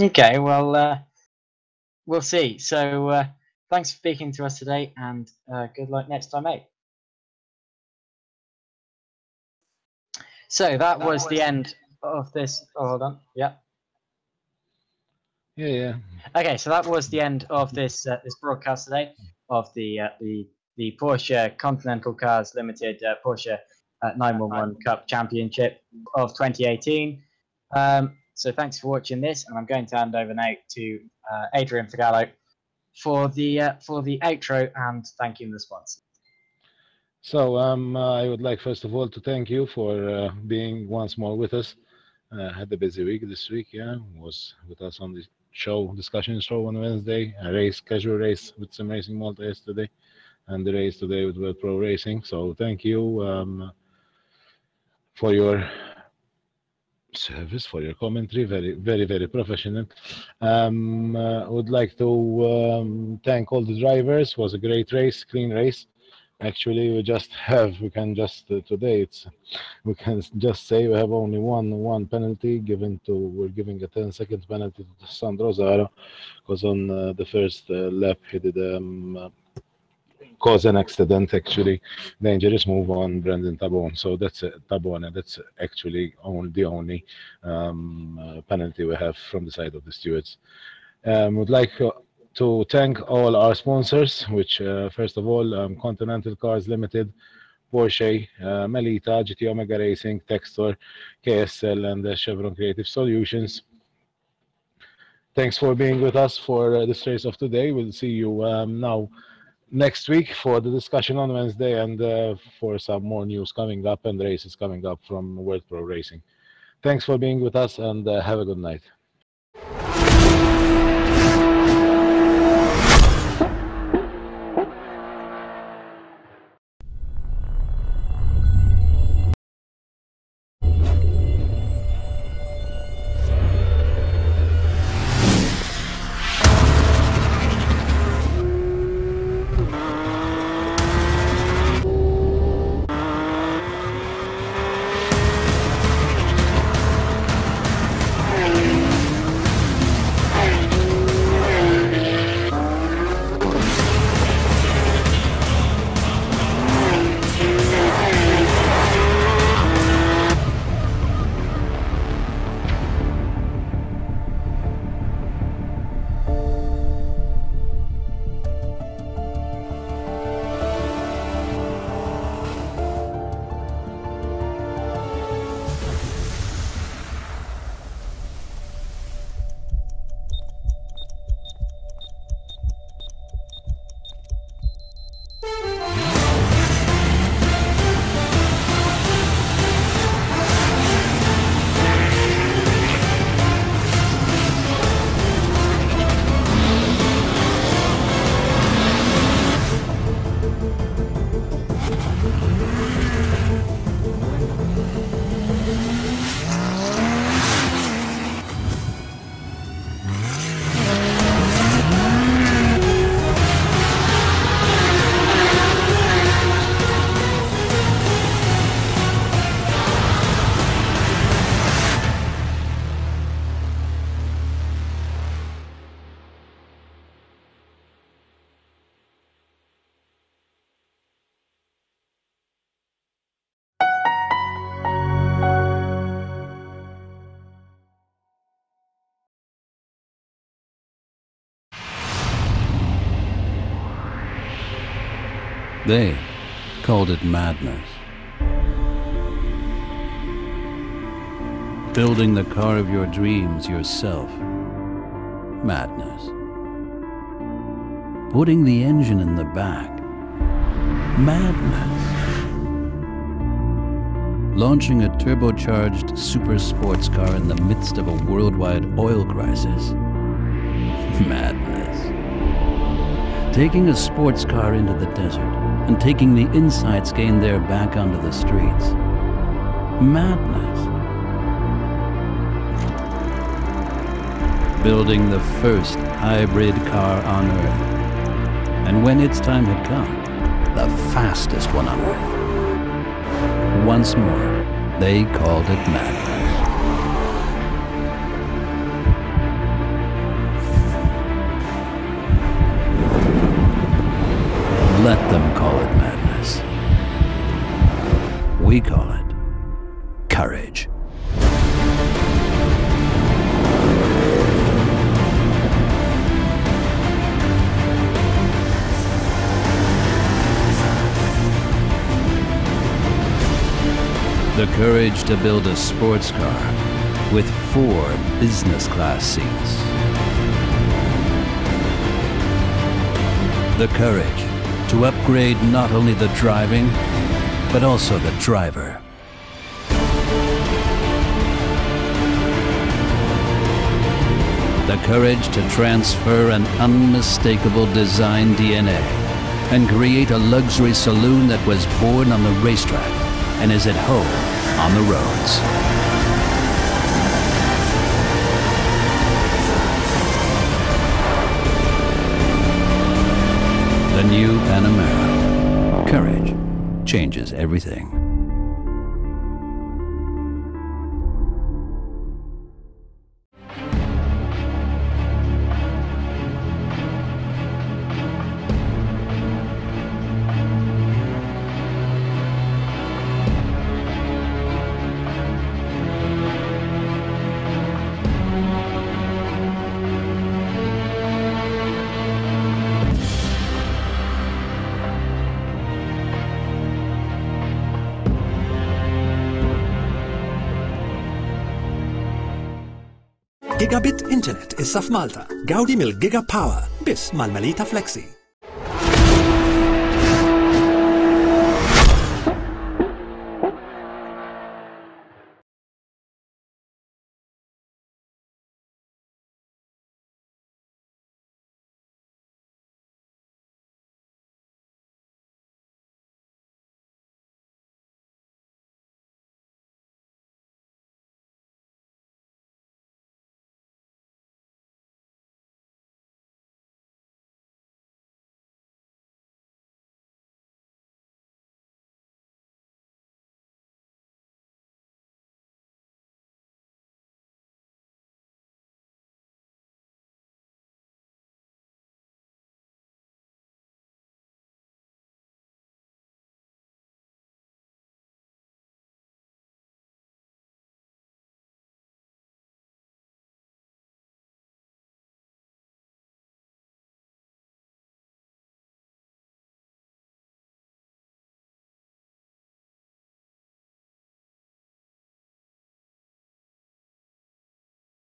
Okay, well, we'll see. So thanks for speaking to us today, and good luck next time out. So that was the end of this. Oh, hold on. Yeah. Yeah. Okay, so that was the end of this this broadcast today of the Porsche Continental Cars Limited Porsche 911 Cup Championship of 2018. So thanks for watching this, and I'm going to hand over now to Adrian Figallo for the outro and thanking the sponsor. So I would like first of all to thank you for being once more with us. Had a busy week this week. Yeah, was with us on the discussion show on Wednesday. A casual race with some racing Malta yesterday, and the race today with World Pro Racing. So thank you for your service, for your commentary. Very professional. I would like to thank all the drivers. It was a great race, clean race. Actually, we can just say we have only one penalty given to. We're giving a 10-second penalty to Sandro Zara because on the first lap he did cause an accident, actually. Dangerous move on Brendan Tabone. So that's Tabone. That's actually the only penalty we have from the side of the stewards. Would like to thank all our sponsors, which first of all, Continental Cars Limited, Porsche, Melita, GT Omega Racing, Textor, KSL, and Chevron Creative Solutions. Thanks for being with us for this race of today. We'll see you now next week for the discussion on Wednesday and for some more news coming up and races coming up from World Pro Racing. Thanks for being with us and have a good night. They called it madness. Building the car of your dreams yourself. Madness. Putting the engine in the back. Madness. Launching a turbocharged super sports car in the midst of a worldwide oil crisis. Madness. Taking a sports car into the desert and taking the insights gained there back onto the streets. Madness. Building the first hybrid car on Earth. And when its time had come, the fastest one on Earth. Once more, they called it madness. Let them call it madness. We call it courage. The courage to build a sports car with 4 business class seats. The courage to upgrade not only the driving, but also the driver. The courage to transfer an unmistakable design DNA and create a luxury saloon that was born on the racetrack and is at home on the roads. The new Panamera. Courage changes everything. Gigabit Internet issa f'Malta. Gawdi mill-Giga Power biss mal-Melita Flexi.